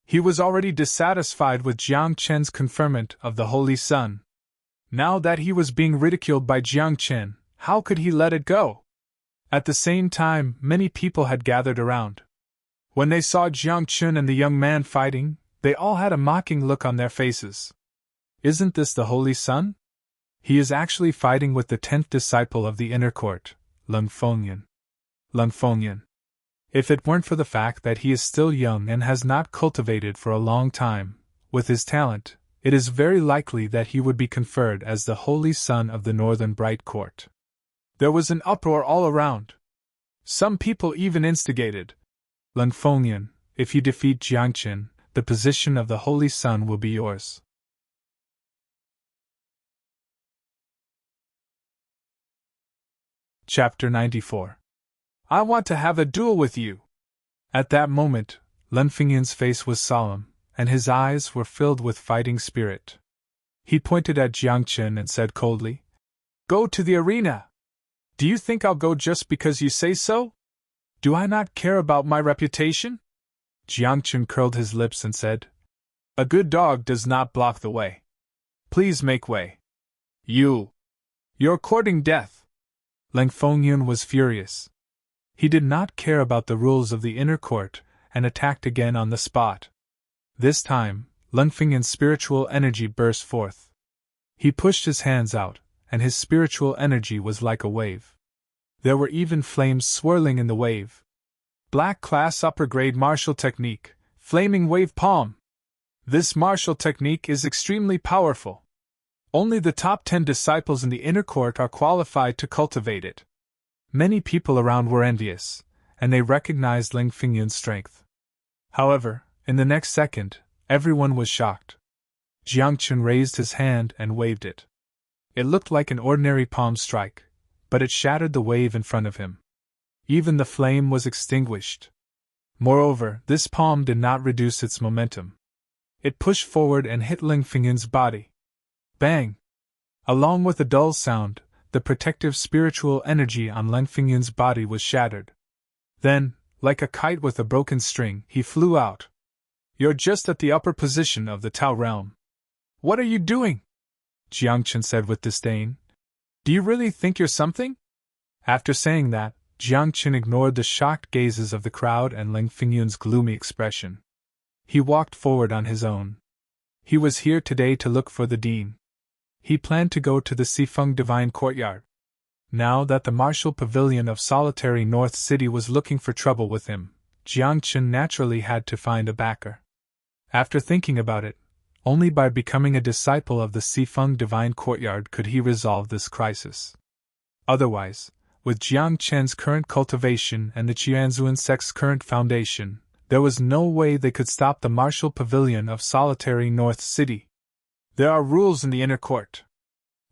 He was already dissatisfied with Jiang Chen's conferment of the Holy Sun. Now that he was being ridiculed by Jiang Chen, how could he let it go? At the same time, many people had gathered around. When they saw Jiang Chen and the young man fighting, they all had a mocking look on their faces. Isn't this the Holy Sun? He is actually fighting with the 10th disciple of the inner court, Lung Fengyan. Lung Fengyan. If it weren't for the fact that he is still young and has not cultivated for a long time, with his talent, it is very likely that he would be conferred as the Holy Son of the Northern Bright Court. There was an uproar all around. Some people even instigated, "Lung Fengyan, if you defeat Jiang Chen, the position of the Holy Sun will be yours." Chapter 94. I want to have a duel with you. At that moment, Lun Fengyan's face was solemn, and his eyes were filled with fighting spirit. He pointed at Jiang Chen and said coldly, "Go to the arena. Do you think I'll go just because you say so? Do I not care about my reputation?" Jiang Chen curled his lips and said, "A good dog does not block the way. Please make way. You're courting death." Lung Fengyan was furious. He did not care about the rules of the inner court and attacked again on the spot. This time, Lun Fengyan's spiritual energy burst forth. He pushed his hands out, and his spiritual energy was like a wave. There were even flames swirling in the wave. Black class upper grade martial technique, flaming wave palm. This martial technique is extremely powerful. Only the top 10 disciples in the inner court are qualified to cultivate it. Many people around were envious, and they recognized Lung Fengyan's strength. However, in the next second, everyone was shocked. Jiang Chen raised his hand and waved it. It looked like an ordinary palm strike, but it shattered the wave in front of him. Even the flame was extinguished. Moreover, this palm did not reduce its momentum. It pushed forward and hit Lung Fengyan's body. Bang! Along with a dull sound, the protective spiritual energy on Lung Fengyan's body was shattered. Then, like a kite with a broken string, he flew out. "You're just at the upper position of the Tao realm. What are you doing?" Jiang Chen said with disdain. "Do you really think you're something?" After saying that, Jiang Chen ignored the shocked gazes of the crowd and Lung Fengyan's gloomy expression. He walked forward on his own. He was here today to look for the dean. He planned to go to the Sifeng Divine Courtyard. Now that the Martial Pavilion of Solitary North City was looking for trouble with him, Jiang Chen naturally had to find a backer. After thinking about it, only by becoming a disciple of the Sifeng Divine Courtyard could he resolve this crisis. Otherwise, with Jiang Chen's current cultivation and the Qianzuan sect's current foundation, there was no way they could stop the Martial Pavilion of Solitary North City. There are rules in the inner court.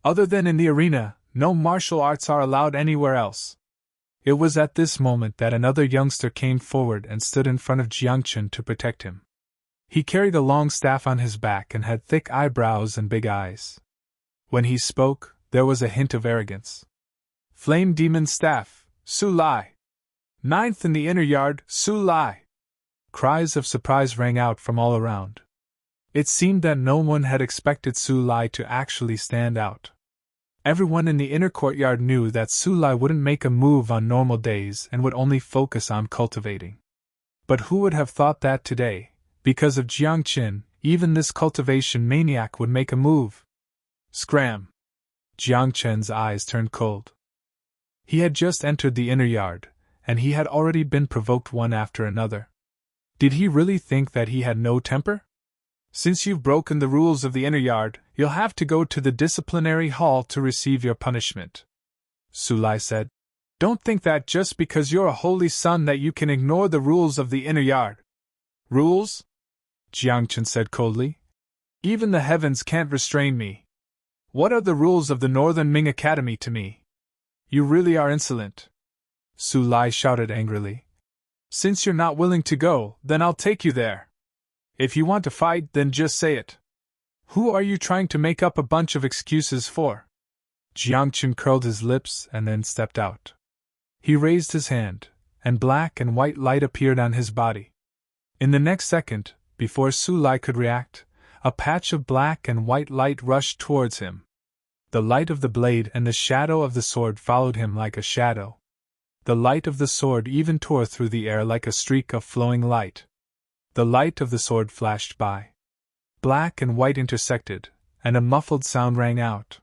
Other than in the arena, no martial arts are allowed anywhere else. It was at this moment that another youngster came forward and stood in front of Jiang Chen to protect him. He carried a long staff on his back and had thick eyebrows and big eyes. When he spoke, there was a hint of arrogance. "Flame Demon Staff, Su Lai. 9th in the inner yard, Su Lai." Cries of surprise rang out from all around. It seemed that no one had expected Su Lai to actually stand out. Everyone in the inner courtyard knew that Su Lai wouldn't make a move on normal days and would only focus on cultivating. But who would have thought that today, because of Jiang Chen, even this cultivation maniac would make a move? Scram! Jiang Chen's eyes turned cold. He had just entered the inner yard, and he had already been provoked one after another. Did he really think that he had no temper? Since you've broken the rules of the inner yard, you'll have to go to the disciplinary hall to receive your punishment, Sulai said. Don't think that just because you're a holy son that you can ignore the rules of the inner yard. Rules? Jiangchen said coldly. Even the heavens can't restrain me. What are the rules of the Northern Ming Academy to me? You really are insolent, Sulai shouted angrily. Since you're not willing to go, then I'll take you there. If you want to fight, then just say it. Who are you trying to make up a bunch of excuses for? Jiangchen curled his lips and then stepped out. He raised his hand, and black and white light appeared on his body. In the next second, before Sulai could react, a patch of black and white light rushed towards him. The light of the blade and the shadow of the sword followed him like a shadow. The light of the sword even tore through the air like a streak of flowing light. The light of the sword flashed by. Black and white intersected, and a muffled sound rang out.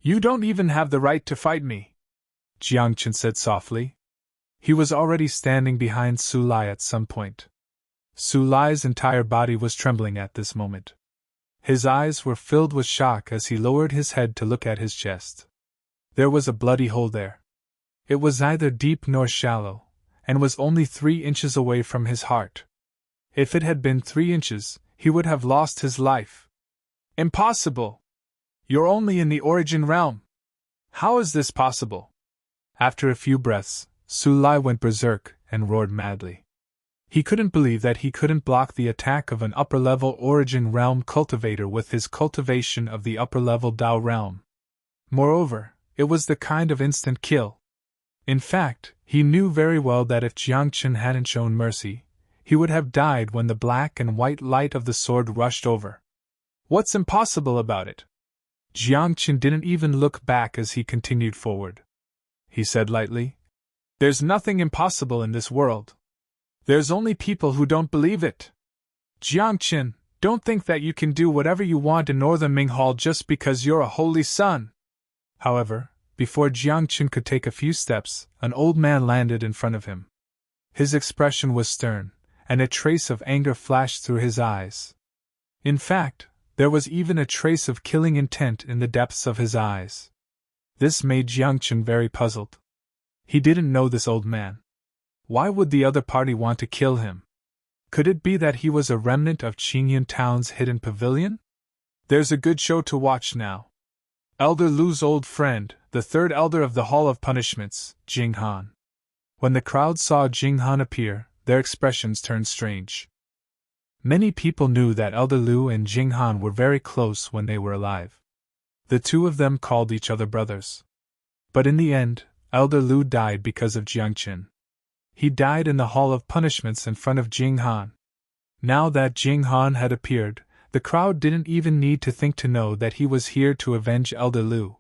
You don't even have the right to fight me, Jiangchen said softly. He was already standing behind Sulai at some point. Sulai's entire body was trembling at this moment. His eyes were filled with shock as he lowered his head to look at his chest. There was a bloody hole there. It was neither deep nor shallow, and was only 3 inches away from his heart. If it had been 3 inches, he would have lost his life. Impossible! You're only in the origin realm. How is this possible? After a few breaths, Sulai went berserk and roared madly. He couldn't believe that he couldn't block the attack of an upper-level origin realm cultivator with his cultivation of the upper-level Dao realm. Moreover, it was the kind of instant kill. In fact, he knew very well that if Jiangchen hadn't shown mercy, he would have died when the black and white light of the sword rushed over. What's impossible about it? Jiangchen didn't even look back as he continued forward. He said lightly, There's nothing impossible in this world. There's only people who don't believe it. Jiangchen, don't think that you can do whatever you want in Northern Ming Hall just because you're a holy son. However, before Jiangchen could take a few steps, an old man landed in front of him. His expression was stern, and a trace of anger flashed through his eyes. In fact, there was even a trace of killing intent in the depths of his eyes. This made Jiangchen very puzzled. He didn't know this old man. Why would the other party want to kill him? Could it be that he was a remnant of Qingyun Town's hidden pavilion? There's a good show to watch now. Elder Lu's old friend, the third elder of the Hall of Punishments, Jing Han. When the crowd saw Jing Han appear, their expressions turned strange. Many people knew that Elder Lu and Jing Han were very close when they were alive. The two of them called each other brothers. But in the end, Elder Lu died because of Jiangchen. He died in the Hall of Punishments in front of Jing Han. Now that Jing Han had appeared, the crowd didn't even need to think to know that he was here to avenge Elder Lu.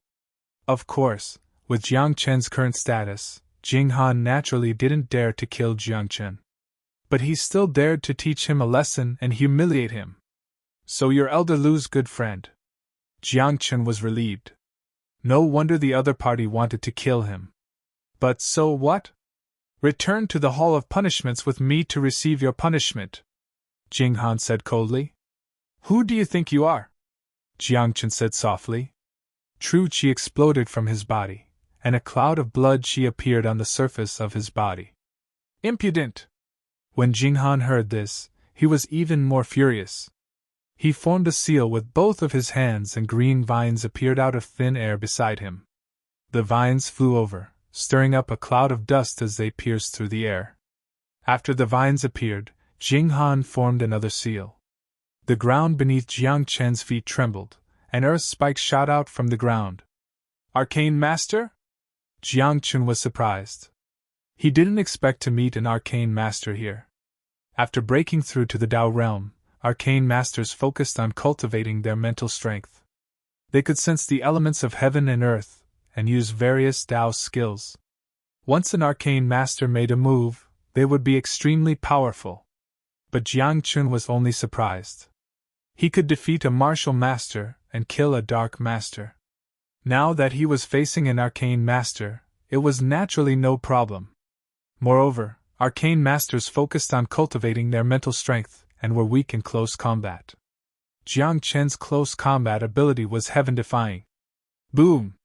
Of course, with Jiangchen's current status, Jing Han naturally didn't dare to kill Jiangchen. But he still dared to teach him a lesson and humiliate him. So you're Elder Lu's good friend. Jiangchen was relieved. No wonder the other party wanted to kill him. But so what? Return to the Hall of Punishments with me to receive your punishment, Jing Han said coldly. Who do you think you are? Jiangchen said softly. True Qi exploded from his body, and a cloud of blood Qi appeared on the surface of his body. Impudent! When Jing Han heard this, he was even more furious. He formed a seal with both of his hands and green vines appeared out of thin air beside him. The vines flew over, stirring up a cloud of dust as they pierced through the air. After the vines appeared, Jing Han formed another seal. The ground beneath Jiangchen's feet trembled, and earth spikes shot out from the ground. Arcane Master? Jiangchen was surprised. He didn't expect to meet an Arcane Master here. After breaking through to the Dao realm, Arcane Masters focused on cultivating their mental strength. They could sense the elements of heaven and earth, and use various Dao skills. Once an Arcane Master made a move, they would be extremely powerful. But Jiangchen was only surprised. He could defeat a martial master and kill a dark master. Now that he was facing an arcane master, it was naturally no problem. Moreover, arcane masters focused on cultivating their mental strength and were weak in close combat. Jiang Chen's close combat ability was heaven-defying. Boom!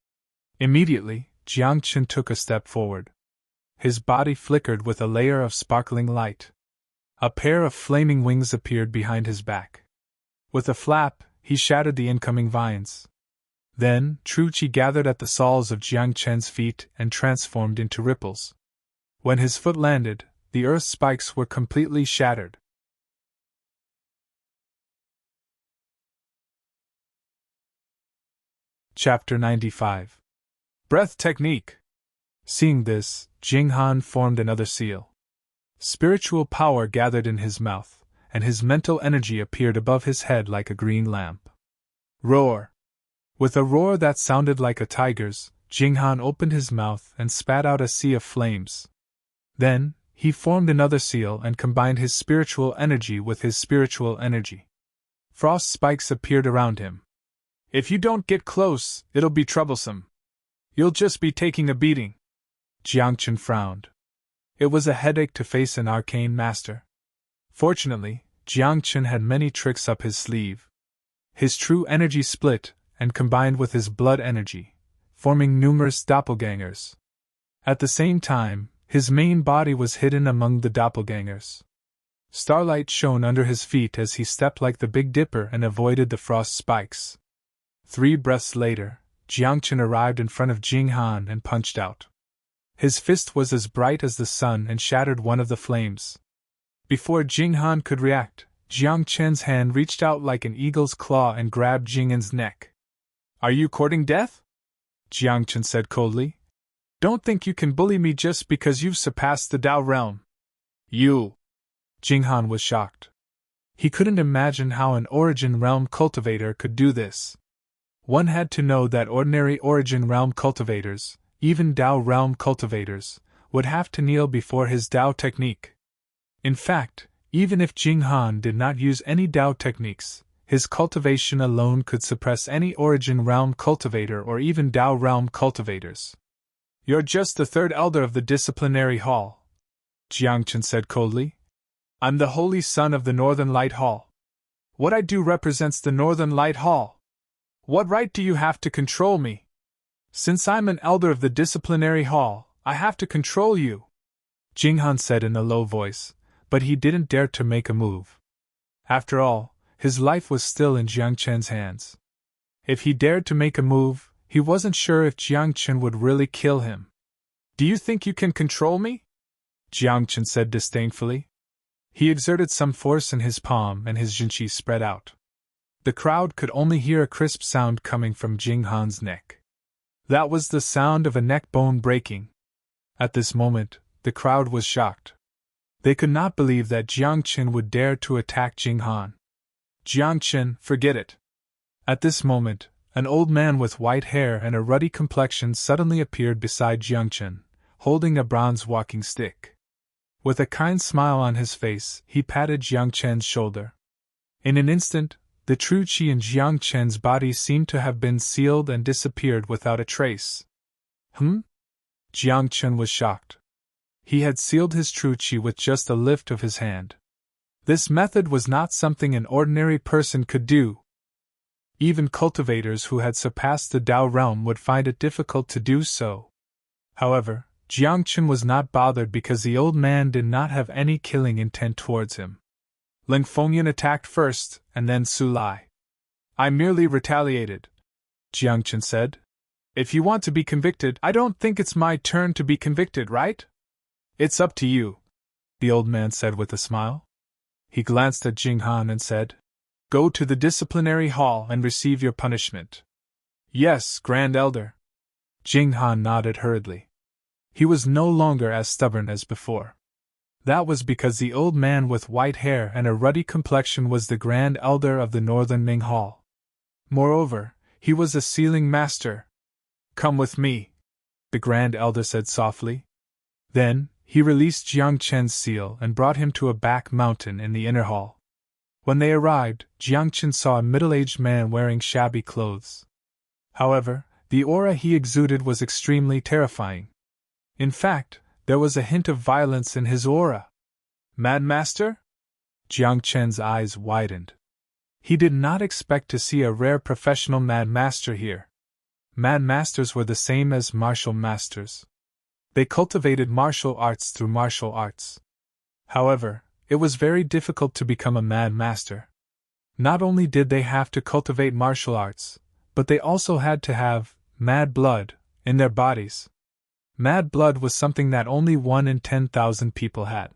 Immediately, Jiang Chen took a step forward. His body flickered with a layer of sparkling light. A pair of flaming wings appeared behind his back. With a flap, he shattered the incoming vines. Then, true qi gathered at the soles of Jiang Chen's feet and transformed into ripples. When his foot landed, the earth spikes were completely shattered. Chapter 95. Breath Technique. Seeing this, Jing Han formed another seal. Spiritual power gathered in his mouth, and his mental energy appeared above his head like a green lamp. Roar! With a roar that sounded like a tiger's, Jing Han opened his mouth and spat out a sea of flames. Then, he formed another seal and combined his spiritual energy with his spiritual energy. Frost spikes appeared around him. If you don't get close, it'll be troublesome. You'll just be taking a beating. Jiang Chen frowned. It was a headache to face an arcane master. Fortunately, Jiang Chen had many tricks up his sleeve. His true energy split and combined with his blood energy, forming numerous doppelgangers. At the same time, his main body was hidden among the doppelgangers. Starlight shone under his feet as he stepped like the Big Dipper and avoided the frost spikes. 3 breaths later, Jiang Chen arrived in front of Jing Han and punched out. His fist was as bright as the sun and shattered one of the flames. Before Jing Han could react, Jiang Chen's hand reached out like an eagle's claw and grabbed Jing Han's neck. Are you courting death? Jiang Chen said coldly. Don't think you can bully me just because you've surpassed the Dao realm. You! Jing Han was shocked. He couldn't imagine how an Origin Realm cultivator could do this. One had to know that ordinary Origin Realm cultivators, even Dao Realm cultivators, would have to kneel before his Dao technique. In fact, even if Jing Han did not use any Dao techniques, his cultivation alone could suppress any Origin Realm cultivator or even Dao Realm cultivators. You're just the 3rd elder of the disciplinary hall, Jiang Chen said coldly. I'm the holy son of the Northern Light Hall. What I do represents the Northern Light Hall. What right do you have to control me? Since I'm an elder of the disciplinary hall, I have to control you, Jing Han said in a low voice, but he didn't dare to make a move. After all, his life was still in Jiang Chen's hands. If he dared to make a move, he wasn't sure if Jiang Chen would really kill him. Do you think you can control me? Jiang Chen said disdainfully. He exerted some force in his palm and his jinqi spread out. The crowd could only hear a crisp sound coming from Jing Han's neck. That was the sound of a neck bone breaking. At this moment, the crowd was shocked. They could not believe that Jiang Chen would dare to attack Jing Han. Jiang Chen, forget it. At this moment, an old man with white hair and a ruddy complexion suddenly appeared beside Jiang Chen, holding a bronze walking stick. With a kind smile on his face, he patted Jiang Chen's shoulder. In an instant, the true qi in Jiang Chen's body seemed to have been sealed and disappeared without a trace. Jiang Chen was shocked. He had sealed his true qi with just a lift of his hand. This method was not something an ordinary person could do. Even cultivators who had surpassed the Dao realm would find it difficult to do so. However, Jiang Chen was not bothered because the old man did not have any killing intent towards him. Ling Fengyan attacked first, and then Su Lai. I merely retaliated, Jiang Chen said. If you want to be convicted, I don't think it's my turn to be convicted, right? It's up to you, the old man said with a smile. He glanced at Jing Han and said, Go to the disciplinary hall and receive your punishment. Yes, Grand Elder. Jing Han nodded hurriedly. He was no longer as stubborn as before. That was because the old man with white hair and a ruddy complexion was the Grand Elder of the Northern Ning Hall. Moreover, he was a sealing master. Come with me, the Grand Elder said softly. Then, he released Jiang Chen's seal and brought him to a back mountain in the inner hall. When they arrived, Jiang Chen saw a middle-aged man wearing shabby clothes. However, the aura he exuded was extremely terrifying. In fact, there was a hint of violence in his aura. Mad Master? Jiang Chen's eyes widened. He did not expect to see a rare professional Mad Master here. Mad Masters were the same as martial masters. They cultivated martial arts through martial arts. However, it was very difficult to become a Mad Master. Not only did they have to cultivate martial arts, but they also had to have mad blood in their bodies. Mad blood was something that only 1 in 10,000 people had.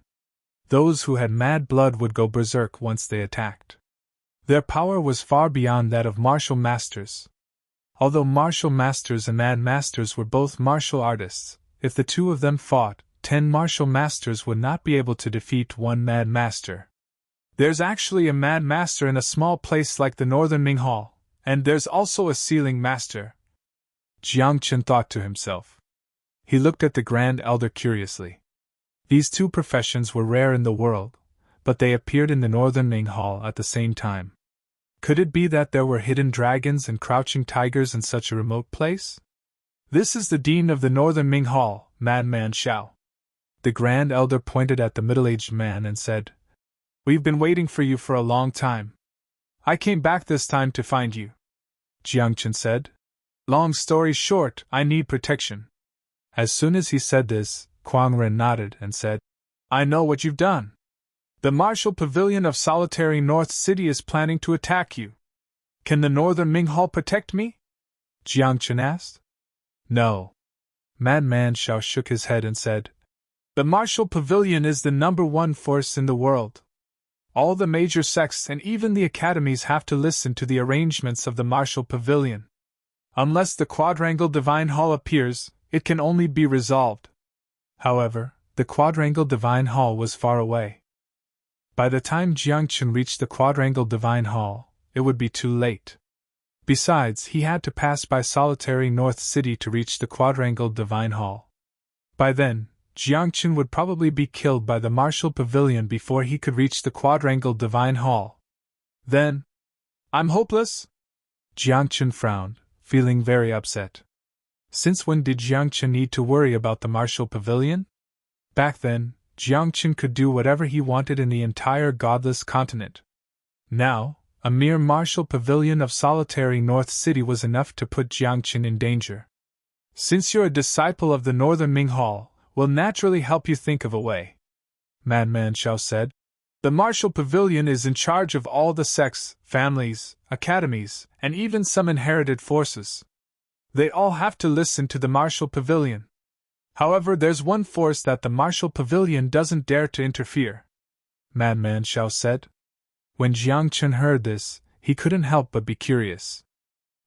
Those who had mad blood would go berserk once they attacked. Their power was far beyond that of martial masters. Although martial masters and mad masters were both martial artists, if the two of them fought, 10 martial masters would not be able to defeat one mad master. There's actually a mad master in a small place like the Northern Ming Hall, and there's also a sealing master. Jiang Chen thought to himself. He looked at the Grand Elder curiously. These two professions were rare in the world, but they appeared in the Northern Ming Hall at the same time. Could it be that there were hidden dragons and crouching tigers in such a remote place? This is the Dean of the Northern Ming Hall, Madman Xiao. The Grand Elder pointed at the middle-aged man and said, "We've been waiting for you for a long time. I came back this time to find you." Jiang Chen said, "Long story short, I need protection." As soon as he said this, Kuang Ren nodded and said, "I know what you've done. The Martial Pavilion of Solitary North City is planning to attack you. Can the Northern Ming Hall protect me?" Jiang Chen asked. "No." Madman Xiao shook his head and said, "The Martial Pavilion is the #1 force in the world. All the major sects and even the academies have to listen to the arrangements of the Martial Pavilion. Unless the Quadrangle Divine Hall appears, it can only be resolved." However, the Quadrangle Divine Hall was far away. By the time Jiang Chen reached the Quadrangle Divine Hall, it would be too late. Besides, he had to pass by Solitary North City to reach the Quadrangle Divine Hall. By then, Jiang Chen would probably be killed by the Martial Pavilion before he could reach the Quadrangle Divine Hall. Then, I'm hopeless? Jiang Chen frowned, feeling very upset. Since when did Jiang Chen need to worry about the Martial Pavilion? Back then, Jiang Chen could do whatever he wanted in the entire godless continent. Now, a mere Martial Pavilion of Solitary North City was enough to put Jiang Chen in danger. "Since you're a disciple of the Northern Ming Hall, we'll naturally help you think of a way," Madman Xiao said. "The Martial Pavilion is in charge of all the sects, families, academies, and even some inherited forces. They all have to listen to the Martial Pavilion. However, there's one force that the Martial Pavilion doesn't dare to interfere," Madman Xiao said. When Jiang Chen heard this, he couldn't help but be curious.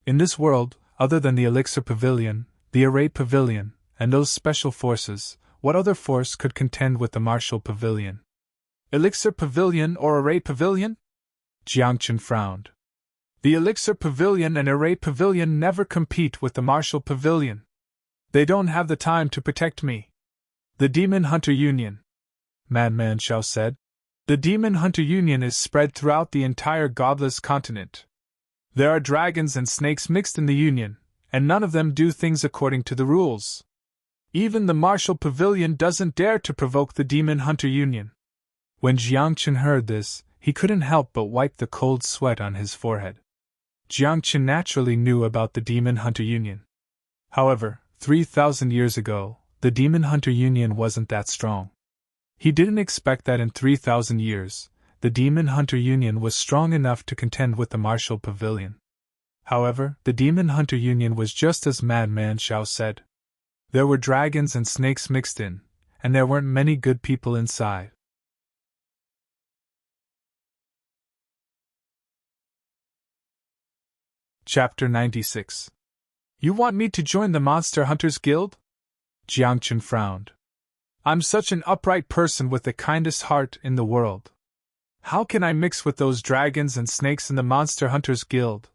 In this world, other than the Elixir Pavilion, the Array Pavilion, and those special forces, what other force could contend with the Martial Pavilion? Elixir Pavilion or Array Pavilion? Jiang Chen frowned. The Elixir Pavilion and Array Pavilion never compete with the Martial Pavilion. They don't have the time to protect me. The Demon Hunter Union, Madman Xiao said. The Demon Hunter Union is spread throughout the entire godless continent. There are dragons and snakes mixed in the Union, and none of them do things according to the rules. Even the Martial Pavilion doesn't dare to provoke the Demon Hunter Union. When Jiang Chen heard this, he couldn't help but wipe the cold sweat on his forehead. Jiang Chen naturally knew about the Demon Hunter Union. However, 3,000 years ago, the Demon Hunter Union wasn't that strong. He didn't expect that in 3,000 years, the Demon Hunter Union was strong enough to contend with the Martial Pavilion. However, the Demon Hunter Union was just as Madman Xiao said. There were dragons and snakes mixed in, and there weren't many good people inside. Chapter 96. You want me to join the Monster Hunters Guild? Jiang Chen frowned. I'm such an upright person with the kindest heart in the world. How can I mix with those dragons and snakes in the Monster Hunters Guild?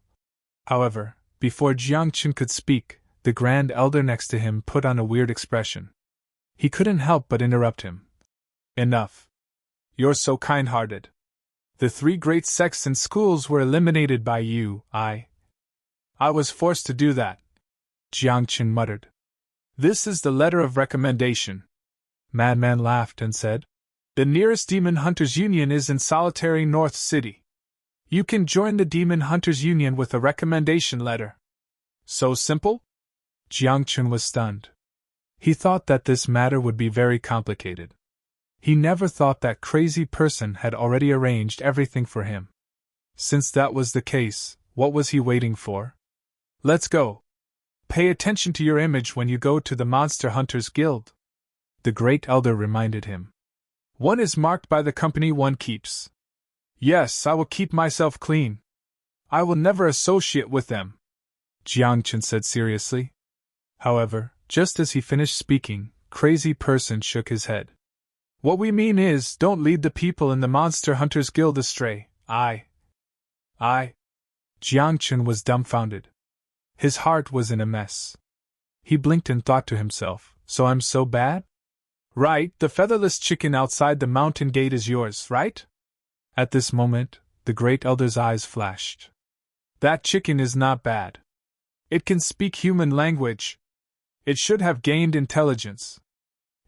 However, before Jiang Chen could speak, the Grand Elder next to him put on a weird expression. He couldn't help but interrupt him. Enough. You're so kind-hearted. The 3 great sects and schools were eliminated by you. I was forced to do that, Jiang Chen muttered. This is the letter of recommendation. Madman laughed and said, The nearest Demon Hunters Union is in solitary North City. You can join the Demon Hunters Union with a recommendation letter. So simple? Jiang Chun was stunned. He thought that this matter would be very complicated. He never thought that crazy person had already arranged everything for him. Since that was the case, what was he waiting for? Let's go. Pay attention to your image when you go to the Monster Hunters Guild, the Great Elder reminded him. One is marked by the company one keeps. Yes, I will keep myself clean. I will never associate with them, Jiang Chun said seriously. However, just as he finished speaking, crazy person shook his head. What we mean is, don't lead the people in the Monster Hunters Guild astray. Jiang Chun was dumbfounded. His heart was in a mess. He blinked and thought to himself, so I'm so bad? Right, the featherless chicken outside the mountain gate is yours, right? At this moment, the Great Elder's eyes flashed. That chicken is not bad. It can speak human language. It should have gained intelligence.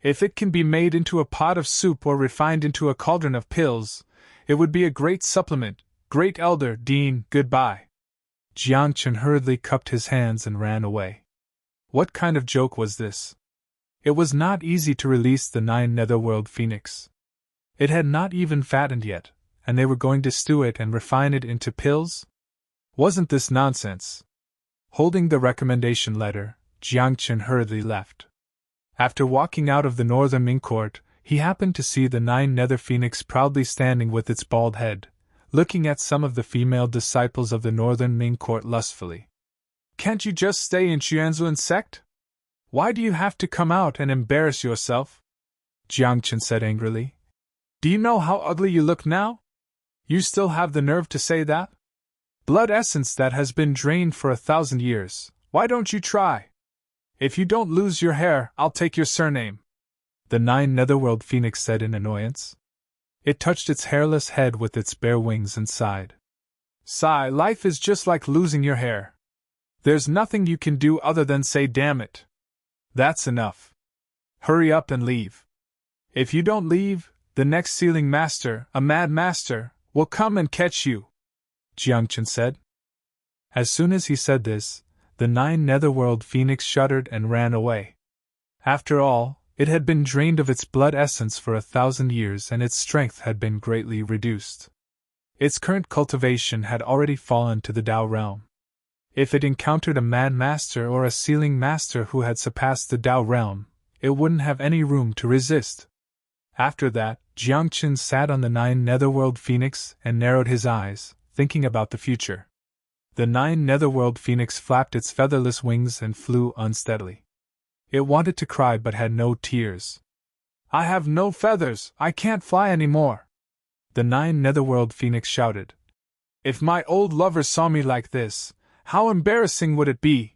If it can be made into a pot of soup or refined into a cauldron of pills, it would be a great supplement. Great Elder Dean, goodbye. Jiang Chun hurriedly cupped his hands and ran away. What kind of joke was this? It was not easy to release the 9 Netherworld Phoenix. It had not even fattened yet, and they were going to stew it and refine it into pills? Wasn't this nonsense? Holding the recommendation letter, Jiang Chun hurriedly left. After walking out of the Northern Ming Court, he happened to see the 9 Nether Phoenix proudly standing with its bald head, looking at some of the female disciples of the Northern Ming Court lustfully. Can't you just stay in Xuanzuan's sect? Why do you have to come out and embarrass yourself? Jiang Chun said angrily. Do you know how ugly you look now? You still have the nerve to say that? Blood essence that has been drained for 1,000 years, why don't you try? If you don't lose your hair, I'll take your surname, the 9 Netherworld Phoenix said in annoyance. It touched its hairless head with its bare wings and sighed. Sigh, life is just like losing your hair. There's nothing you can do other than say damn it. That's enough. Hurry up and leave. If you don't leave, the next sealing master, a mad master, will come and catch you, Jiang Chun said. As soon as he said this, the 9 Netherworld Phoenix shuddered and ran away. After all, it had been drained of its blood essence for 1,000 years and its strength had been greatly reduced. Its current cultivation had already fallen to the Tao realm. If it encountered a mad master or a sealing master who had surpassed the Tao realm, it wouldn't have any room to resist. After that, Jiang Chun sat on the 9 Netherworld Phoenix and narrowed his eyes, thinking about the future. The 9 Netherworld Phoenix flapped its featherless wings and flew unsteadily. It wanted to cry but had no tears. I have no feathers, I can't fly anymore, the 9 Netherworld Phoenix shouted. If my old lover saw me like this, how embarrassing would it be?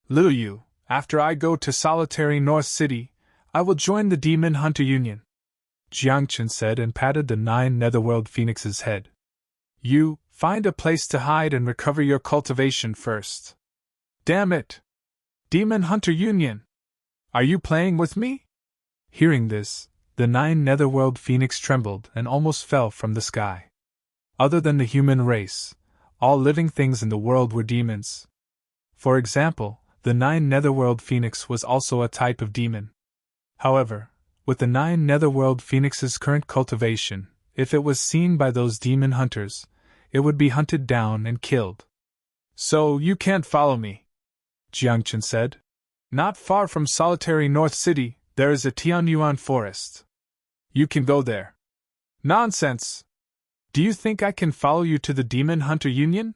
Liu Yu, after I go to solitary North City, I will join the Demon Hunter Union, Jiang Chun said and patted the 9 Netherworld Phoenix's head. You, find a place to hide and recover your cultivation first. Damn it! Demon Hunter Union! Are you playing with me? Hearing this, the 9 Netherworld Phoenix trembled and almost fell from the sky. Other than the human race, all living things in the world were demons. For example, the 9 Netherworld Phoenix was also a type of demon. However, with the 9 Netherworld Phoenix's current cultivation, if it was seen by those demon hunters, it would be hunted down and killed. So you can't follow me, Jiang Chun said. Not far from solitary North City, there is a Tianyuan forest. You can go there. Nonsense! Do you think I can follow you to the Demon Hunter Union?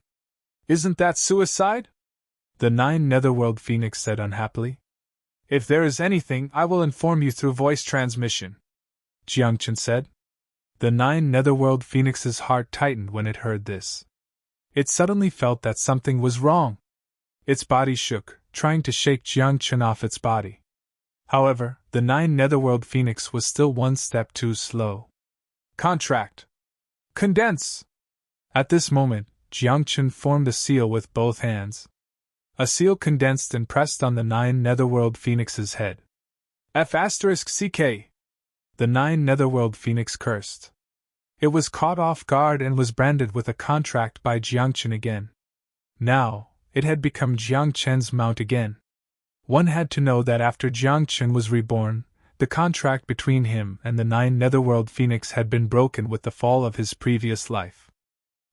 Isn't that suicide? The 9 Netherworld Phoenix said unhappily. If there is anything, I will inform you through voice transmission, Jiang Chun said. The 9 Netherworld Phoenix's heart tightened when it heard this. It suddenly felt that something was wrong. Its body shook, trying to shake Jiang Chun off its body. However, the 9 Netherworld Phoenix was still one step too slow. Contract! Condense! At this moment, Jiang Chun formed a seal with both hands. A seal condensed and pressed on the 9 Netherworld Phoenix's head. F***CK. The 9 Netherworld Phoenix cursed. It was caught off guard and was branded with a contract by Jiang Chen again. Now, it had become Jiang Chen's mount again. One had to know that after Jiang Chen was reborn, the contract between him and the 9 Netherworld Phoenix had been broken with the fall of his previous life.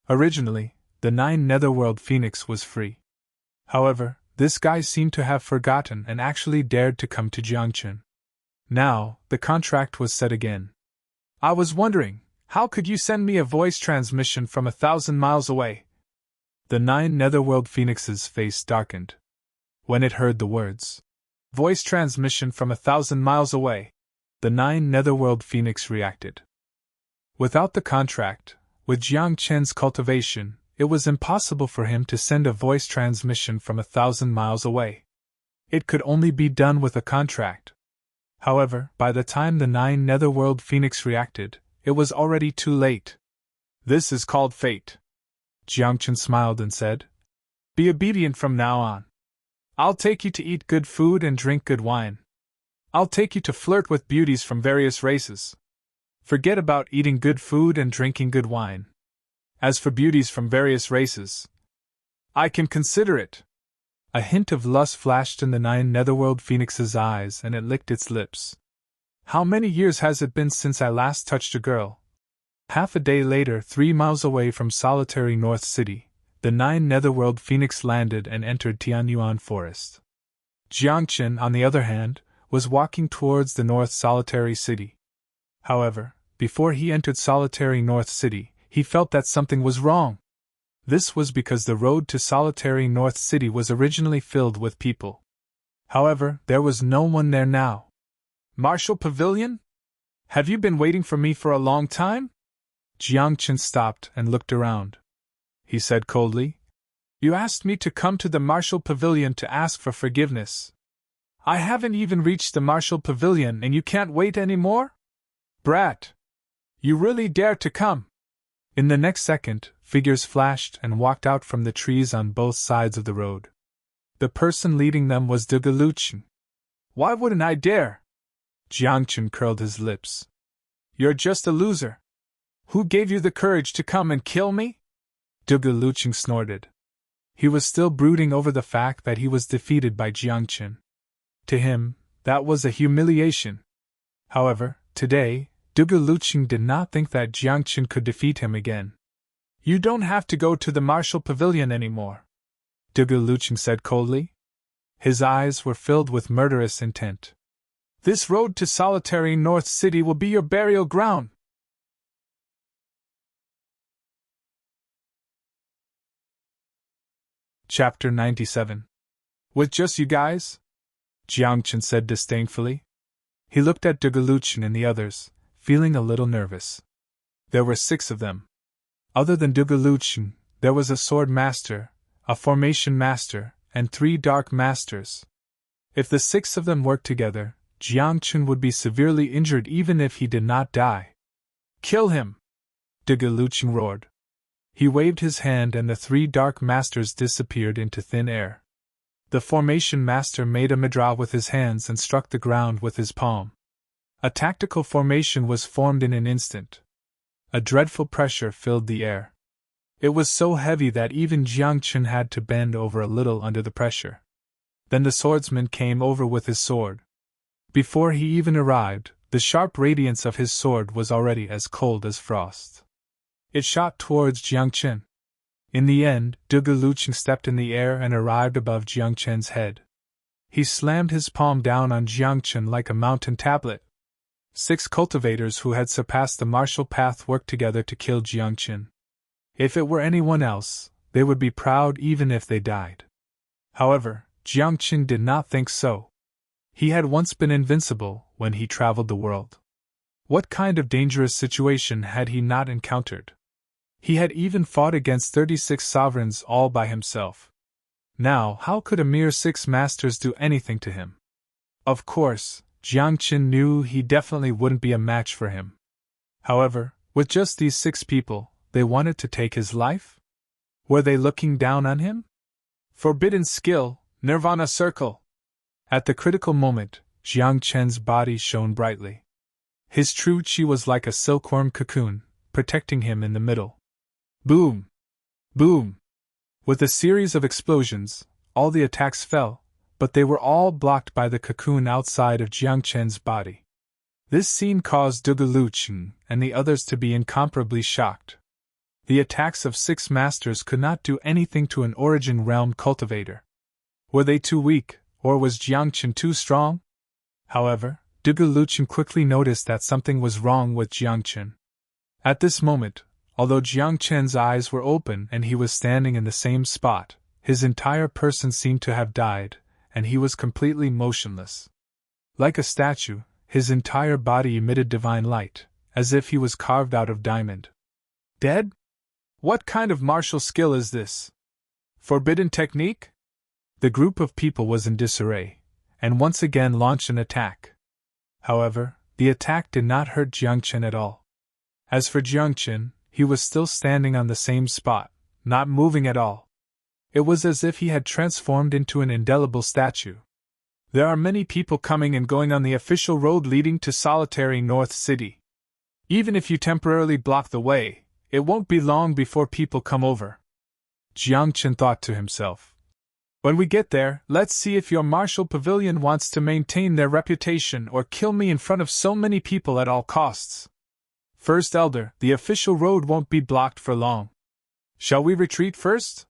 Originally, the 9 Netherworld Phoenix was free. However, this guy seemed to have forgotten and actually dared to come to Jiang Chen. Now, the contract was set again. I was wondering, how could you send me a voice transmission from 1,000 miles away? The 9 Netherworld Phoenix's face darkened. When it heard the words, voice transmission from 1,000 miles away, the 9 Netherworld Phoenix reacted. Without the contract, with Jiang Chen's cultivation, it was impossible for him to send a voice transmission from 1,000 miles away. It could only be done with a contract. However, by the time the 9 Netherworld Phoenix reacted, it was already too late. This is called fate. Jiang Chen smiled and said, be obedient from now on. I'll take you to eat good food and drink good wine. I'll take you to flirt with beauties from various races. Forget about eating good food and drinking good wine. As for beauties from various races, I can consider it. A hint of lust flashed in the 9 Netherworld Phoenix's eyes and it licked its lips. How many years has it been since I last touched a girl? Half a day later, 3 miles away from solitary North City, the 9 Netherworld Phoenix landed and entered Tianyuan Forest. Jiang Chen, on the other hand, was walking towards the North Solitary City. However, before he entered Solitary North City, he felt that something was wrong. This was because the road to Solitary North City was originally filled with people. However, there was no one there now. Martial Pavilion? Have you been waiting for me for a long time? Jiang Chen stopped and looked around. He said coldly, you asked me to come to the Martial Pavilion to ask for forgiveness. I haven't even reached the Martial Pavilion and you can't wait anymore? Brat! You really dare to come? In the next second, figures flashed and walked out from the trees on both sides of the road. The person leading them was Duge Lucheng. Why wouldn't I dare? Jiang Chen curled his lips. You're just a loser. Who gave you the courage to come and kill me? Duge Lucheng snorted. He was still brooding over the fact that he was defeated by Jiang Chen. To him, that was a humiliation. However, today, Duge Lucheng did not think that Jiang Chen could defeat him again. You don't have to go to the Martial Pavilion anymore, Duge Lucheng said coldly. His eyes were filled with murderous intent. This road to Solitary North City will be your burial ground. Chapter 97. With just you guys? Jiang Chen said disdainfully. He looked at Duge Lucheng and the others, feeling a little nervous. There were 6 of them. Other than Duge Lucheng, there was a sword master, a formation master, and 3 dark masters. If the 6 of them worked together, Jiang Chen would be severely injured even if he did not die. Kill him! Duge Lucheng roared. He waved his hand and the 3 dark masters disappeared into thin air. The formation master made a mudra with his hands and struck the ground with his palm. A tactical formation was formed in an instant. A dreadful pressure filled the air. It was so heavy that even Jiang Chen had to bend over a little under the pressure. Then the swordsman came over with his sword. Before he even arrived, the sharp radiance of his sword was already as cold as frost. It shot towards Jiang Chen. In the end, Duge Lucheng stepped in the air and arrived above Jiang Chen's head. He slammed his palm down on Jiang Chen like a mountain tablet. 6 cultivators who had surpassed the martial path worked together to kill Jiang Chen. If it were anyone else, they would be proud even if they died. However, Jiang Chen did not think so. He had once been invincible when he traveled the world. What kind of dangerous situation had he not encountered? He had even fought against 36 sovereigns all by himself. Now, how could a mere 6 masters do anything to him? Of course, Jiang Chen knew he definitely wouldn't be a match for him. However, with just these 6 people, they wanted to take his life? Were they looking down on him? Forbidden skill, Nirvana circle. At the critical moment, Jiang Chen's body shone brightly. His true chi was like a silkworm cocoon, protecting him in the middle. Boom! Boom! With a series of explosions, all the attacks fell, but they were all blocked by the cocoon outside of Jiang Chen's body. This scene caused Dugu Luqing and the others to be incomparably shocked. The attacks of 6 masters could not do anything to an Origin Realm cultivator. Were they too weak, or was Jiang Chen too strong? However, Dugu Luqing quickly noticed that something was wrong with Jiang Chen. At this moment, although Jiang Chen's eyes were open and he was standing in the same spot, his entire person seemed to have died, and he was completely motionless. Like a statue, his entire body emitted divine light, as if he was carved out of diamond. Dead? What kind of martial skill is this? Forbidden technique? The group of people was in disarray, and once again launched an attack. However, the attack did not hurt Jiang Chen at all. As for Jiang Chen, he was still standing on the same spot, not moving at all. It was as if he had transformed into an indelible statue. There are many people coming and going on the official road leading to Solitary North City. Even if you temporarily block the way, it won't be long before people come over. Jiang Chen thought to himself. When we get there, let's see if your martial pavilion wants to maintain their reputation or kill me in front of so many people at all costs. First Elder, the official road won't be blocked for long. Shall we retreat first?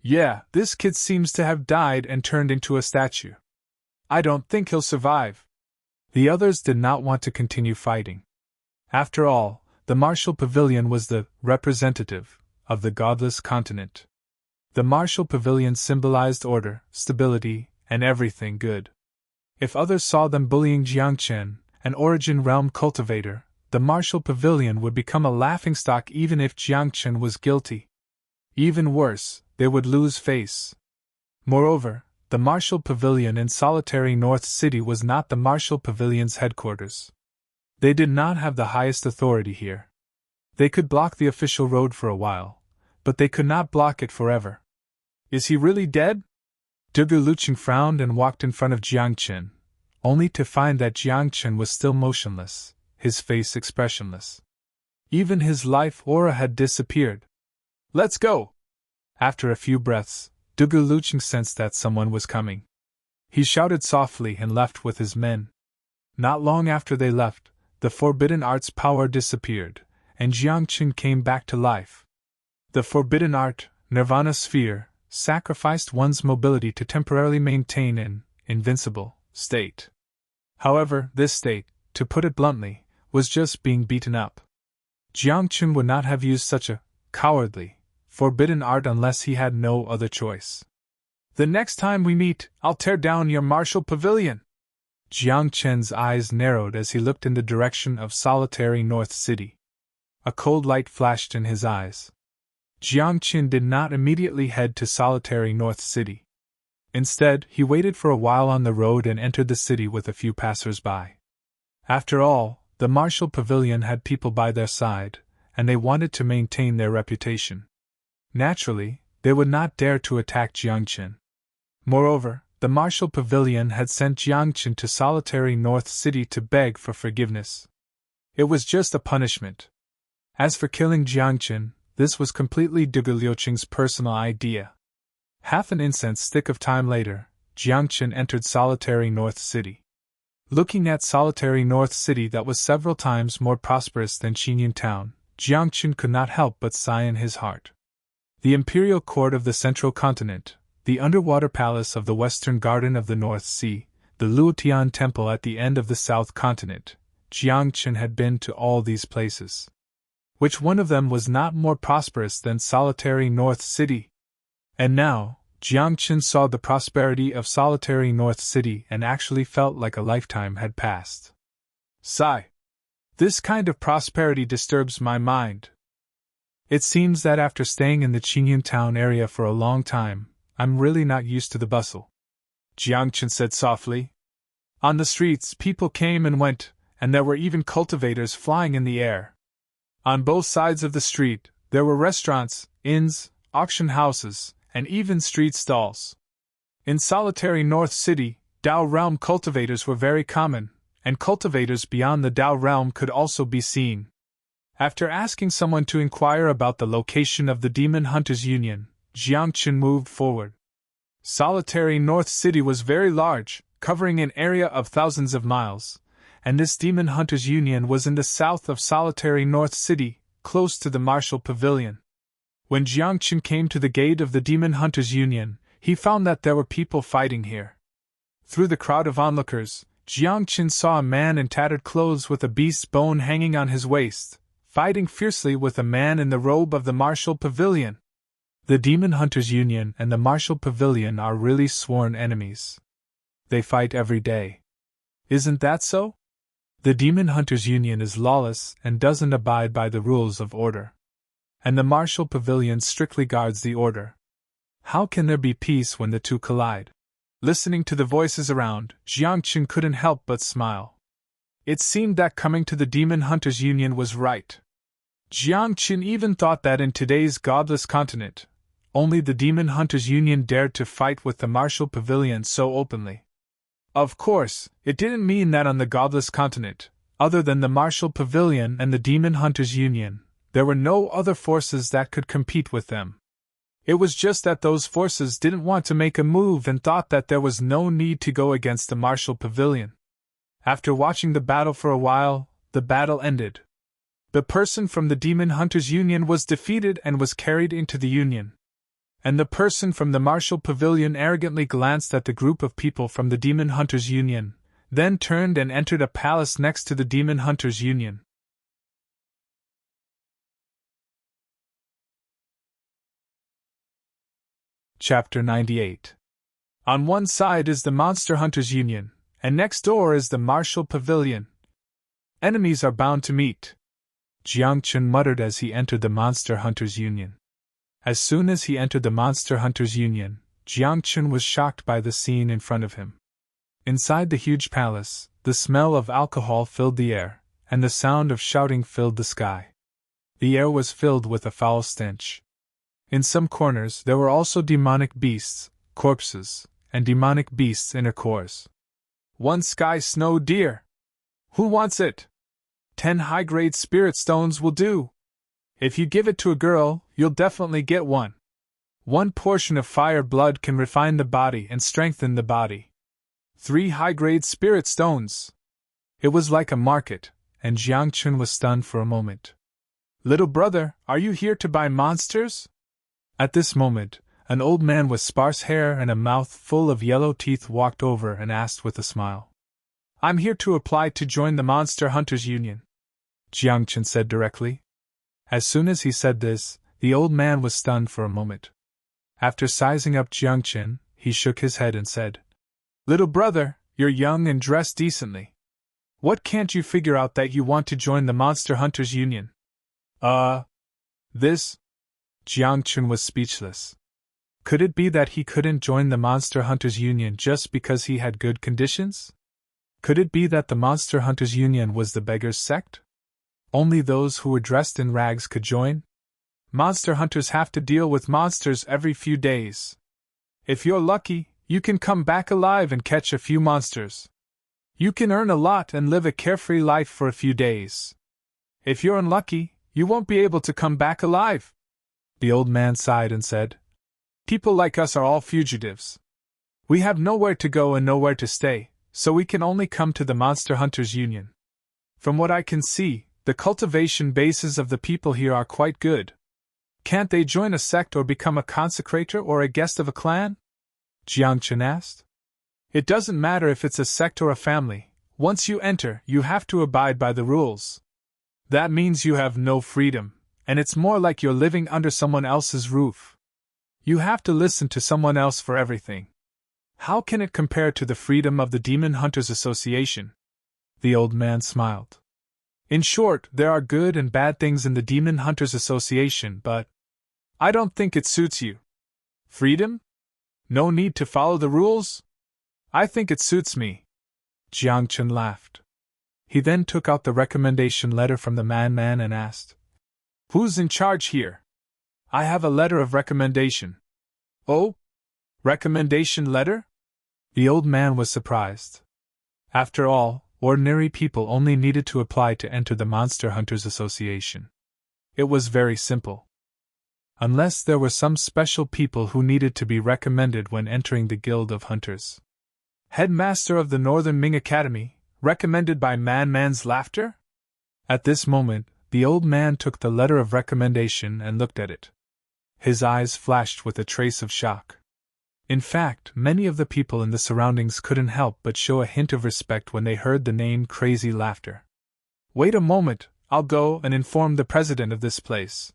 Yeah, this kid seems to have died and turned into a statue. I don't think he'll survive. The others did not want to continue fighting. After all, the martial pavilion was the representative of the godless continent. The martial pavilion symbolized order, stability, and everything good. If others saw them bullying Jiang Chen, an Origin Realm cultivator, the martial pavilion would become a laughingstock even if Jiang Chen was guilty. Even worse, they would lose face. Moreover, the martial pavilion in Solitary North City was not the martial pavilion's headquarters. They did not have the highest authority here. They could block the official road for a while, but they could not block it forever. Is he really dead? Dugu Luqing frowned and walked in front of Jiang Chen, only to find that Jiang Chen was still motionless, his face expressionless. Even his life aura had disappeared. Let's go! After a few breaths, Dugu Luqing sensed that someone was coming. He shouted softly and left with his men. Not long after they left, the forbidden art's power disappeared, and Jiang Chen came back to life. The forbidden art, Nirvana sphere, sacrificed one's mobility to temporarily maintain an invincible state. However, this state, to put it bluntly, was just being beaten up. Jiang Chen would not have used such a cowardly, forbidden art unless he had no other choice. The next time we meet, I'll tear down your martial pavilion. Jiang Chen's eyes narrowed as he looked in the direction of Solitary North City. A cold light flashed in his eyes. Jiang Chen did not immediately head to Solitary North City. Instead, he waited for a while on the road and entered the city with a few passers-by. After all, the martial pavilion had people by their side, and they wanted to maintain their reputation. Naturally, they would not dare to attack Jiang Chen. Moreover, the martial pavilion had sent Jiang Chen to Solitary North City to beg for forgiveness. It was just a punishment. As for killing Jiang Chen, this was completely Dugu Luqing's personal idea. Half an incense stick of time later, Jiang Chen entered Solitary North City. Looking at Solitary North City that was several times more prosperous than Xinyan Town, Jiang Chen could not help but sigh in his heart. The imperial court of the central continent, the underwater palace of the western garden of the North Sea, the Luotian temple at the end of the south continent, Jiang Chen had been to all these places. Which one of them was not more prosperous than Solitary North City? And now, Jiang Chen saw the prosperity of Solitary North City and actually felt like a lifetime had passed. Sigh. This kind of prosperity disturbs my mind. It seems that after staying in the Qingyun town area for a long time, I'm really not used to the bustle. Jiang Chen said softly. On the streets, people came and went, and there were even cultivators flying in the air. On both sides of the street, there were restaurants, inns, auction houses, and even street stalls. In solitary North City, Dao realm cultivators were very common, and cultivators beyond the Dao realm could also be seen. After asking someone to inquire about the location of the Demon Hunters Union, Jiang Qun moved forward. Solitary North City was very large, covering an area of thousands of miles, and this Demon Hunters Union was in the south of Solitary North City, close to the Martial Pavilion. When Jiang Qun came to the gate of the Demon Hunters Union, he found that there were people fighting here. Through the crowd of onlookers, Jiang Qun saw a man in tattered clothes with a beast's bone hanging on his waist, fighting fiercely with a man in the robe of the Martial Pavilion. The Demon Hunters Union and the Martial Pavilion are really sworn enemies. They fight every day. Isn't that so? The Demon Hunters Union is lawless and doesn't abide by the rules of order. And the Martial Pavilion strictly guards the order. How can there be peace when the two collide? Listening to the voices around, Jiang Qun couldn't help but smile. It seemed that coming to the Demon Hunters Union was right. Jiang Qun even thought that in today's godless continent, only the Demon Hunters Union dared to fight with the Martial Pavilion so openly. Of course, it didn't mean that on the godless continent, other than the Martial Pavilion and the Demon Hunters Union, there were no other forces that could compete with them. It was just that those forces didn't want to make a move and thought that there was no need to go against the Martial Pavilion. After watching the battle for a while, the battle ended. The person from the Demon Hunters Union was defeated and was carried into the Union. And the person from the Martial Pavilion arrogantly glanced at the group of people from the Demon Hunters Union, then turned and entered a palace next to the Demon Hunters Union. Chapter 98. On one side is the Monster Hunters Union, and next door is the Martial Pavilion. Enemies are bound to meet, Jiang Qun muttered as he entered the Monster Hunters Union. As soon as he entered the Monster Hunters Union, Jiang Qun was shocked by the scene in front of him. Inside the huge palace, the smell of alcohol filled the air, and the sound of shouting filled the sky. The air was filled with a foul stench. In some corners there were also demonic beasts, corpses, and demonic beasts in a chorus. One sky snow deer! Who wants it? 10 high-grade spirit stones will do. If you give it to a girl, you'll definitely get one. 1 portion of fire blood can refine the body and strengthen the body. 3 high-grade spirit stones. It was like a market, and Jiang Qun was stunned for a moment. Little brother, are you here to buy monsters? At this moment, an old man with sparse hair and a mouth full of yellow teeth walked over and asked with a smile. I'm here to apply to join the Monster Hunters Union, Jiang Qun said directly. As soon as he said this, the old man was stunned for a moment. After sizing up Jiang Qun, he shook his head and said, Little brother, you're young and dress decently. What can't you figure out that you want to join the Monster Hunters Union? This? Jiang Qun was speechless. Could it be that he couldn't join the Monster Hunters Union just because he had good conditions? Could it be that the Monster Hunters Union was the beggars' sect? Only those who were dressed in rags could join? Monster hunters have to deal with monsters every few days. If you're lucky, you can come back alive and catch a few monsters. You can earn a lot and live a carefree life for a few days. If you're unlucky, you won't be able to come back alive. The old man sighed and said, People like us are all fugitives. We have nowhere to go and nowhere to stay, so we can only come to the Monster Hunters Union. From what I can see, the cultivation bases of the people here are quite good. Can't they join a sect or become a consecrator or a guest of a clan? Jiang Qun asked. It doesn't matter if it's a sect or a family. Once you enter, you have to abide by the rules. That means you have no freedom, and it's more like you're living under someone else's roof. You have to listen to someone else for everything. How can it compare to the freedom of the Demon Hunters Association? The old man smiled. In short, there are good and bad things in the Demon Hunters Association, but I don't think it suits you. Freedom? No need to follow the rules? I think it suits me. Jiang Qun laughed. He then took out the recommendation letter from the man and asked, Who's in charge here? I have a letter of recommendation. Oh? Recommendation letter? The old man was surprised. After all, ordinary people only needed to apply to enter the Monster Hunters Association. It was very simple. Unless there were some special people who needed to be recommended when entering the Guild of Hunters. Headmaster of the Northern Ming Academy, recommended by Man's Laughter? At this moment, the old man took the letter of recommendation and looked at it. His eyes flashed with a trace of shock. In fact, many of the people in the surroundings couldn't help but show a hint of respect when they heard the name Crazy Laughter. Wait a moment, I'll go and inform the president of this place,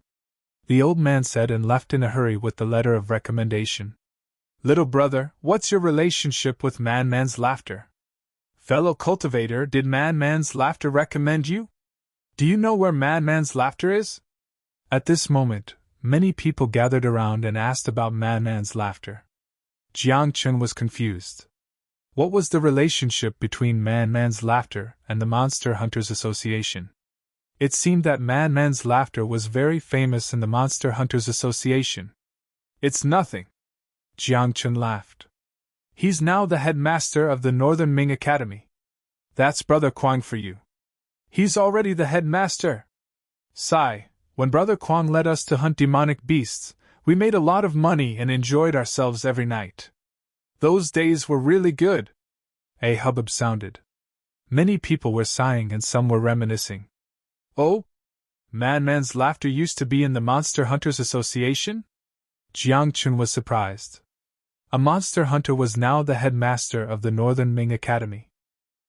the old man said and left in a hurry with the letter of recommendation. Little brother, what's your relationship with Man's Laughter? Fellow cultivator, did Man's Laughter recommend you? Do you know where Man's Laughter is? At this moment, many people gathered around and asked about Man's Laughter. Jiang Chen was confused. What was the relationship between Man's Laughter and the Monster Hunters Association? It seemed that Man's Laughter was very famous in the Monster Hunters Association. It's nothing. Jiang Chen laughed. He's now the headmaster of the Northern Ming Academy. That's Brother Quang for you. He's already the headmaster. Sigh, when Brother Quang led us to hunt demonic beasts, we made a lot of money and enjoyed ourselves every night. Those days were really good. A hubbub sounded. Many people were sighing and some were reminiscing. Oh? Man's Laughter used to be in the Monster Hunters Association? Jiang Chen was surprised. A monster hunter was now the headmaster of the Northern Ming Academy.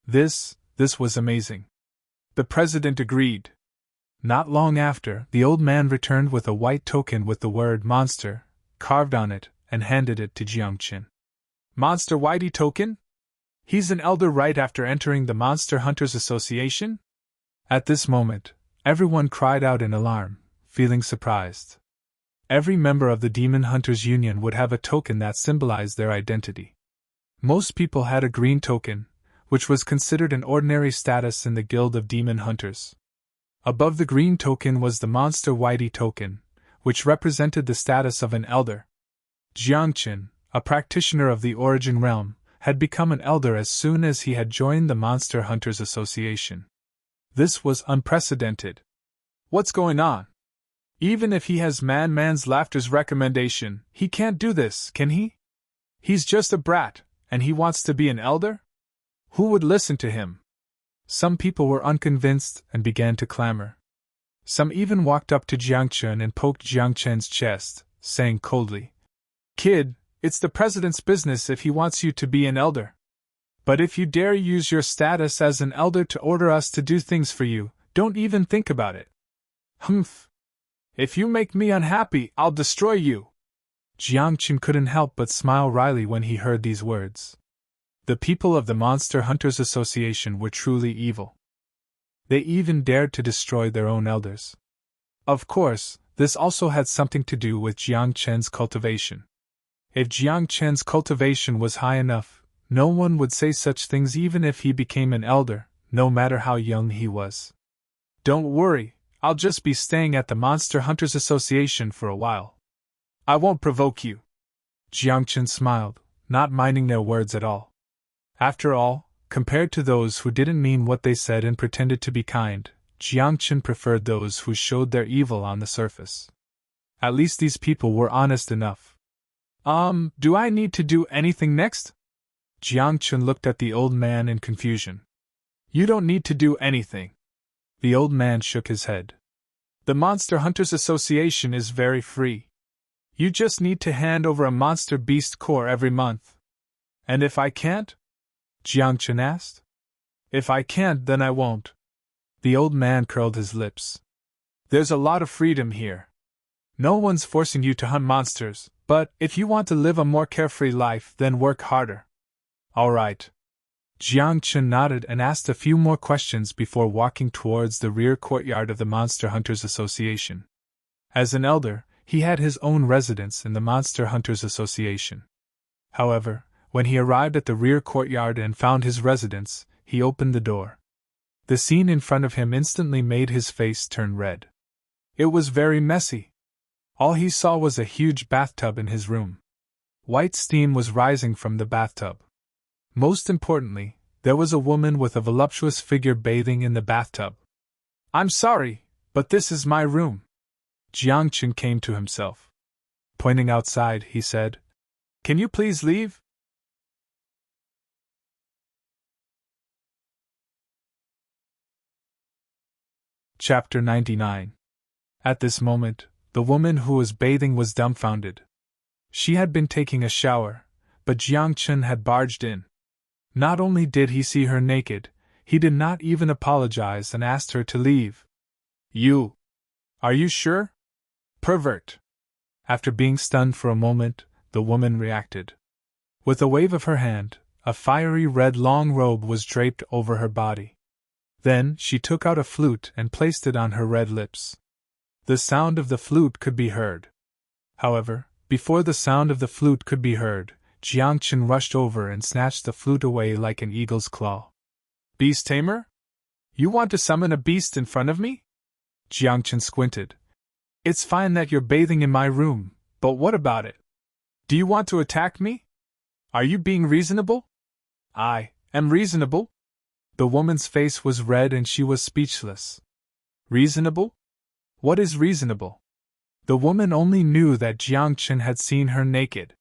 This was amazing. The president agreed. Not long after, the old man returned with a white token with the word monster carved on it and handed it to Jiang Chen. Monster Whitey token? He's an elder right after entering the Monster Hunters Association? At this moment, everyone cried out in alarm, feeling surprised. Every member of the Demon Hunters Union would have a token that symbolized their identity. Most people had a green token, which was considered an ordinary status in the Guild of Demon Hunters. Above the green token was the Monster Whitey token, which represented the status of an elder. Jiang Chen, a practitioner of the Origin Realm, had become an elder as soon as he had joined the Monster Hunters Association. This was unprecedented. What's going on? Even if he has Man's Laughter's recommendation, he can't do this, can he? He's just a brat, and he wants to be an elder? Who would listen to him? Some people were unconvinced and began to clamor. Some even walked up to Jiang Chen and poked Jiang Chen's chest, saying coldly, "Kid, it's the president's business if he wants you to be an elder. But if you dare use your status as an elder to order us to do things for you, don't even think about it. Humph. If you make me unhappy, I'll destroy you." Jiang Chen couldn't help but smile wryly when he heard these words. The people of the Monster Hunters Association were truly evil. They even dared to destroy their own elders. Of course, this also had something to do with Jiang Chen's cultivation. If Jiang Chen's cultivation was high enough, no one would say such things even if he became an elder, no matter how young he was. Don't worry, I'll just be staying at the Monster Hunters Association for a while. I won't provoke you. Jiang Chen smiled, not minding their words at all. After all, compared to those who didn't mean what they said and pretended to be kind, Jiang Chen preferred those who showed their evil on the surface. At least these people were honest enough. Do I need to do anything next? Jiang Chen looked at the old man in confusion. You don't need to do anything. The old man shook his head. The Monster Hunters Association is very free. You just need to hand over a monster beast core every month. And if I can't? Jiang Chen asked. If I can't, then I won't. The old man curled his lips. There's a lot of freedom here. No one's forcing you to hunt monsters, but if you want to live a more carefree life, then work harder. All right. Jiang Chen nodded and asked a few more questions before walking towards the rear courtyard of the Monster Hunters Association. As an elder, he had his own residence in the Monster Hunters Association. However, when he arrived at the rear courtyard and found his residence, he opened the door. The scene in front of him instantly made his face turn red. It was very messy. All he saw was a huge bathtub in his room. White steam was rising from the bathtub. Most importantly, there was a woman with a voluptuous figure bathing in the bathtub. "I'm sorry, but this is my room." Jiang Chen came to himself. Pointing outside, he said, "Can you please leave?" Chapter 99. At this moment, the woman who was bathing was dumbfounded. She had been taking a shower, but Jiang Chen had barged in. Not only did he see her naked, he did not even apologize and asked her to leave. "You? Are you sure? Pervert!" After being stunned for a moment, the woman reacted. With a wave of her hand, a fiery red long robe was draped over her body. Then she took out a flute and placed it on her red lips. The sound of the flute could be heard. However, before the sound of the flute could be heard, Jiang Chen rushed over and snatched the flute away like an eagle's claw. "Beast tamer? You want to summon a beast in front of me?" Jiang Chen squinted. "It's fine that you're bathing in my room, but what about it? Do you want to attack me? Are you being reasonable?" "I am reasonable." The woman's face was red and she was speechless. "Reasonable? What is reasonable?" The woman only knew that Jiang Chen had seen her naked.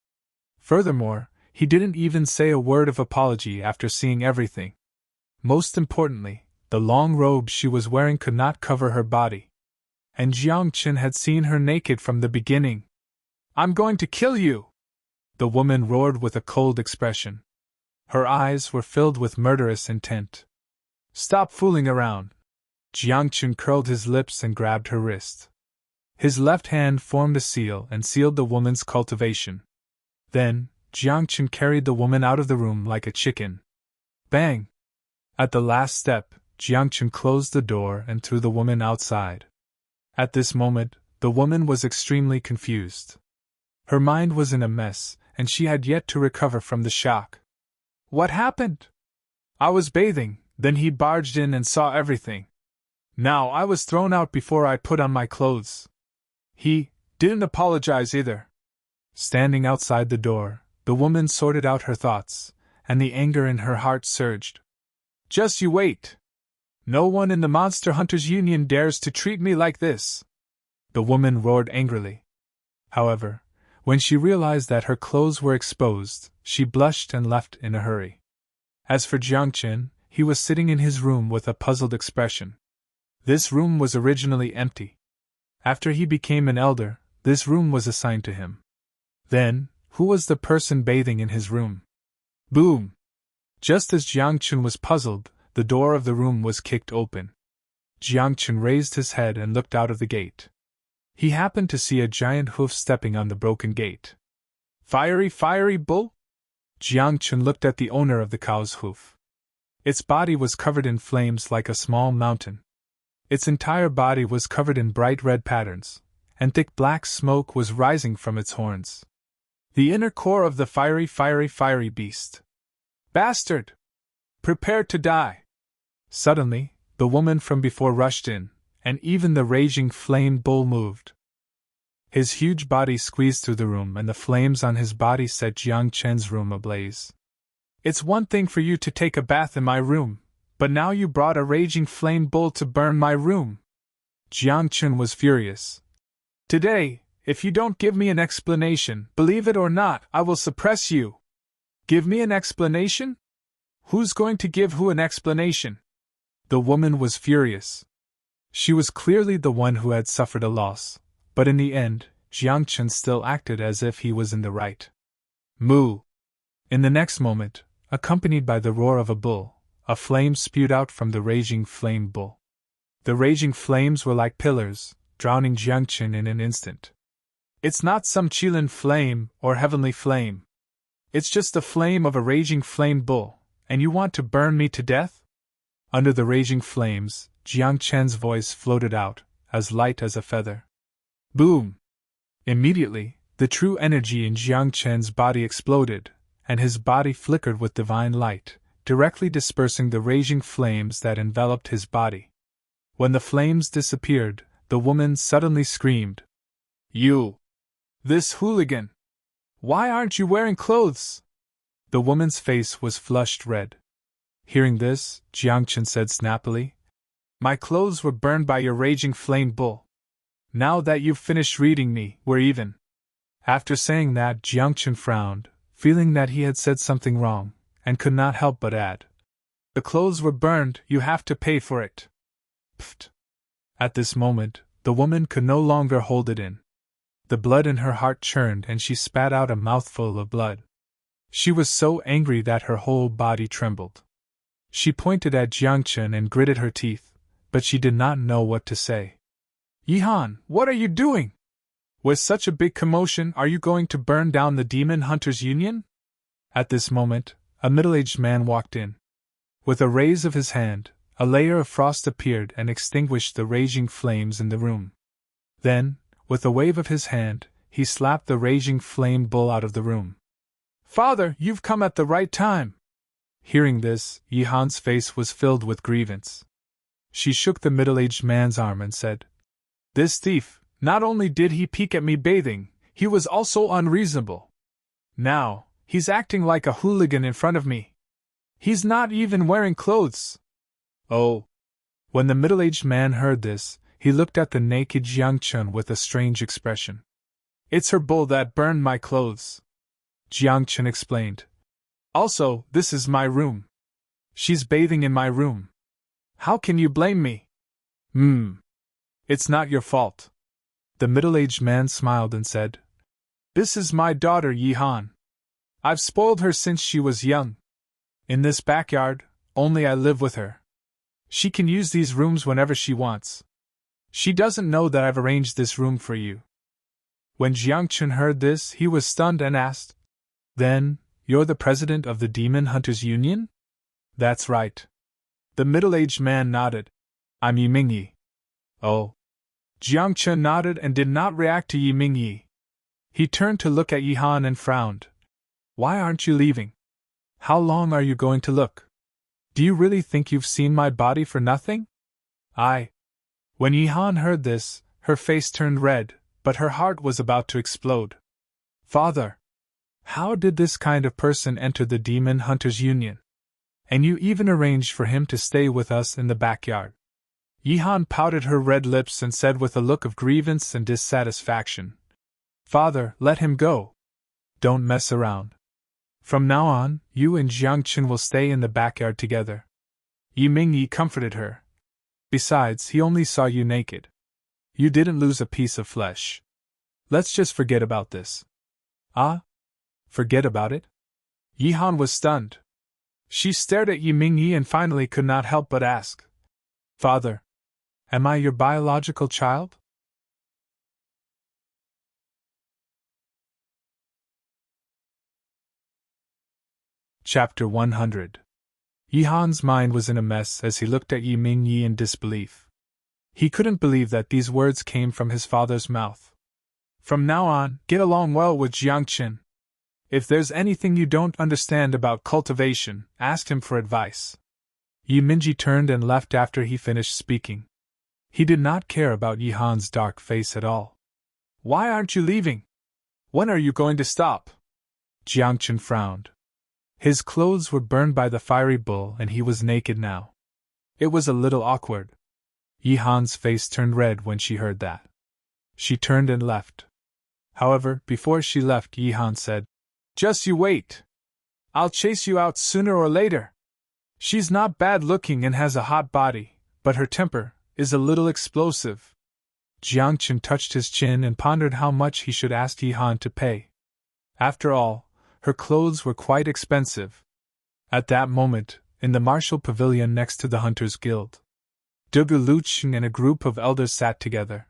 Furthermore, he didn't even say a word of apology after seeing everything. Most importantly, the long robe she was wearing could not cover her body. And Jiang Chen had seen her naked from the beginning. "I'm going to kill you!" The woman roared with a cold expression. Her eyes were filled with murderous intent. "Stop fooling around!" Jiang Chen curled his lips and grabbed her wrist. His left hand formed a seal and sealed the woman's cultivation. Then, Jiang Chen carried the woman out of the room like a chicken. Bang! At the last step, Jiang Chen closed the door and threw the woman outside. At this moment, the woman was extremely confused. Her mind was in a mess, and she had yet to recover from the shock. "What happened?" "I was bathing, then he barged in and saw everything. Now I was thrown out before I put on my clothes. He didn't apologize either." Standing outside the door, the woman sorted out her thoughts, and the anger in her heart surged. "Just you wait! No one in the Monster Hunters Union dares to treat me like this!" The woman roared angrily. However, when she realized that her clothes were exposed, she blushed and left in a hurry. As for Jiang Chen, he was sitting in his room with a puzzled expression. This room was originally empty. After he became an elder, this room was assigned to him. Then, who was the person bathing in his room? Boom! Just as Jiang Chen was puzzled, the door of the room was kicked open. Jiang Chen raised his head and looked out of the gate. He happened to see a giant hoof stepping on the broken gate. Fiery bull! Jiang Chen looked at the owner of the cow's hoof. Its body was covered in flames like a small mountain. Its entire body was covered in bright red patterns, and thick black smoke was rising from its horns. The inner core of the fiery beast. "Bastard! Prepare to die!" Suddenly, the woman from before rushed in, and even the raging flame bull moved. His huge body squeezed through the room and the flames on his body set Jiang Chen's room ablaze. "It's one thing for you to take a bath in my room, but now you brought a raging flame bull to burn my room." Jiang Chen was furious. "Today, if you don't give me an explanation, believe it or not, I will suppress you." "Give me an explanation? Who's going to give who an explanation?" The woman was furious. She was clearly the one who had suffered a loss, but in the end, Jiang Chen still acted as if he was in the right. Moo! In the next moment, accompanied by the roar of a bull, a flame spewed out from the raging flame bull. The raging flames were like pillars, drowning Jiang Chen in an instant. "It's not some Qilin flame or heavenly flame. It's just the flame of a raging flame bull, and you want to burn me to death?" Under the raging flames, Jiang Chen's voice floated out, as light as a feather. Boom! Immediately, the true energy in Jiang Chen's body exploded, and his body flickered with divine light, directly dispersing the raging flames that enveloped his body. When the flames disappeared, the woman suddenly screamed, "You! This hooligan! Why aren't you wearing clothes? The woman's face was flushed red. Hearing this, Jiangchen said snappily, My clothes were burned by your raging flame bull. Now that you've finished reading me, we're even. After saying that, Jiangchen frowned, feeling that he had said something wrong, and could not help but add, The clothes were burned, you have to pay for it. Pfft. At this moment, the woman could no longer hold it in. The blood in her heart churned and she spat out a mouthful of blood. She was so angry that her whole body trembled. She pointed at Jiangchen and gritted her teeth, but she did not know what to say. Yihan, what are you doing? With such a big commotion, are you going to burn down the Demon Hunters Union? At this moment, a middle-aged man walked in. With a raise of his hand, a layer of frost appeared and extinguished the raging flames in the room. Then, with a wave of his hand, he slapped the raging flame bull out of the room. Father, you've come at the right time. Hearing this, Yihan's face was filled with grievance. She shook the middle-aged man's arm and said, This thief, not only did he peek at me bathing, he was also unreasonable. Now, he's acting like a hooligan in front of me. He's not even wearing clothes. Oh. When the middle-aged man heard this, he looked at the naked Jiangchen with a strange expression. It's her bull that burned my clothes, Jiangchen explained. Also, this is my room. She's bathing in my room. How can you blame me? It's not your fault. The middle-aged man smiled and said, This is my daughter Yihan. I've spoiled her since she was young. In this backyard, only I live with her. She can use these rooms whenever she wants. She doesn't know that I've arranged this room for you. When Jiangchen heard this, he was stunned and asked, Then, you're the president of the Demon Hunters Union? That's right. The middle-aged man nodded. I'm Yi Mingyi. Oh. Jiangchen nodded and did not react to Yi Mingyi. He turned to look at Yihan and frowned. Why aren't you leaving? How long are you going to look? Do you really think you've seen my body for nothing? When Yihan heard this, her face turned red, but her heart was about to explode. Father! How did this kind of person enter the Demon Hunters Union? And you even arranged for him to stay with us in the backyard. Yihan pouted her red lips and said with a look of grievance and dissatisfaction, Father, let him go. Don't mess around. From now on, you and Jiangchen will stay in the backyard together. Yi Mingyi comforted her. Besides, he only saw you naked. You didn't lose a piece of flesh. Let's just forget about this. Ah? Forget about it? Yihan was stunned. She stared at Yi Mingyi and finally could not help but ask, Father, am I your biological child? Chapter 100. Yihan's mind was in a mess as he looked at Yi Mingyi in disbelief. He couldn't believe that these words came from his father's mouth. From now on, get along well with Jiangchen. If there's anything you don't understand about cultivation, ask him for advice. Yi Mingyi turned and left after he finished speaking. He did not care about Yihan's dark face at all. Why aren't you leaving? When are you going to stop? Jiangchen frowned. His clothes were burned by the fiery bull and he was naked now. It was a little awkward. Yihan's face turned red when she heard that. She turned and left. However, before she left, Yihan said, Just you wait. I'll chase you out sooner or later. She's not bad looking and has a hot body, but her temper is a little explosive. Jiangchen touched his chin and pondered how much he should ask Yihan to pay. After all, her clothes were quite expensive. At that moment, in the martial pavilion next to the Hunters' Guild, Dugu Lucheng and a group of elders sat together.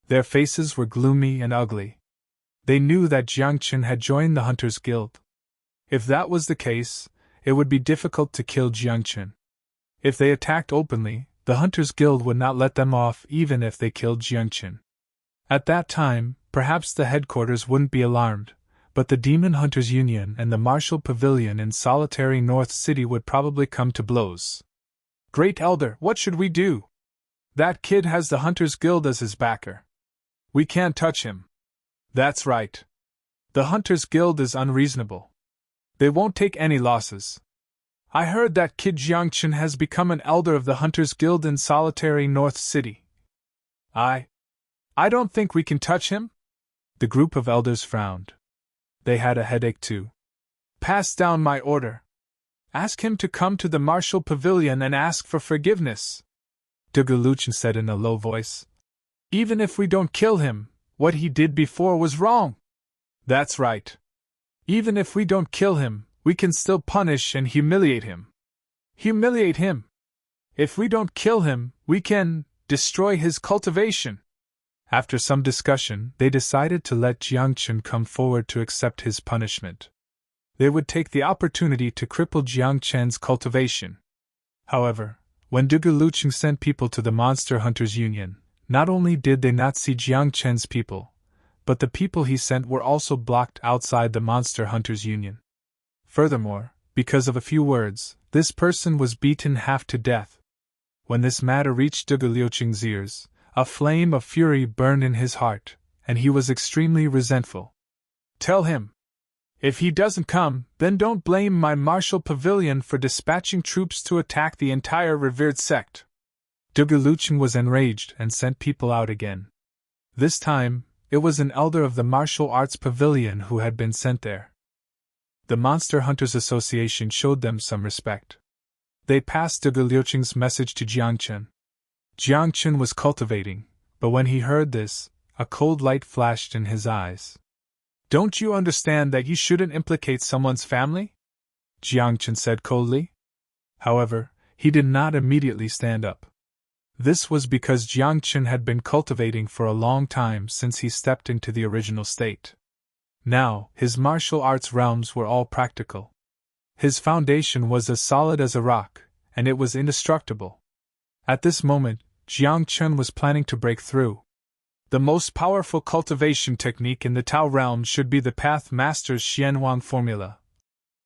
Their faces were gloomy and ugly. They knew that Jiangchen had joined the Hunters' Guild. If that was the case, it would be difficult to kill Jiangchen. If they attacked openly, the Hunters' Guild would not let them off even if they killed Jiangchen. At that time, perhaps the headquarters wouldn't be alarmed, but the Demon Hunters Union and the Martial Pavilion in solitary North City would probably come to blows. Great Elder, what should we do? That kid has the Hunters Guild as his backer. We can't touch him. That's right. The Hunters Guild is unreasonable. They won't take any losses. I heard that Kid Jiangchen has become an elder of the Hunters Guild in solitary North City. I don't think we can touch him? The group of elders frowned. They had a headache too. Pass down my order. Ask him to come to the martial pavilion and ask for forgiveness. Duguluchen said in a low voice. Even if we don't kill him, what he did before was wrong. That's right. Even if we don't kill him, we can still punish and humiliate him. Humiliate him. If we don't kill him, we can destroy his cultivation. After some discussion, they decided to let Jiangchen come forward to accept his punishment. They would take the opportunity to cripple Jiangchen's cultivation. However, when Duguluchen sent people to the Monster Hunters Union, not only did they not see Jiangchen's people, but the people he sent were also blocked outside the Monster Hunters Union. Furthermore, because of a few words, this person was beaten half to death. When this matter reached Duguluchen's ears, a flame of fury burned in his heart, and he was extremely resentful. Tell him. If he doesn't come, then don't blame my martial pavilion for dispatching troops to attack the entire revered sect. Duguluchen was enraged and sent people out again. This time, it was an elder of the martial arts pavilion who had been sent there. The Monster Hunters Association showed them some respect. They passed Duguluchen's message to Jiangchen. Jiangchen was cultivating, but when he heard this, a cold light flashed in his eyes. Don't you understand that you shouldn't implicate someone's family? Jiangchen said coldly. However, he did not immediately stand up. This was because Jiangchen had been cultivating for a long time since he stepped into the original state. Now, his martial arts realms were all practical. His foundation was as solid as a rock, and it was indestructible. At this moment, Jiangchen was planning to break through. The most powerful cultivation technique in the Tao realm should be the Path Master's Xianhuang formula,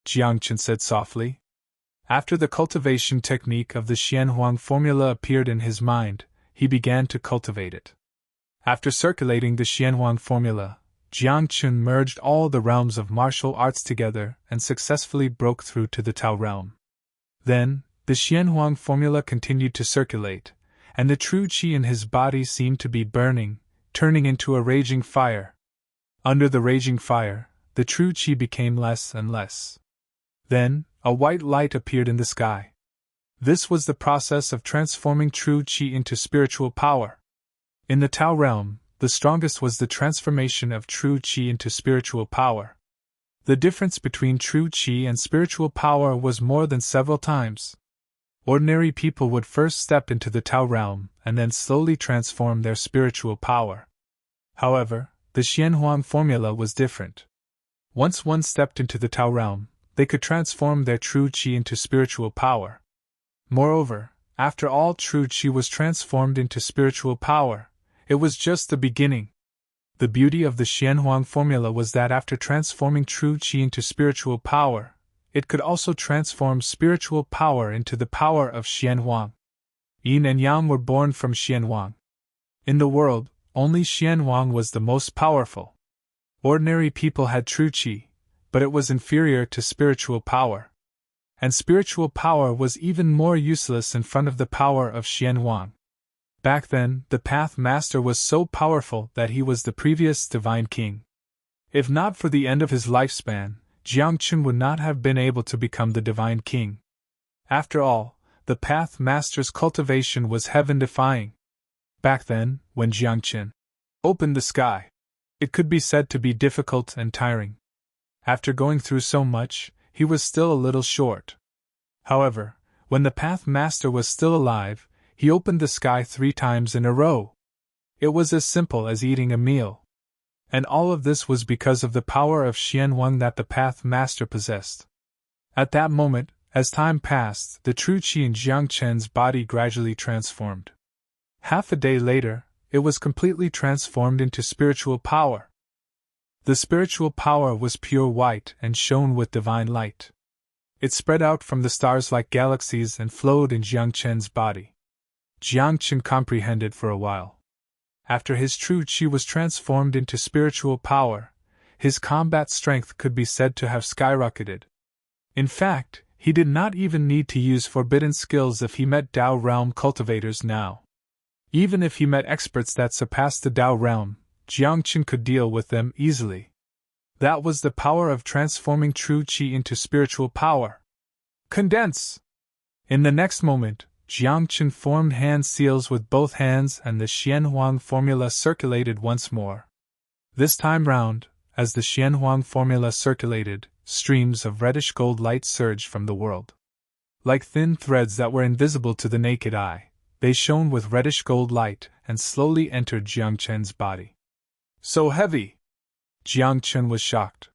Jiangchen said softly. After the cultivation technique of the Xianhuang formula appeared in his mind, he began to cultivate it. After circulating the Xianhuang formula, Jiangchen merged all the realms of martial arts together and successfully broke through to the Tao realm. Then, the Xianhuang formula continued to circulate, and the true qi in his body seemed to be burning, turning into a raging fire. Under the raging fire, the true qi became less and less. Then, a white light appeared in the sky. This was the process of transforming true qi into spiritual power. In the Tao realm, the strongest was the transformation of true qi into spiritual power. The difference between true qi and spiritual power was more than several times. Ordinary people would first step into the Tao realm and then slowly transform their spiritual power. However, the Xianhuang formula was different. Once one stepped into the Tao realm, they could transform their true qi into spiritual power. Moreover, after all true qi was transformed into spiritual power, it was just the beginning. The beauty of the Xianhuang formula was that after transforming true qi into spiritual power, it could also transform spiritual power into the power of Xianhuang. Yin and Yang were born from Xianhuang. In the world, only Xianhuang was the most powerful. Ordinary people had true qi, but it was inferior to spiritual power. And spiritual power was even more useless in front of the power of Xianhuang. Back then, the Path Master was so powerful that he was the previous Divine King. If not for the end of his lifespan, Jiangchen would not have been able to become the Divine King. After all, the Path Master's cultivation was heaven-defying. Back then, when Jiangchen opened the sky, it could be said to be difficult and tiring. After going through so much, he was still a little short. However, when the Path Master was still alive, he opened the sky 3 times in a row. It was as simple as eating a meal. And all of this was because of the power of Xianhuang that the Path Master possessed. At that moment, as time passed, the true qi in Jiangchen's body gradually transformed. Half a day later, it was completely transformed into spiritual power. The spiritual power was pure white and shone with divine light. It spread out from the stars like galaxies and flowed in Jiangchen's body. Jiangchen comprehended for a while. After his true qi was transformed into spiritual power, his combat strength could be said to have skyrocketed. In fact, he did not even need to use forbidden skills if he met Dao Realm cultivators now. Even if he met experts that surpassed the Dao Realm, Jiangchen could deal with them easily. That was the power of transforming true qi into spiritual power. Condense! In the next moment, Jiangchen formed hand seals with both hands and the Xianhuang formula circulated once more. This time round, as the Xianhuang formula circulated, streams of reddish-gold light surged from the world. Like thin threads that were invisible to the naked eye, they shone with reddish-gold light and slowly entered Jiangchen's body. So heavy! Jiangchen was shocked.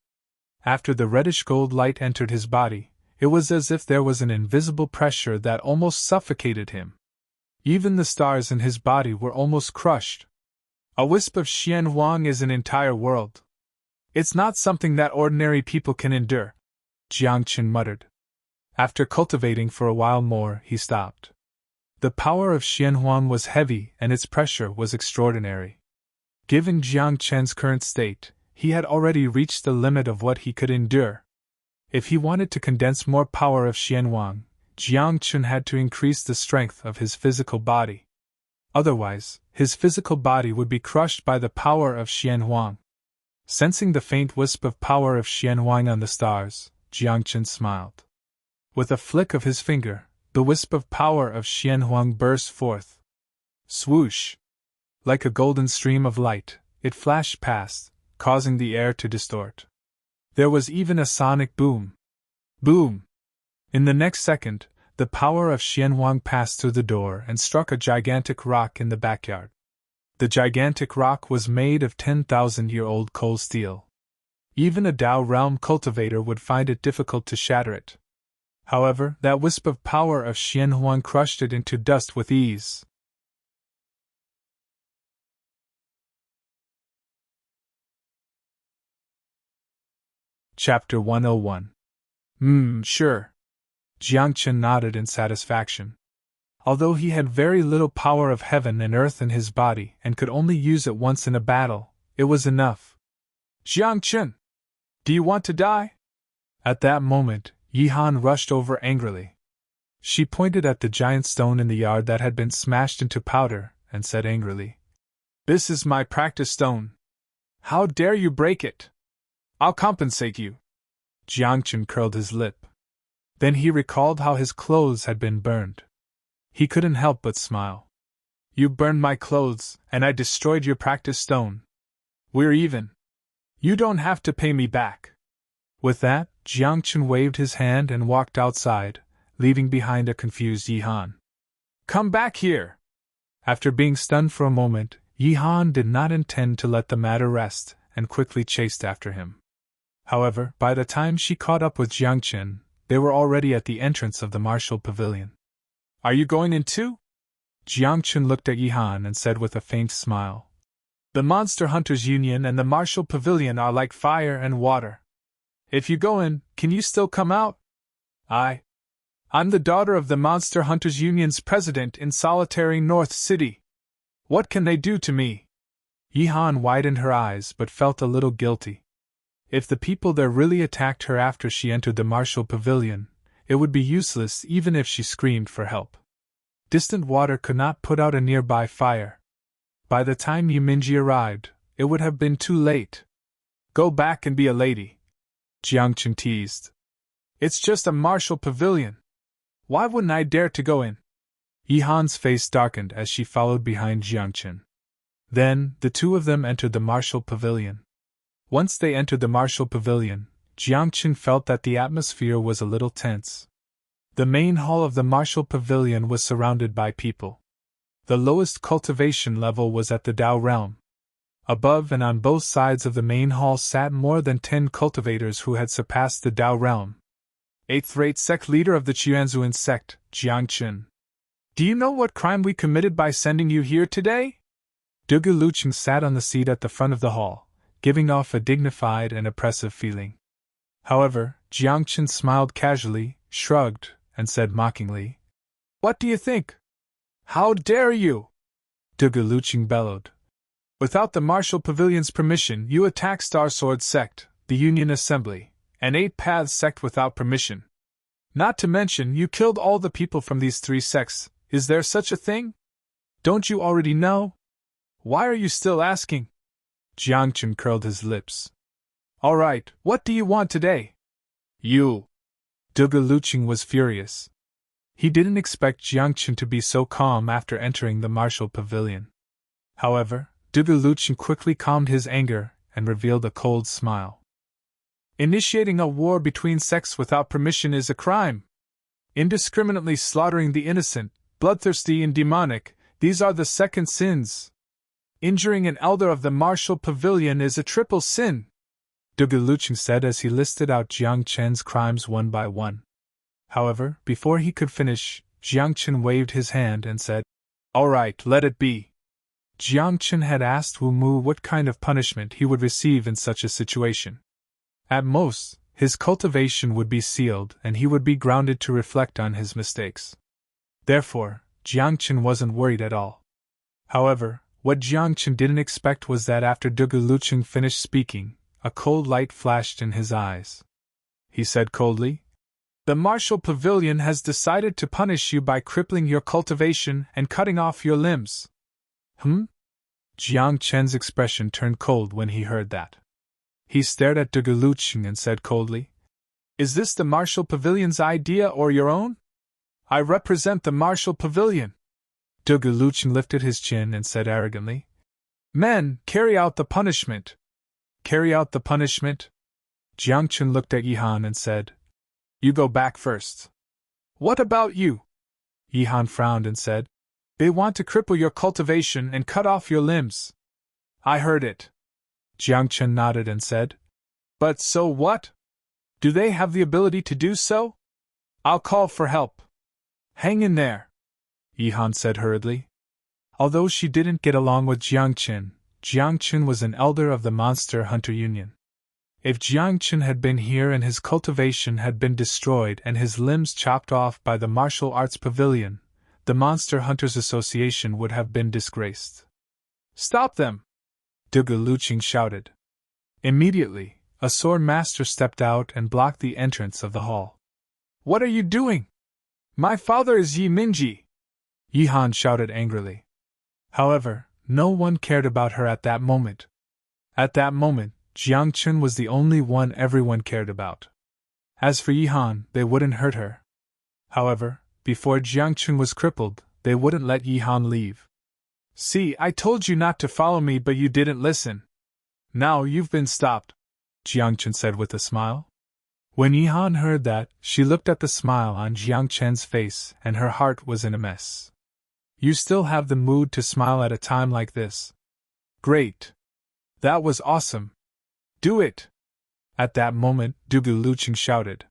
After the reddish-gold light entered his body, it was as if there was an invisible pressure that almost suffocated him. Even the stars in his body were almost crushed. A wisp of Xianhuang is an entire world. It's not something that ordinary people can endure, Jiangchen muttered. After cultivating for a while more, he stopped. The power of Xianhuang was heavy and its pressure was extraordinary. Given Jiangchen's current state, he had already reached the limit of what he could endure. If he wanted to condense more power of Xianhuang, Jiangchen had to increase the strength of his physical body. Otherwise, his physical body would be crushed by the power of Xianhuang. Sensing the faint wisp of power of Xianhuang on the stars, Jiangchen smiled. With a flick of his finger, the wisp of power of Xianhuang burst forth. Swoosh! Like a golden stream of light, it flashed past, causing the air to distort. There was even a sonic boom. Boom! In the next second, the power of Xianhuang passed through the door and struck a gigantic rock in the backyard. The gigantic rock was made of 10,000-year-old cold steel. Even a Dao Realm cultivator would find it difficult to shatter it. However, that wisp of power of Xianhuang crushed it into dust with ease. Chapter 101. Sure. Jiangchen nodded in satisfaction. Although he had very little power of heaven and earth in his body and could only use it once in a battle, it was enough. Jiangchen! Do you want to die? At that moment, Yihan rushed over angrily. She pointed at the giant stone in the yard that had been smashed into powder and said angrily, "This is my practice stone. How dare you break it? I'll compensate you." Jiangchen curled his lip. Then he recalled how his clothes had been burned. He couldn't help but smile. "You burned my clothes, and I destroyed your practice stone. We're even. You don't have to pay me back." With that, Jiangchen waved his hand and walked outside, leaving behind a confused Yihan. "Come back here!" After being stunned for a moment, Yihan did not intend to let the matter rest, and quickly chased after him. However, by the time she caught up with Jiangchen, they were already at the entrance of the martial pavilion. "Are you going in too?" Jiangchen looked at Yihan and said with a faint smile. "The Monster Hunters Union and the martial pavilion are like fire and water. If you go in, can you still come out?" I'm the daughter of the Monster Hunters Union's president in solitary North City. What can they do to me?" Yihan widened her eyes but felt a little guilty. If the people there really attacked her after she entered the martial pavilion, it would be useless even if she screamed for help. Distant water could not put out a nearby fire. By the time Yuminji arrived, it would have been too late. "Go back and be a lady," Jiangchen teased. "It's just a martial pavilion. Why wouldn't I dare to go in?" Yihan's face darkened as she followed behind Jiangchen. Then, the two of them entered the martial pavilion. Once they entered the martial pavilion, Jiangchen felt that the atmosphere was a little tense. The main hall of the martial pavilion was surrounded by people. The lowest cultivation level was at the Dao realm. Above and on both sides of the main hall sat more than 10 cultivators who had surpassed the Dao realm. 8th-rate sect leader of the Qianzuan sect, Jiangchen. "Do you know what crime we committed by sending you here today?" Dugu Lucheng sat on the seat at the front of the hall, giving off a dignified and oppressive feeling. However, Jiangchen smiled casually, shrugged, and said mockingly, "What do you think? How dare you?" Dugu Lucheng bellowed. Without the Martial Pavilion's permission, you attack Starsword Sect, the Union Assembly, and 8 Paths Sect without permission. Not to mention, you killed all the people from these 3 sects. Is there such a thing? Don't you already know? Why are you still asking? Jiangchen curled his lips. All right, what do you want today? You. Duge Luqing was furious. He didn't expect Jiangchen to be so calm after entering the Martial Pavilion. However, Duge Luqing quickly calmed his anger and revealed a cold smile. Initiating a war between sects without permission is a crime. Indiscriminately slaughtering the innocent, bloodthirsty and demonic, these are the second sins. Injuring an elder of the Martial Pavilion is a triple sin, Duge Luqing said as he listed out Jiang Chen's crimes one by one. However, before he could finish, Jiang Chen waved his hand and said, All right, let it be. Jiang Chen had asked Wu Mu what kind of punishment he would receive in such a situation. At most, his cultivation would be sealed and he would be grounded to reflect on his mistakes. Therefore, Jiang Chen wasn't worried at all. However, what Jiang Chen didn't expect was that after Duge Luqing finished speaking, a cold light flashed in his eyes. He said coldly, The Martial Pavilion has decided to punish you by crippling your cultivation and cutting off your limbs. Jiang Chen's expression turned cold when he heard that. He stared at Duge Luqing and said coldly, Is this the Martial Pavilion's idea or your own? I represent the Martial Pavilion. Duge Luqing lifted his chin and said arrogantly, Men, carry out the punishment. Carry out the punishment? Jiang Chen looked at Yihan and said, You go back first. What about you? Yihan frowned and said, They want to cripple your cultivation and cut off your limbs. I heard it. Jiang Chen nodded and said, But so what? Do they have the ability to do so? I'll call for help. Hang in there, Yihan said hurriedly. Although she didn't get along with Jiang Chen was an elder of the Monster Hunter Union. If Jiang Chen had been here and his cultivation had been destroyed and his limbs chopped off by the Martial Arts Pavilion, the Monster Hunters Association would have been disgraced. Stop them! Duge Luqing shouted. Immediately, a sword master stepped out and blocked the entrance of the hall. What are you doing? My father is Yi Minji! Yihan shouted angrily. However, no one cared about her at that moment. At that moment, Jiang Chen was the only one everyone cared about. As for Yihan, they wouldn't hurt her. However, before Jiang Chen was crippled, they wouldn't let Yihan leave. See, I told you not to follow me, but you didn't listen. Now you've been stopped, Jiang Chen said with a smile. When Yihan heard that, she looked at the smile on Jiang Chen's face and her heart was in a mess. You still have the mood to smile at a time like this. Great. That was awesome. Do it. At that moment, Duge Luqing shouted.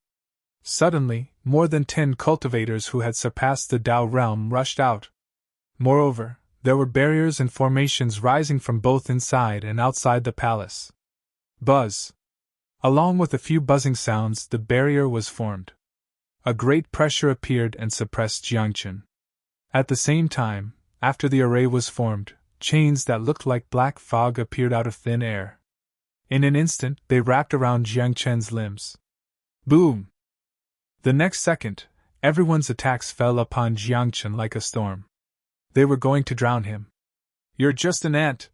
Suddenly, more than 10 cultivators who had surpassed the Dao realm rushed out. Moreover, there were barriers and formations rising from both inside and outside the palace. Buzz. Along with a few buzzing sounds, the barrier was formed. A great pressure appeared and suppressed Jiang Chen. At the same time, after the array was formed, chains that looked like black fog appeared out of thin air. In an instant, they wrapped around Jiang Chen's limbs. Boom! The next second, everyone's attacks fell upon Jiang Chen like a storm. They were going to drown him. You're just an ant,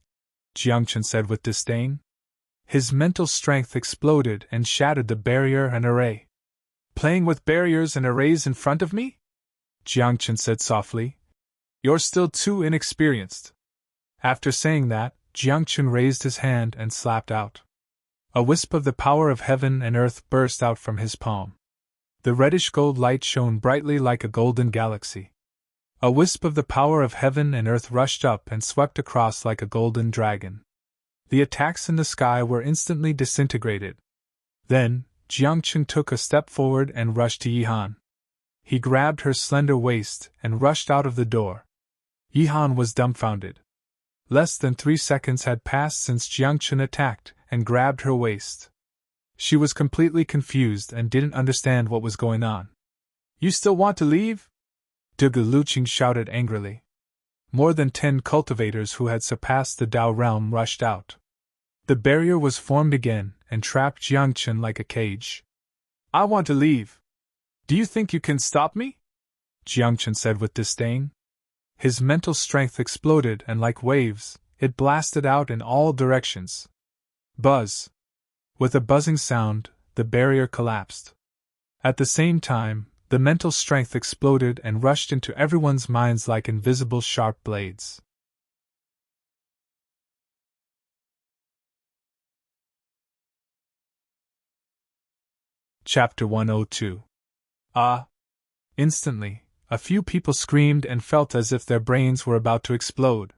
Jiang Chen said with disdain. His mental strength exploded and shattered the barrier and array. Playing with barriers and arrays in front of me? Jiang Chen said softly. You're still too inexperienced. After saying that, Jiang Chen raised his hand and slapped out. A wisp of the power of heaven and earth burst out from his palm. The reddish gold light shone brightly like a golden galaxy. A wisp of the power of heaven and earth rushed up and swept across like a golden dragon. The attacks in the sky were instantly disintegrated. Then, Jiang Chen took a step forward and rushed to Yihan. He grabbed her slender waist and rushed out of the door. Yihan was dumbfounded. Less than 3 seconds had passed since Jiang Chen attacked and grabbed her waist. She was completely confused and didn't understand what was going on. You still want to leave? Duge Luqing shouted angrily. more than 10 cultivators who had surpassed the Dao realm rushed out. The barrier was formed again and trapped Jiang Chen like a cage. "I want to leave. Do you think you can stop me?" Jiang Chen said with disdain. His mental strength exploded and like waves, it blasted out in all directions. Buzz! With a buzzing sound, the barrier collapsed. At the same time, the mental strength exploded and rushed into everyone's minds like invisible sharp blades. Chapter 102. Ah! Instantly, a few people screamed and felt as if their brains were about to explode.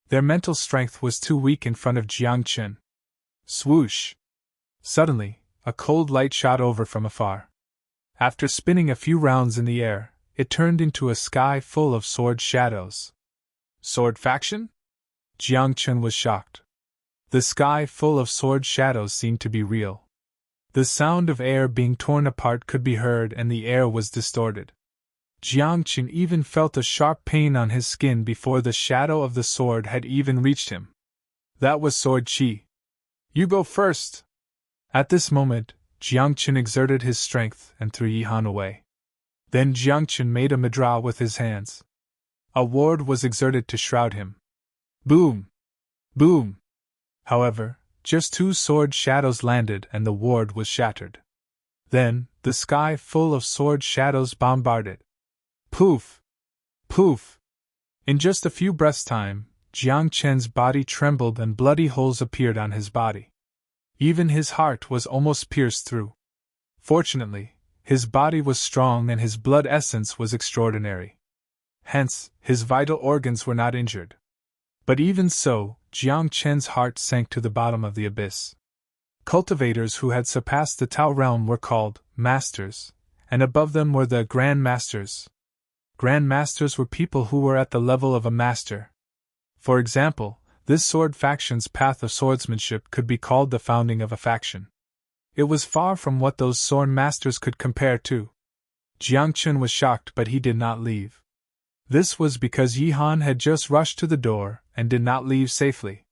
Their mental strength was too weak in front of Jiang Chen. Swoosh! Suddenly, a cold light shot over from afar. After spinning a few rounds in the air, it turned into a sky full of sword shadows. Sword faction? Jiang Chen was shocked. The sky full of sword shadows seemed to be real. The sound of air being torn apart could be heard and the air was distorted. Jiang Chen even felt a sharp pain on his skin before the shadow of the sword had even reached him. That was sword chi. "You go first." At this moment, Jiang Chen exerted his strength and threw Yi Han away. Then Jiang Chen made a mudra with his hands. A ward was exerted to shroud him. Boom! Boom! However, just 2 sword shadows landed and the ward was shattered. Then, the sky full of sword shadows bombarded. Poof! Poof! In just a few breaths' time, Jiang Chen's body trembled and bloody holes appeared on his body. Even his heart was almost pierced through. Fortunately, his body was strong and his blood essence was extraordinary. Hence, his vital organs were not injured. But even so, Jiang Chen's heart sank to the bottom of the abyss. Cultivators who had surpassed the Tao realm were called Masters, and above them were the Grand Masters. Grand Masters were people who were at the level of a master. For example, this sword faction's path of swordsmanship could be called the founding of a faction. It was far from what those sword masters could compare to. Jiang Chen was shocked, but he did not leave. This was because Yi Han had just rushed to the door and did not leave safely.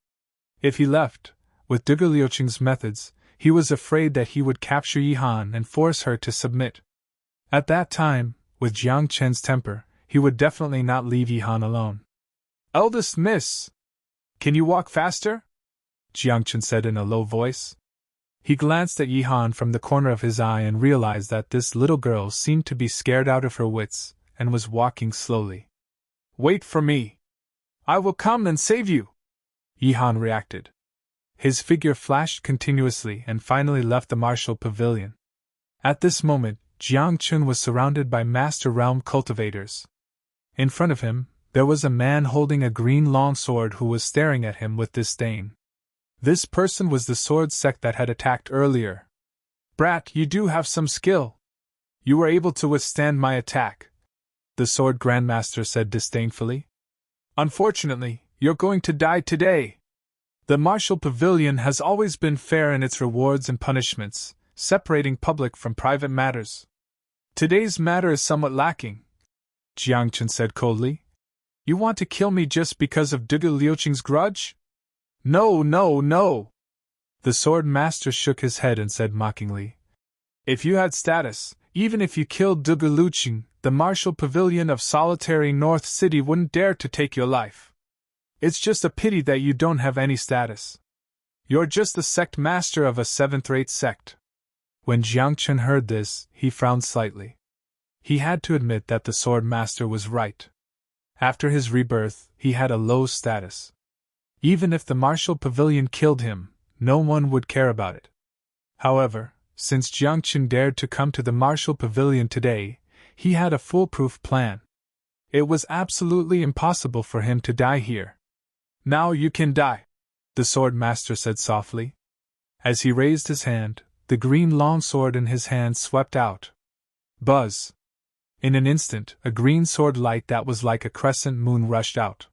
If he left, with Zhuge Liuqing's methods, he was afraid that he would capture Yi Han and force her to submit. At that time, with Jiang Chen's temper, he would definitely not leave Yi Han alone. "Eldest miss! Can you walk faster?" Jiang Chen said in a low voice. He glanced at Yi Han from the corner of his eye and realized that this little girl seemed to be scared out of her wits and was walking slowly. "Wait for me. I will come and save you," Yi Han reacted. His figure flashed continuously and finally left the martial pavilion. At this moment, Jiang Chen was surrounded by Master Realm cultivators. In front of him, there was a man holding a green longsword who was staring at him with disdain. This person was the sword sect that had attacked earlier. "Brat, you do have some skill. You were able to withstand my attack," the sword grandmaster said disdainfully. "Unfortunately, you're going to die today. The martial pavilion has always been fair in its rewards and punishments, separating public from private matters. Today's matter is somewhat lacking," Jiang Chen said coldly. "You want to kill me just because of Zhuge Liuqing's grudge?" "No, no, no!" The sword master shook his head and said mockingly. "If you had status, even if you killed Zhuge Liuqing, the martial pavilion of solitary North City wouldn't dare to take your life. It's just a pity that you don't have any status. You're just the sect master of a 7th-rate sect." When Jiang Chen heard this, he frowned slightly. He had to admit that the sword master was right. After his rebirth, he had a low status. Even if the martial pavilion killed him, no one would care about it. However, since Jiang Chen dared to come to the martial pavilion today, he had a foolproof plan. It was absolutely impossible for him to die here. "Now you can die," the sword master said softly. As he raised his hand, the green longsword in his hand swept out. Buzz! In an instant, a green sword light that was like a crescent moon rushed out.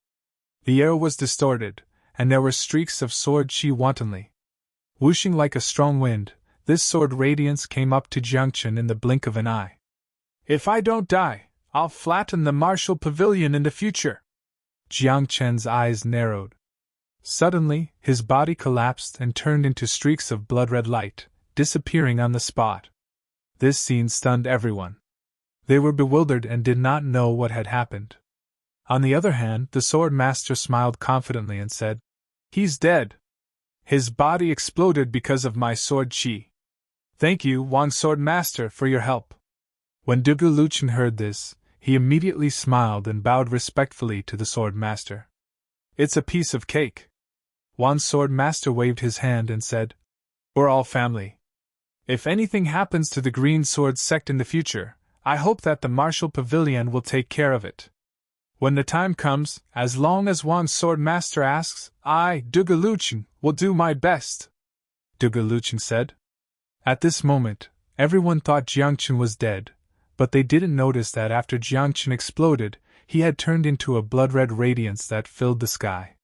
The air was distorted, and there were streaks of sword chi wantonly. Whooshing like a strong wind, this sword radiance came up to Jiang Chen in the blink of an eye. "If I don't die, I'll flatten the martial pavilion in the future," Jiang Chen's eyes narrowed. Suddenly, his body collapsed and turned into streaks of blood-red light, disappearing on the spot. This scene stunned everyone. They were bewildered and did not know what had happened. On the other hand, the sword master smiled confidently and said, "He's dead. His body exploded because of my sword qi. Thank you, Wan Sword Master, for your help." When Dugu Luchin heard this, he immediately smiled and bowed respectfully to the sword master. "It's a piece of cake." Wan Sword Master waved his hand and said, "We're all family. If anything happens to the Green Sword sect in the future, I hope that the Martial Pavilion will take care of it. When the time comes, as long as Wan Sword Master asks, I, Dugu Luchin, will do my best," Dugu Luchin said. At this moment, everyone thought Jiangchen was dead, but they didn't notice that after Jiangchen exploded, he had turned into a blood-red radiance that filled the sky.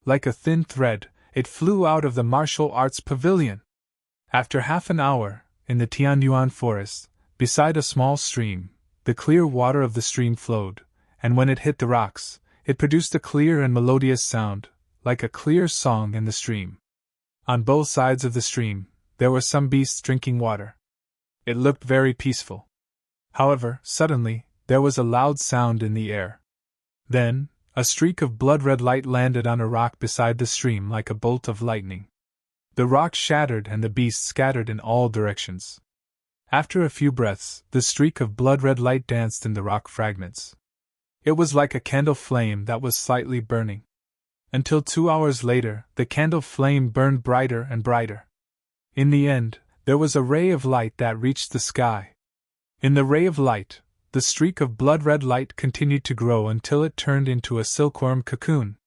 Like a thin thread, it flew out of the martial arts pavilion. After half an hour, in the Tianyuan forest, beside a small stream, the clear water of the stream flowed, and when it hit the rocks, it produced a clear and melodious sound, like a clear song in the stream. On both sides of the stream, there were some beasts drinking water. It looked very peaceful. However, suddenly, there was a loud sound in the air. Then, a streak of blood-red light landed on a rock beside the stream like a bolt of lightning. The rock shattered and the beasts scattered in all directions. After a few breaths, the streak of blood-red light danced in the rock fragments. It was like a candle flame that was slightly burning. Until 2 hours later, the candle flame burned brighter and brighter. In the end, there was a ray of light that reached the sky. In the ray of light, the streak of blood-red light continued to grow until it turned into a silkworm cocoon.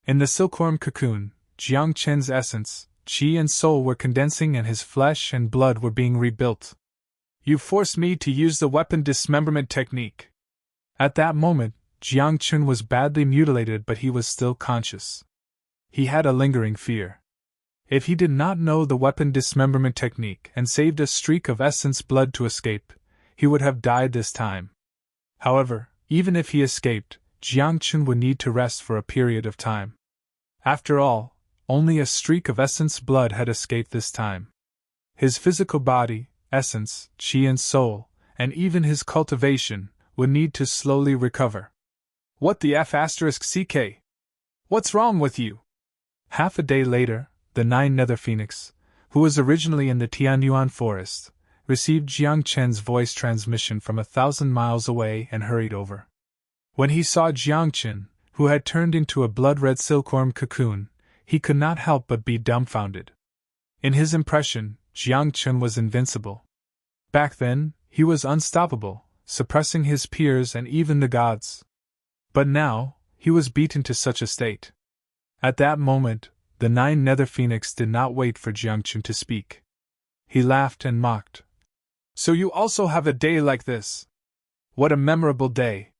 In the silkworm cocoon, Jiang Chen's essence, qi and soul were condensing and his flesh and blood were being rebuilt. "You forced me to use the weapon dismemberment technique." At that moment, Jiang Chen was badly mutilated, but he was still conscious. He had a lingering fear. If he did not know the weapon dismemberment technique and saved a streak of essence blood to escape, he would have died this time. However, even if he escaped, Jiang Chen would need to rest for a period of time. After all, only a streak of essence blood had escaped this time. His physical body, essence, qi and soul, and even his cultivation, would need to slowly recover. "What the F***CK? What's wrong with you?" Half a day later, the 9 Nether Phoenix, who was originally in the Tianyuan forest, received Jiang Chen's voice transmission from 1,000 miles away and hurried over. When he saw Jiang Chen, who had turned into a blood-red silkworm cocoon, he could not help but be dumbfounded. In his impression, Jiang Chen was invincible. Back then, he was unstoppable, suppressing his peers and even the gods. But now, he was beaten to such a state. At that moment, the 9 Nether Phoenix did not wait for Jiang Chen to speak. He laughed and mocked. "So you also have a day like this? What a memorable day.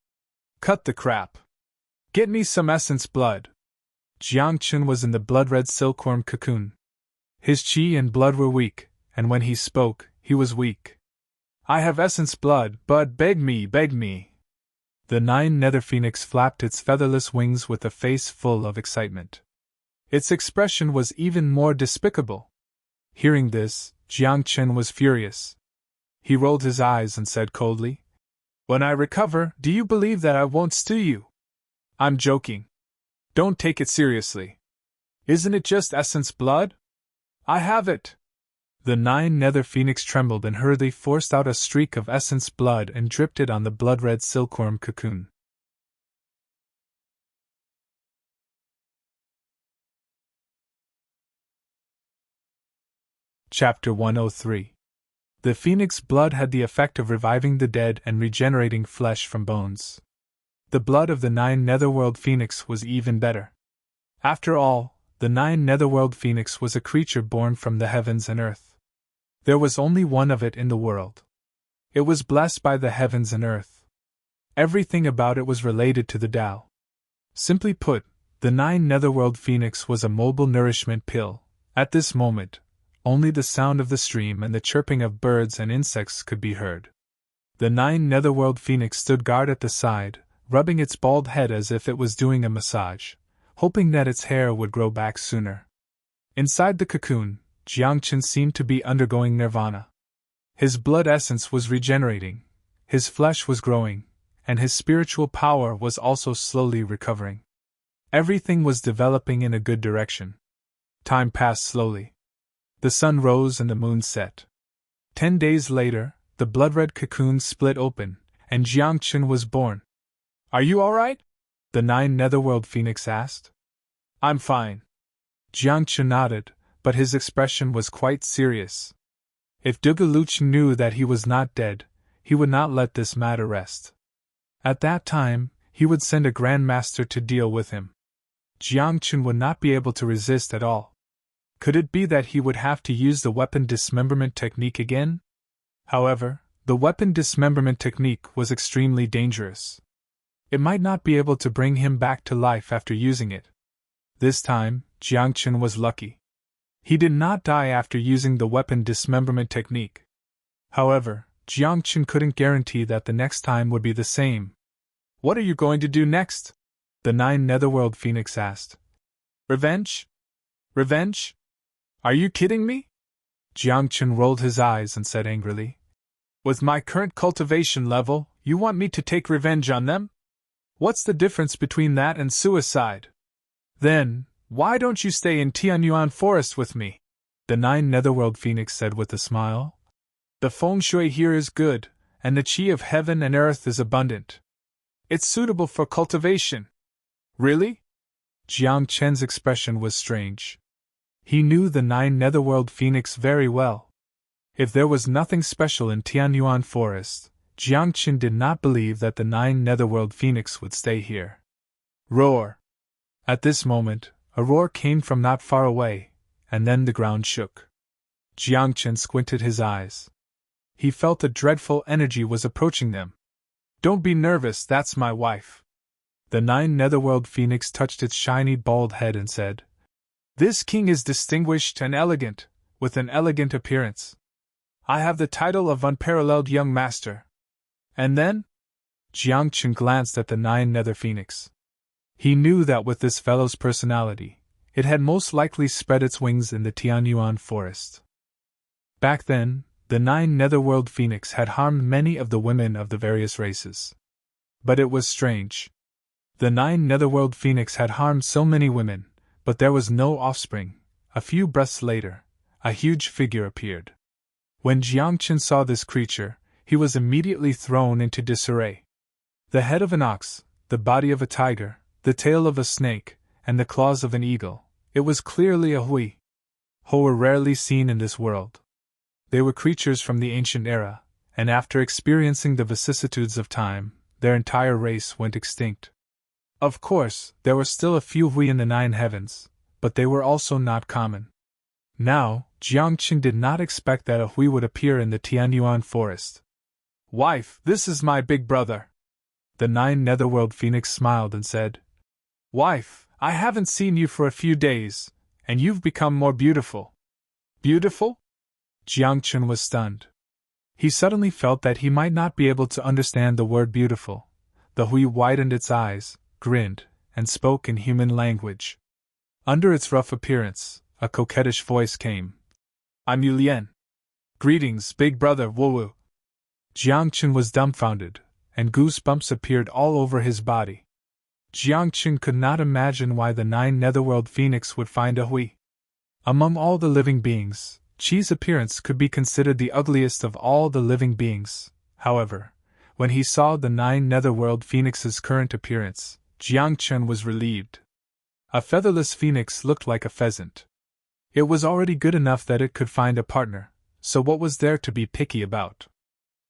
Cut the crap. Get me some essence blood." Jiang Chen was in the blood-red silkworm cocoon. His qi and blood were weak, and when he spoke, he was weak. "I have essence blood, but beg me, beg me." The 9 Nether Phoenix flapped its featherless wings with a face full of excitement. Its expression was even more despicable. Hearing this, Jiang Chen was furious. He rolled his eyes and said coldly, "When I recover, do you believe that I won't steal you?" "I'm joking. Don't take it seriously. Isn't it just essence blood? I have it." The 9 Nether Phoenix trembled and hurriedly forced out a streak of essence blood and dripped it on the blood-red silkworm cocoon. Chapter 103. The phoenix blood had the effect of reviving the dead and regenerating flesh from bones. The blood of the 9 Netherworld Phoenix was even better. After all, the 9 Netherworld Phoenix was a creature born from the heavens and earth. There was only one of it in the world. It was blessed by the heavens and earth. Everything about it was related to the Tao. Simply put, the 9 Netherworld Phoenix was a mobile nourishment pill. At this moment, only the sound of the stream and the chirping of birds and insects could be heard. The 9 Netherworld Phoenix stood guard at the side, rubbing its bald head as if it was doing a massage, hoping that its hair would grow back sooner. Inside the cocoon, Jiangchen seemed to be undergoing nirvana. His blood essence was regenerating, his flesh was growing, and his spiritual power was also slowly recovering. Everything was developing in a good direction. Time passed slowly. The sun rose and the moon set. 10 days later, the blood-red cocoon split open, and Jiangchen was born. "Are you all right?" the 9 Netherworld Phoenix asked. "I'm fine." Jiangchen nodded, but his expression was quite serious. If Dugaluch knew that he was not dead, he would not let this matter rest. At that time, he would send a Grand Master to deal with him. Jiangchen would not be able to resist at all. Could it be that he would have to use the weapon dismemberment technique again? However, the weapon dismemberment technique was extremely dangerous. It might not be able to bring him back to life after using it. This time, Jiangchen was lucky. He did not die after using the weapon dismemberment technique. However, Jiangchen couldn't guarantee that the next time would be the same. "What are you going to do next?" the 9 Netherworld Phoenix asked. "Revenge? Revenge? Are you kidding me?" Jiangchen rolled his eyes and said angrily. "With my current cultivation level, you want me to take revenge on them? What's the difference between that and suicide? Then, why don't you stay in Tianyuan Forest with me?" the 9 Netherworld Phoenix said with a smile. "The feng shui here is good, and the qi of heaven and earth is abundant. It's suitable for cultivation." "Really?" Jiangchen's expression was strange. He knew the 9 Netherworld Phoenix very well. If there was nothing special in Tianyuan Forest, Jiangchen did not believe that the 9 Netherworld Phoenix would stay here. Roar! At this moment, a roar came from not far away, and then the ground shook. Jiangchen squinted his eyes. He felt a dreadful energy was approaching them. "Don't be nervous, that's my wife." The 9 Netherworld Phoenix touched its shiny bald head and said, "This king is distinguished and elegant, with an elegant appearance. I have the title of unparalleled young master." "And then?" Jiangchen glanced at the 9 Nether Phoenix. He knew that with this fellow's personality, it had most likely spread its wings in the Tianyuan Forest. Back then, the 9 Netherworld Phoenix had harmed many of the women of the various races. But it was strange. The 9 Netherworld Phoenix had harmed so many women, but there was no offspring. A few breaths later, a huge figure appeared. When Jiangchen saw this creature, he was immediately thrown into disarray. The head of an ox, the body of a tiger, the tail of a snake, and the claws of an eagle, it was clearly a hui. Ho were rarely seen in this world. They were creatures from the ancient era, and after experiencing the vicissitudes of time, their entire race went extinct. Of course, there were still a few hui in the 9 heavens, but they were also not common. Now, Jiangchen did not expect that a hui would appear in the Tianyuan Forest. "Wife, this is my big brother." The 9 Netherworld Phoenix smiled and said, "Wife, I haven't seen you for a few days, and you've become more beautiful." "Beautiful?" Jiangchen was stunned. He suddenly felt that he might not be able to understand the word beautiful. The hui widened its eyes, grinned, and spoke in human language. Under its rough appearance, a coquettish voice came. "I'm Yulian. Greetings, big brother Wu." Jiangchen was dumbfounded, and goosebumps appeared all over his body. Jiangchen could not imagine why the 9 Netherworld Phoenix would find a hui. Among all the living beings, Qi's appearance could be considered the ugliest of all the living beings. However, when he saw the 9 Netherworld Phoenix's current appearance, Jiangchen was relieved. A featherless phoenix looked like a pheasant. It was already good enough that it could find a partner, so what was there to be picky about?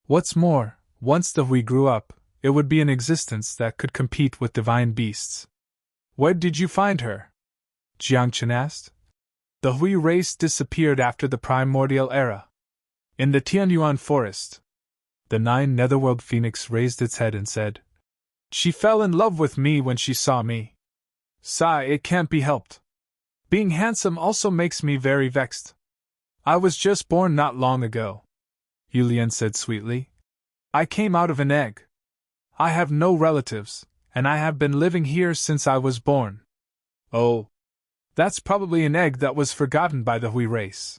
What's more, once the hui grew up, it would be an existence that could compete with divine beasts. "Where did you find her?" Jiangchen asked. "The hui race disappeared after the primordial era. In the Tianyuan Forest." The 9 Netherworld Phoenix raised its head and said, "She fell in love with me when she saw me. Sigh, it can't be helped. Being handsome also makes me very vexed. I was just born not long ago," Yulian said sweetly. "I came out of an egg. I have no relatives, and I have been living here since I was born. Oh, that's probably an egg that was forgotten by the Hui race.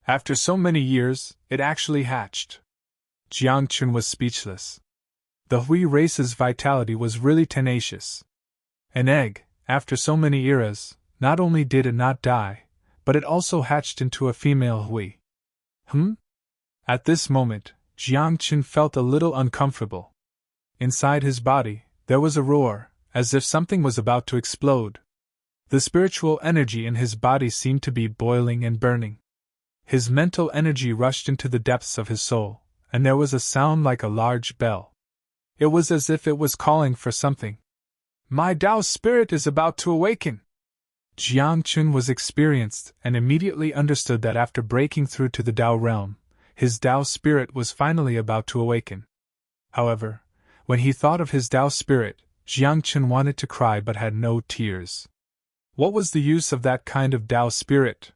After so many years, it actually hatched. Jiang Chun was speechless. The Hui race's vitality was really tenacious. An egg, after so many eras, not only did it not die, but it also hatched into a female Hui. At this moment, Jiang Chun felt a little uncomfortable. Inside his body, there was a roar, as if something was about to explode. The spiritual energy in his body seemed to be boiling and burning. His mental energy rushed into the depths of his soul, and there was a sound like a large bell. It was as if it was calling for something. My Tao spirit is about to awaken! Jiang Chun was experienced and immediately understood that after breaking through to the Tao realm, his Tao spirit was finally about to awaken. However, when he thought of his Tao spirit, Jiang Chun wanted to cry but had no tears. What was the use of that kind of Tao spirit?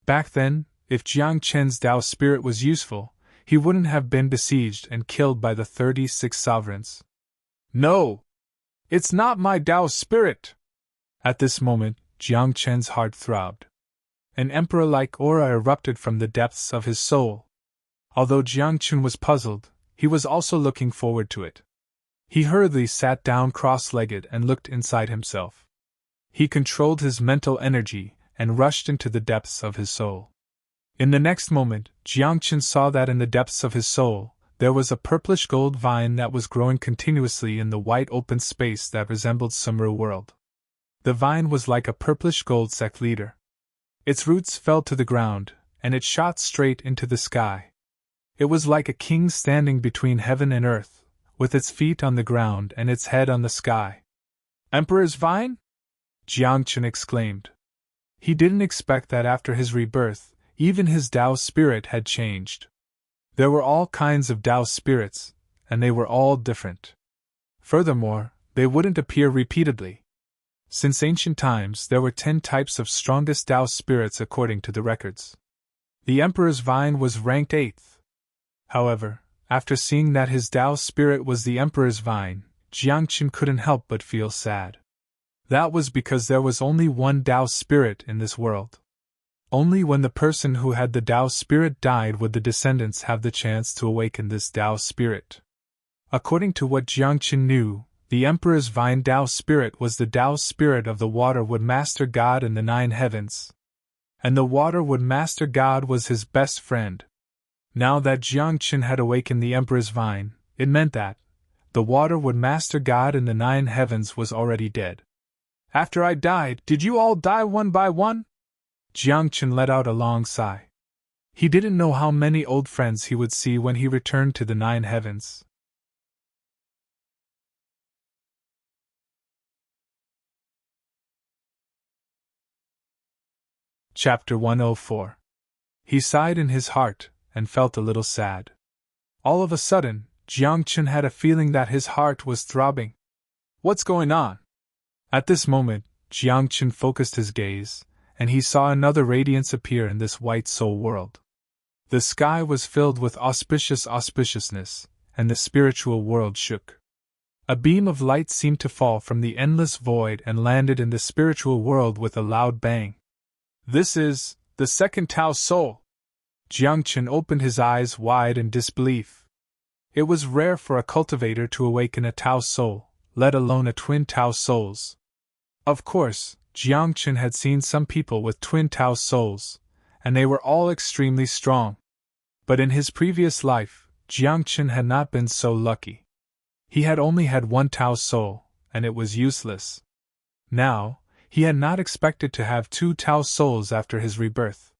Back then, if Jiang Chen's Tao spirit was useful, he wouldn't have been besieged and killed by the 36 sovereigns. No! It's not my Tao spirit! At this moment, Jiang Chen's heart throbbed. An emperor-like aura erupted from the depths of his soul. Although Jiang Chun was puzzled, he was also looking forward to it. He hurriedly sat down cross-legged and looked inside himself. He controlled his mental energy and rushed into the depths of his soul. In the next moment, Jiang Chun saw that in the depths of his soul, there was a purplish gold vine that was growing continuously in the white open space that resembled Sumru world. The vine was like a purplish gold sect leader. Its roots fell to the ground, and it shot straight into the sky. It was like a king standing between heaven and earth, with its feet on the ground and its head on the sky. Emperor's vine? Jiang Chun exclaimed. He didn't expect that after his rebirth, even his Tao spirit had changed. There were all kinds of Tao spirits, and they were all different. Furthermore, they wouldn't appear repeatedly. Since ancient times, there were 10 types of strongest Tao spirits according to the records. The Emperor's vine was ranked 8th. However, after seeing that his Tao spirit was the Emperor's vine, Jiang Chun couldn't help but feel sad. That was because there was only one Tao spirit in this world. Only when the person who had the Tao spirit died would the descendants have the chance to awaken this Tao spirit. According to what Jiang Chun knew, the Emperor's vine Tao spirit was the Tao spirit of the Water Wood Master God in the 9 heavens. And the Water Wood Master God was his best friend. Now that Jiang Chun had awakened the Emperor's vine, it meant that the Water Wood Master God in the 9 heavens was already dead. After I died, did you all die one by one? Jiang Chun let out a long sigh. He didn't know how many old friends he would see when he returned to the 9 heavens. Chapter 104. He sighed in his heart and felt a little sad. All of a sudden, Jiang Chun had a feeling that his heart was throbbing. What's going on? At this moment, Jiang Chun focused his gaze, and he saw another radiance appear in this white soul world. The sky was filled with auspiciousness, and the spiritual world shook. A beam of light seemed to fall from the endless void and landed in the spiritual world with a loud bang. This is the second Tao soul. Jiang Chun opened his eyes wide in disbelief. It was rare for a cultivator to awaken a Tao soul, let alone a twin Tao souls. Of course, Jiang Chun had seen some people with twin Tao souls, and they were all extremely strong. But in his previous life, Jiang Chun had not been so lucky. He had only had one Tao soul, and it was useless. Now, he had not expected to have 2 Tao souls after his rebirth.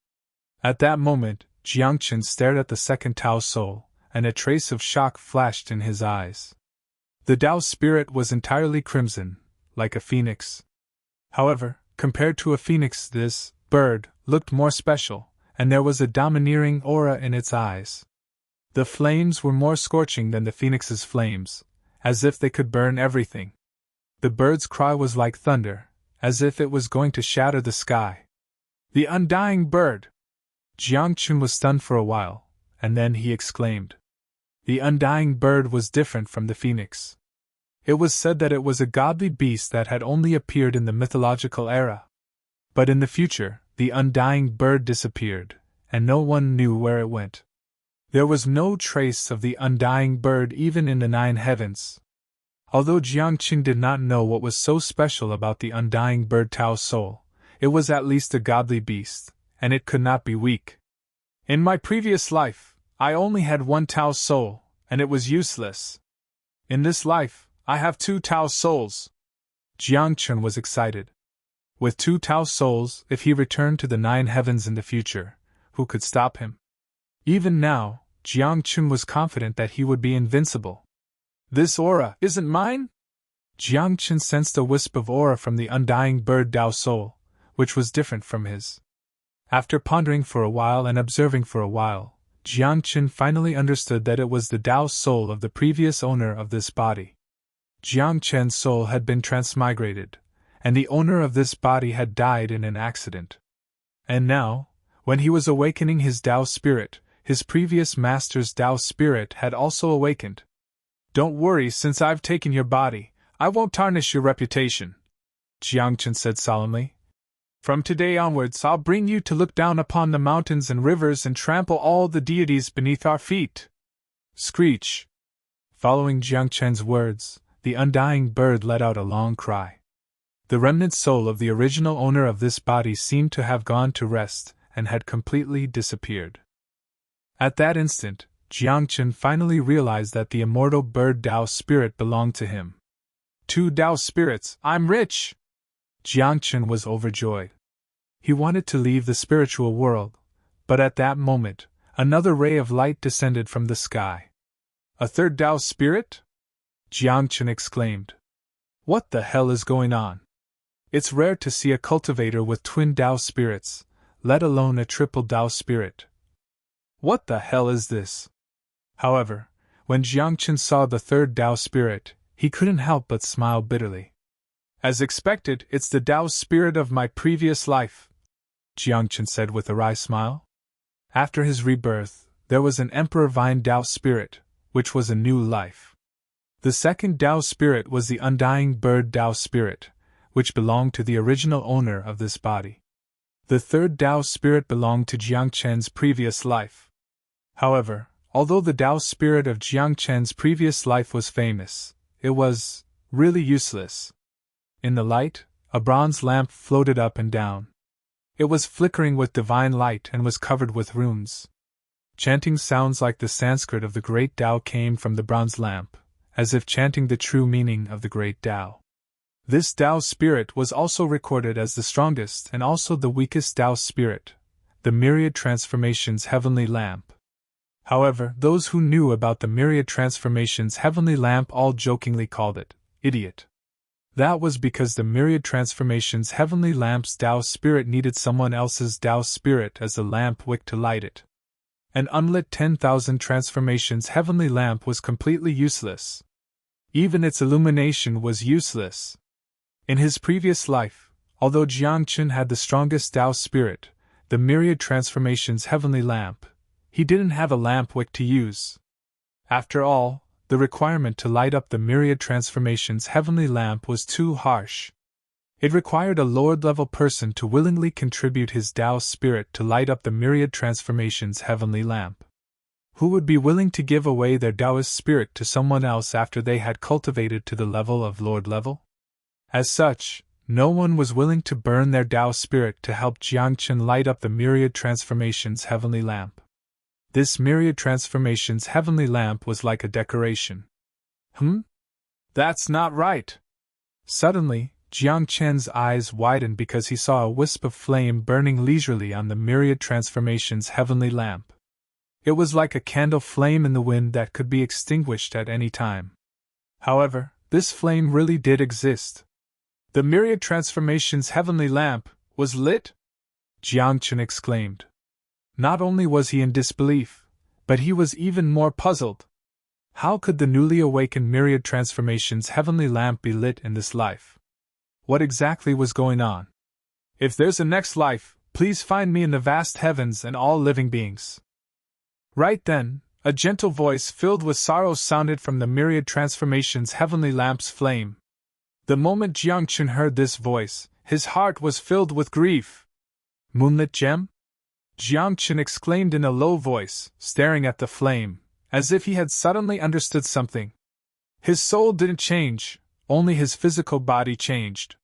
At that moment, Jiang Chun stared at the second Tao soul, and a trace of shock flashed in his eyes. The Tao spirit was entirely crimson, like a phoenix. However, compared to a phoenix, this bird looked more special, and there was a domineering aura in its eyes. The flames were more scorching than the phoenix's flames, as if they could burn everything. The bird's cry was like thunder, as if it was going to shatter the sky. The undying bird! Jiang Chun was stunned for a while, and then he exclaimed. The undying bird was different from the phoenix. It was said that it was a godly beast that had only appeared in the mythological era. But in the future, the undying bird disappeared, and no one knew where it went. There was no trace of the undying bird even in the 9 heavens. Although Jiangqin did not know what was so special about the undying bird Tao's soul, it was at least a godly beast, and it could not be weak. In my previous life, I only had 1 Tao soul, and it was useless. In this life, I have 2 Tao souls. Jiangqin was excited. With 2 Tao souls, if he returned to the 9 heavens in the future, who could stop him? Even now, Jiangqin was confident that he would be invincible. This aura isn't mine? Jiangqin sensed a wisp of aura from the undying bird Tao soul, which was different from his. After pondering for a while and observing for a while, Jiangqin finally understood that it was the Tao soul of the previous owner of this body. Jiangqin's soul had been transmigrated, and the owner of this body had died in an accident. And now, when he was awakening his Tao spirit, his previous master's Tao spirit had also awakened. Don't worry, since I've taken your body, I won't tarnish your reputation, Jiangqin said solemnly. From today onwards, I'll bring you to look down upon the mountains and rivers and trample all the deities beneath our feet. Screech! Following Jiangqin's words, the undying bird let out a long cry. The remnant soul of the original owner of this body seemed to have gone to rest and had completely disappeared. At that instant, Jiangqin finally realized that the immortal bird Tao spirit belonged to him. 2 Tao spirits, I'm rich! Jiangqin was overjoyed. He wanted to leave the spiritual world, but at that moment, another ray of light descended from the sky. A 3rd Tao spirit? Jiangqin exclaimed. What the hell is going on? It's rare to see a cultivator with twin Tao spirits, let alone a triple Tao spirit. What the hell is this? However, when Jiangqin saw the 3rd Tao spirit, he couldn't help but smile bitterly. As expected, it's the Tao spirit of my previous life, Jiangqin said with a wry smile. After his rebirth, there was an Emperor Vine Tao spirit, which was a new life. The 2nd Tao spirit was the undying bird Tao spirit, which belonged to the original owner of this body. The 3rd Tao spirit belonged to Jiangqin's previous life. However, although the Tao spirit of Jiangqin's previous life was famous, it was really useless. In the light, a bronze lamp floated up and down. It was flickering with divine light and was covered with runes. Chanting sounds like the Sanskrit of the great Tao came from the bronze lamp, as if chanting the true meaning of the great Tao. This Tao spirit was also recorded as the strongest and also the weakest Tao spirit, the Myriad Transformations Heavenly Lamp. However, those who knew about the Myriad Transformations Heavenly Lamp all jokingly called it idiot. That was because the Myriad Transformations Heavenly Lamp's Tao spirit needed someone else's Tao spirit as the lamp wick to light it. An unlit 10,000 Transformations Heavenly Lamp was completely useless. Even its illumination was useless. In his previous life, although Jiangqin had the strongest Tao spirit, the Myriad Transformations Heavenly Lamp, he didn't have a lamp wick to use. After all, the requirement to light up the Myriad Transformations Heavenly Lamp was too harsh. It required a Lord-level person to willingly contribute his Tao spirit to light up the Myriad Transformations Heavenly Lamp. Who would be willing to give away their Taoist spirit to someone else after they had cultivated to the level of Lord level? As such, no one was willing to burn their Tao spirit to help Jiangqin light up the Myriad Transformations Heavenly Lamp. This Myriad Transformations Heavenly Lamp was like a decoration. That's not right! Suddenly, Jiangqin's eyes widened because he saw a wisp of flame burning leisurely on the Myriad Transformations Heavenly Lamp. It was like a candle flame in the wind that could be extinguished at any time. However, this flame really did exist. The Myriad Transformations Heavenly Lamp was lit? Jiangqin exclaimed. Not only was he in disbelief, but he was even more puzzled. How could the newly awakened Myriad Transformations Heavenly Lamp be lit in this life? What exactly was going on? If there's a next life, please find me in the vast heavens and all living beings. Right then, A gentle voice filled with sorrow sounded from the myriad transformations heavenly lamp's flame. The moment Jiang Chen heard this voice, his heart was filled with grief. Moonlit gem? Jiang Chen exclaimed in a low voice, staring at the flame, as if he had suddenly understood something. His soul didn't change, only his physical body changed.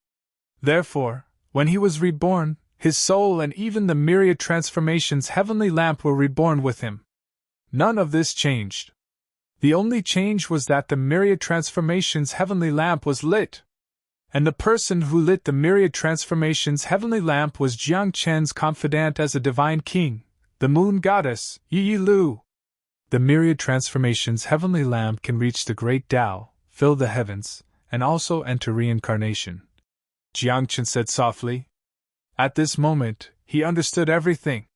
Therefore, when he was reborn, his soul and even the myriad transformations heavenly lamp were reborn with him. None of this changed. The only change was that the myriad transformations heavenly lamp was lit. And the person who lit the myriad transformations heavenly lamp was Jiang Chen's confidant as a divine king, the moon goddess, Yi Lu. The myriad transformations heavenly lamp can reach the great Tao, fill the heavens, and also enter reincarnation, Jiang Chen said softly. At this moment, he understood everything.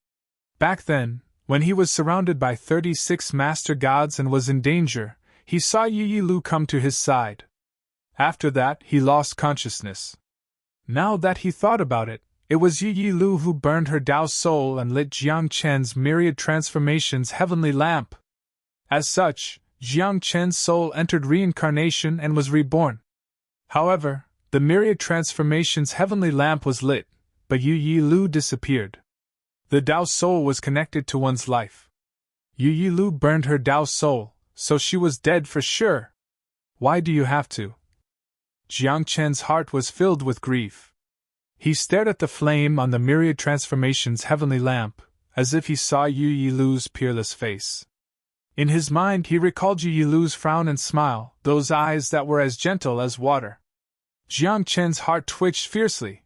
Back then, when he was surrounded by 36 master gods and was in danger, he saw Yi Lu come to his side. After that, he lost consciousness. Now that he thought about it, it was Yi Lu who burned her Tao soul and lit Jiang Chen's myriad transformations heavenly lamp. As such, Jiang Chen's soul entered reincarnation and was reborn. However, the myriad transformations heavenly lamp was lit, but Yi Lu disappeared. The Tao soul was connected to one's life. Yi Lu burned her Tao soul, so she was dead for sure. Why do you have to? Jiang Chen's heart was filled with grief. He stared at the flame on the myriad transformations heavenly lamp, as if he saw Yi Lu's peerless face. In his mind he recalled Yi Lu's frown and smile, those eyes that were as gentle as water. Jiang Chen's heart twitched fiercely.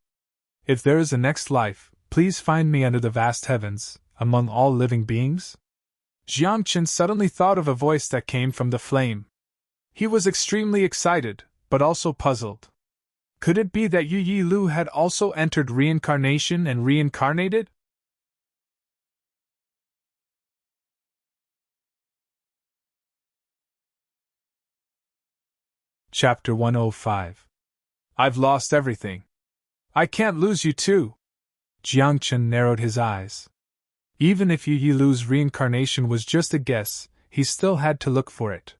If there is a next life, please find me under the vast heavens, among all living beings? Jiang Chen suddenly thought of a voice that came from the flame. He was extremely excited, but also puzzled. Could it be that Yi Lu had also entered reincarnation and reincarnated? Chapter 105. I've lost everything. I can't lose you too. Jiang Chen narrowed his eyes. Even if Yi Lu's reincarnation was just a guess, he still had to look for it.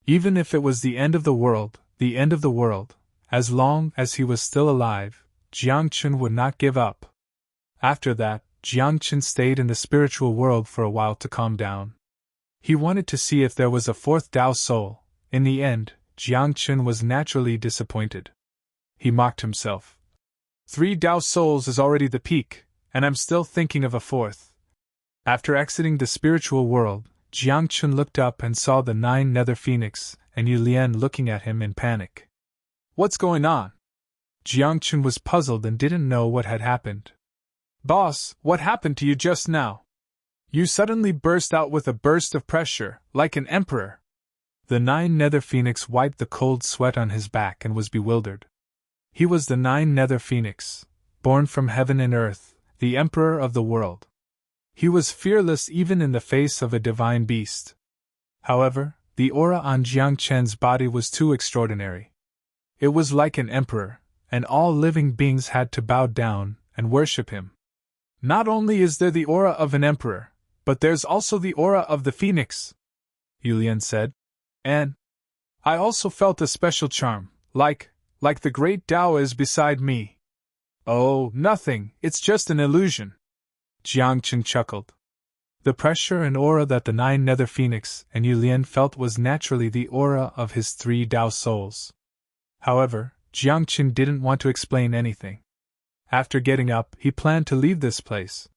Even if it was the end of the world, as long as he was still alive, Jiang Chen would not give up. After that, Jiang Chen stayed in the spiritual world for a while to calm down. He wanted to see if there was a fourth Tao soul. In the end, Jiang Chen was naturally disappointed. He mocked himself. 3 Tao souls is already the peak, and I'm still thinking of a fourth. After exiting the spiritual world, Jiang Chen looked up and saw the 9 nether phoenix and Yu Lian looking at him in panic. What's going on? Jiang Chen was puzzled and didn't know what had happened. Boss, what happened to you just now? You suddenly burst out with a burst of pressure, like an emperor. The 9 nether phoenix wiped the cold sweat on his back and was bewildered. He was the 9 nether phoenix, born from heaven and earth, the emperor of the world. He was fearless even in the face of a divine beast. However, the aura on Jiang Chen's body was too extraordinary. It was like an emperor, and all living beings had to bow down and worship him. Not only is there the aura of an emperor, but there's also the aura of the phoenix, Yulian said. And I also felt a special charm, like the great Tao is beside me. Oh, nothing, it's just an illusion. Jiang Chen chuckled. The pressure and aura that the 9 nether phoenix and Yu Lian felt was naturally the aura of his 3 Tao souls. However, Jiang Chen didn't want to explain anything. After getting up, he planned to leave this place.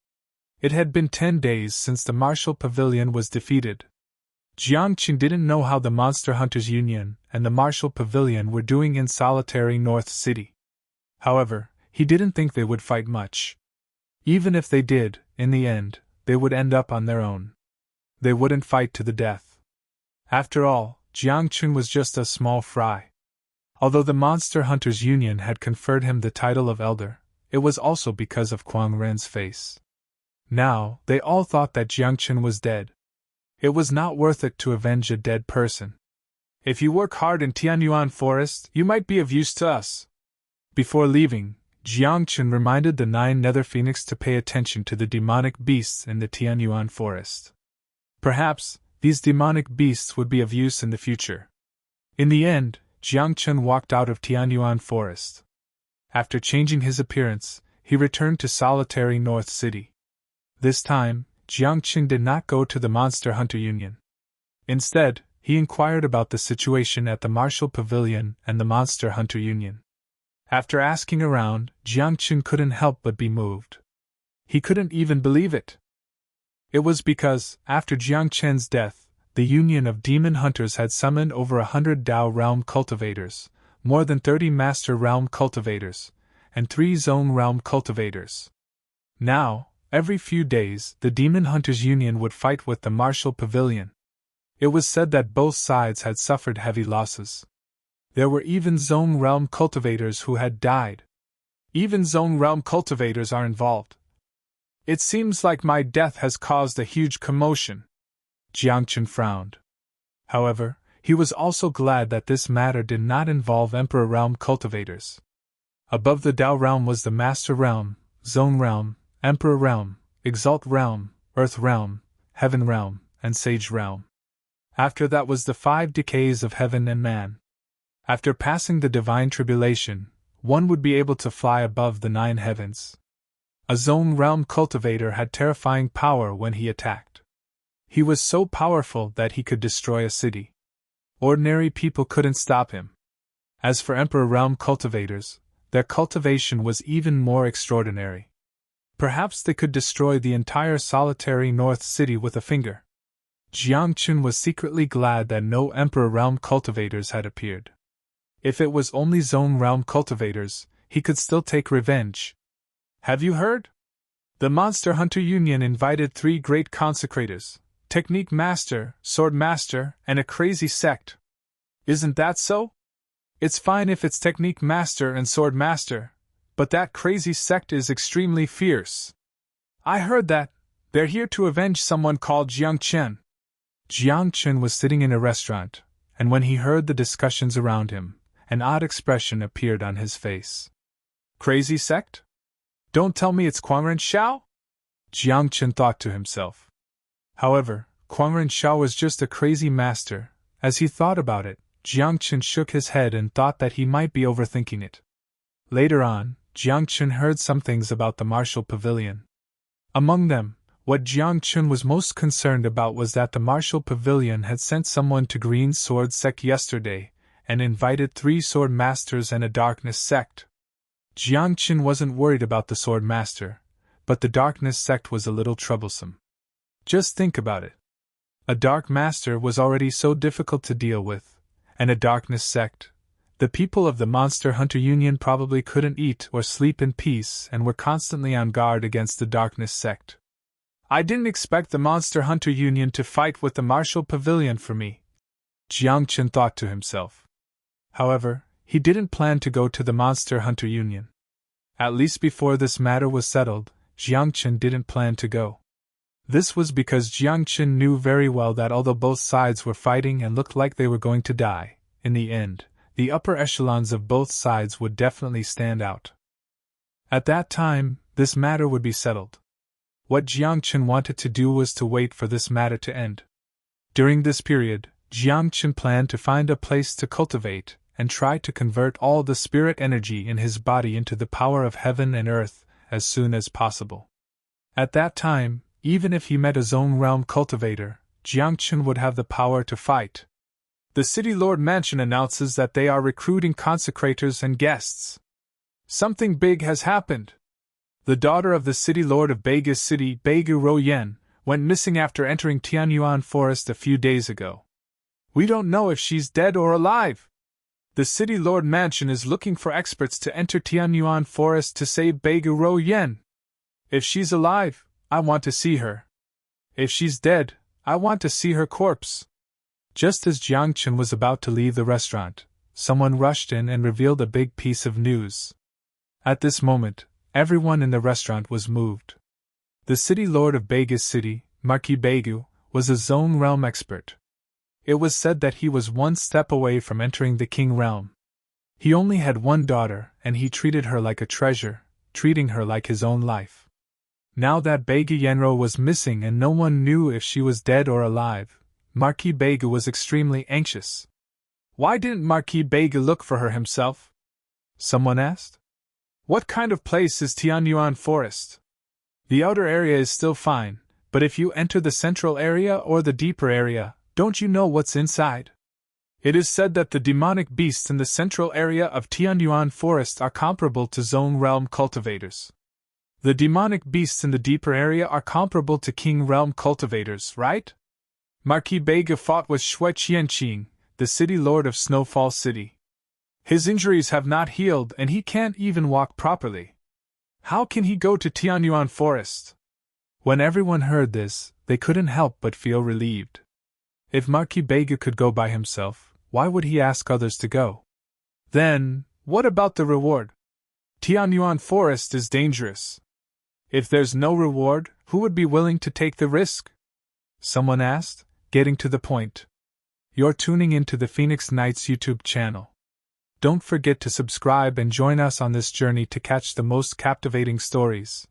It had been 10 days since the Martial Pavilion was defeated. Jiang Chen didn't know how the Monster Hunters Union and the Martial Pavilion were doing in solitary North City. However, he didn't think they would fight much. Even if they did, in the end, they would end up on their own. They wouldn't fight to the death. After all, Jiang Chen was just a small fry. Although the Monster Hunters Union had conferred him the title of Elder, it was also because of Kuang Ren's face. Now, they all thought that Jiang Chen was dead. It was not worth it to avenge a dead person. If you work hard in Tianyuan Forest, you might be of use to us. Before leaving, Jiang Chen reminded the 9 nether phoenix to pay attention to the demonic beasts in the Tianyuan Forest. Perhaps, these demonic beasts would be of use in the future. In the end, Jiang Chen walked out of Tianyuan Forest. After changing his appearance, he returned to solitary North City. This time, Jiang Chen did not go to the Monster Hunter Union. Instead, he inquired about the situation at the Martial Pavilion and the Monster Hunter Union. After asking around, Jiang Chen couldn't help but be moved. He couldn't even believe it. It was because, after Jiang Chen's death, the Union of Demon Hunters had summoned over 100 Dao Realm cultivators, more than 30 Master Realm cultivators, and 3 Zone Realm cultivators. Now, every few days, the Demon Hunters Union would fight with the Martial Pavilion. It was said that both sides had suffered heavy losses. There were even Zone Realm cultivators who had died. Even Zone Realm cultivators are involved. It seems like my death has caused a huge commotion. Jiang Chen frowned. However, he was also glad that this matter did not involve Emperor Realm cultivators. Above the Dao Realm was the Master Realm, Zone Realm, Emperor Realm, Exalt Realm, Earth Realm, Heaven Realm, and Sage Realm. After that was the 5 decays of heaven and man. After passing the divine tribulation, one would be able to fly above the 9 heavens. A Zone Realm cultivator had terrifying power when he attacked. He was so powerful that he could destroy a city. Ordinary people couldn't stop him. As for Emperor Realm cultivators, their cultivation was even more extraordinary. Perhaps they could destroy the entire solitary North City with a finger. Jiang Chen was secretly glad that no Emperor Realm cultivators had appeared. If it was only Zone Realm cultivators, he could still take revenge. Have you heard? The Monster Hunter Union invited 3 great consecrators, Technique Master, Sword Master, and a crazy sect. Isn't that so? It's fine if it's Technique Master and Sword Master, but that crazy sect is extremely fierce. I heard that. They're here to avenge someone called Jiang Chen. Jiang Chen was sitting in a restaurant, and when he heard the discussions around him, an odd expression appeared on his face. Crazy sect? Don't tell me it's Quangren Shao? Jiang Chen thought to himself. However, Quangren Shao was just a crazy master. As he thought about it, Jiang Chen shook his head and thought that he might be overthinking it. Later on, Jiang Chen heard some things about the Martial Pavilion. Among them, what Jiang Chen was most concerned about was that the Martial Pavilion had sent someone to Green Sword Sect yesterday, and invited 3 Sword Masters and a Darkness Sect. Jiang Chen wasn't worried about the Sword Master, but the Darkness Sect was a little troublesome. Just think about it. A Dark Master was already so difficult to deal with, and a Darkness Sect. The people of the Monster Hunter Union probably couldn't eat or sleep in peace and were constantly on guard against the Darkness Sect. I didn't expect the Monster Hunter Union to fight with the Martial Pavilion for me, Jiang Chen thought to himself. However, he didn't plan to go to the Monster Hunter Union. At least before this matter was settled, Jiang Chen didn't plan to go. This was because Jiang Chen knew very well that although both sides were fighting and looked like they were going to die, in the end, the upper echelons of both sides would definitely stand out. At that time, this matter would be settled. What Jiang Chen wanted to do was to wait for this matter to end. During this period, Jiang Chen planned to find a place to cultivate and try to convert all the spirit energy in his body into the power of heaven and earth as soon as possible. At that time, even if he met a Zone Realm cultivator, Jiang Chen would have the power to fight. The City Lord Mansion announces that they are recruiting consecrators and guests. Something big has happened. The daughter of the City Lord of Beige's city, Beigu Rouyen, went missing after entering Tianyuan Forest a few days ago. We don't know if she's dead or alive. The City Lord Mansion is looking for experts to enter Tianyuan Forest to save Beigu Rouyen. If she's alive, I want to see her. If she's dead, I want to see her corpse. Just as Jiang Chen was about to leave the restaurant, someone rushed in and revealed a big piece of news. At this moment, everyone in the restaurant was moved. The City Lord of Beige's city, Marquis Beigu, was a Zone Realm expert. It was said that he was one step away from entering the King Realm. He only had one daughter, and he treated her like a treasure, treating her like his own life. Now that Beigu Yenro was missing and no one knew if she was dead or alive, Marquis Bega was extremely anxious. Why didn't Marquis Bega look for her himself? Someone asked. What kind of place is Tianyuan Forest? The outer area is still fine, but if you enter the central area or the deeper area, don't you know what's inside? It is said that the demonic beasts in the central area of Tianyuan Forest are comparable to Zone Realm cultivators. The demonic beasts in the deeper area are comparable to King Realm cultivators, right? Marquis Bega fought with Shui Qianqing, the city lord of Snowfall City. His injuries have not healed and he can't even walk properly. How can he go to Tianyuan Forest? When everyone heard this, they couldn't help but feel relieved. If Marquis Bega could go by himself, why would he ask others to go? Then, what about the reward? Tianyuan Forest is dangerous. If there's no reward, who would be willing to take the risk? Someone asked, getting to the point. You're tuning into the Phoenix Knights YouTube channel. Don't forget to subscribe and join us on this journey to catch the most captivating stories.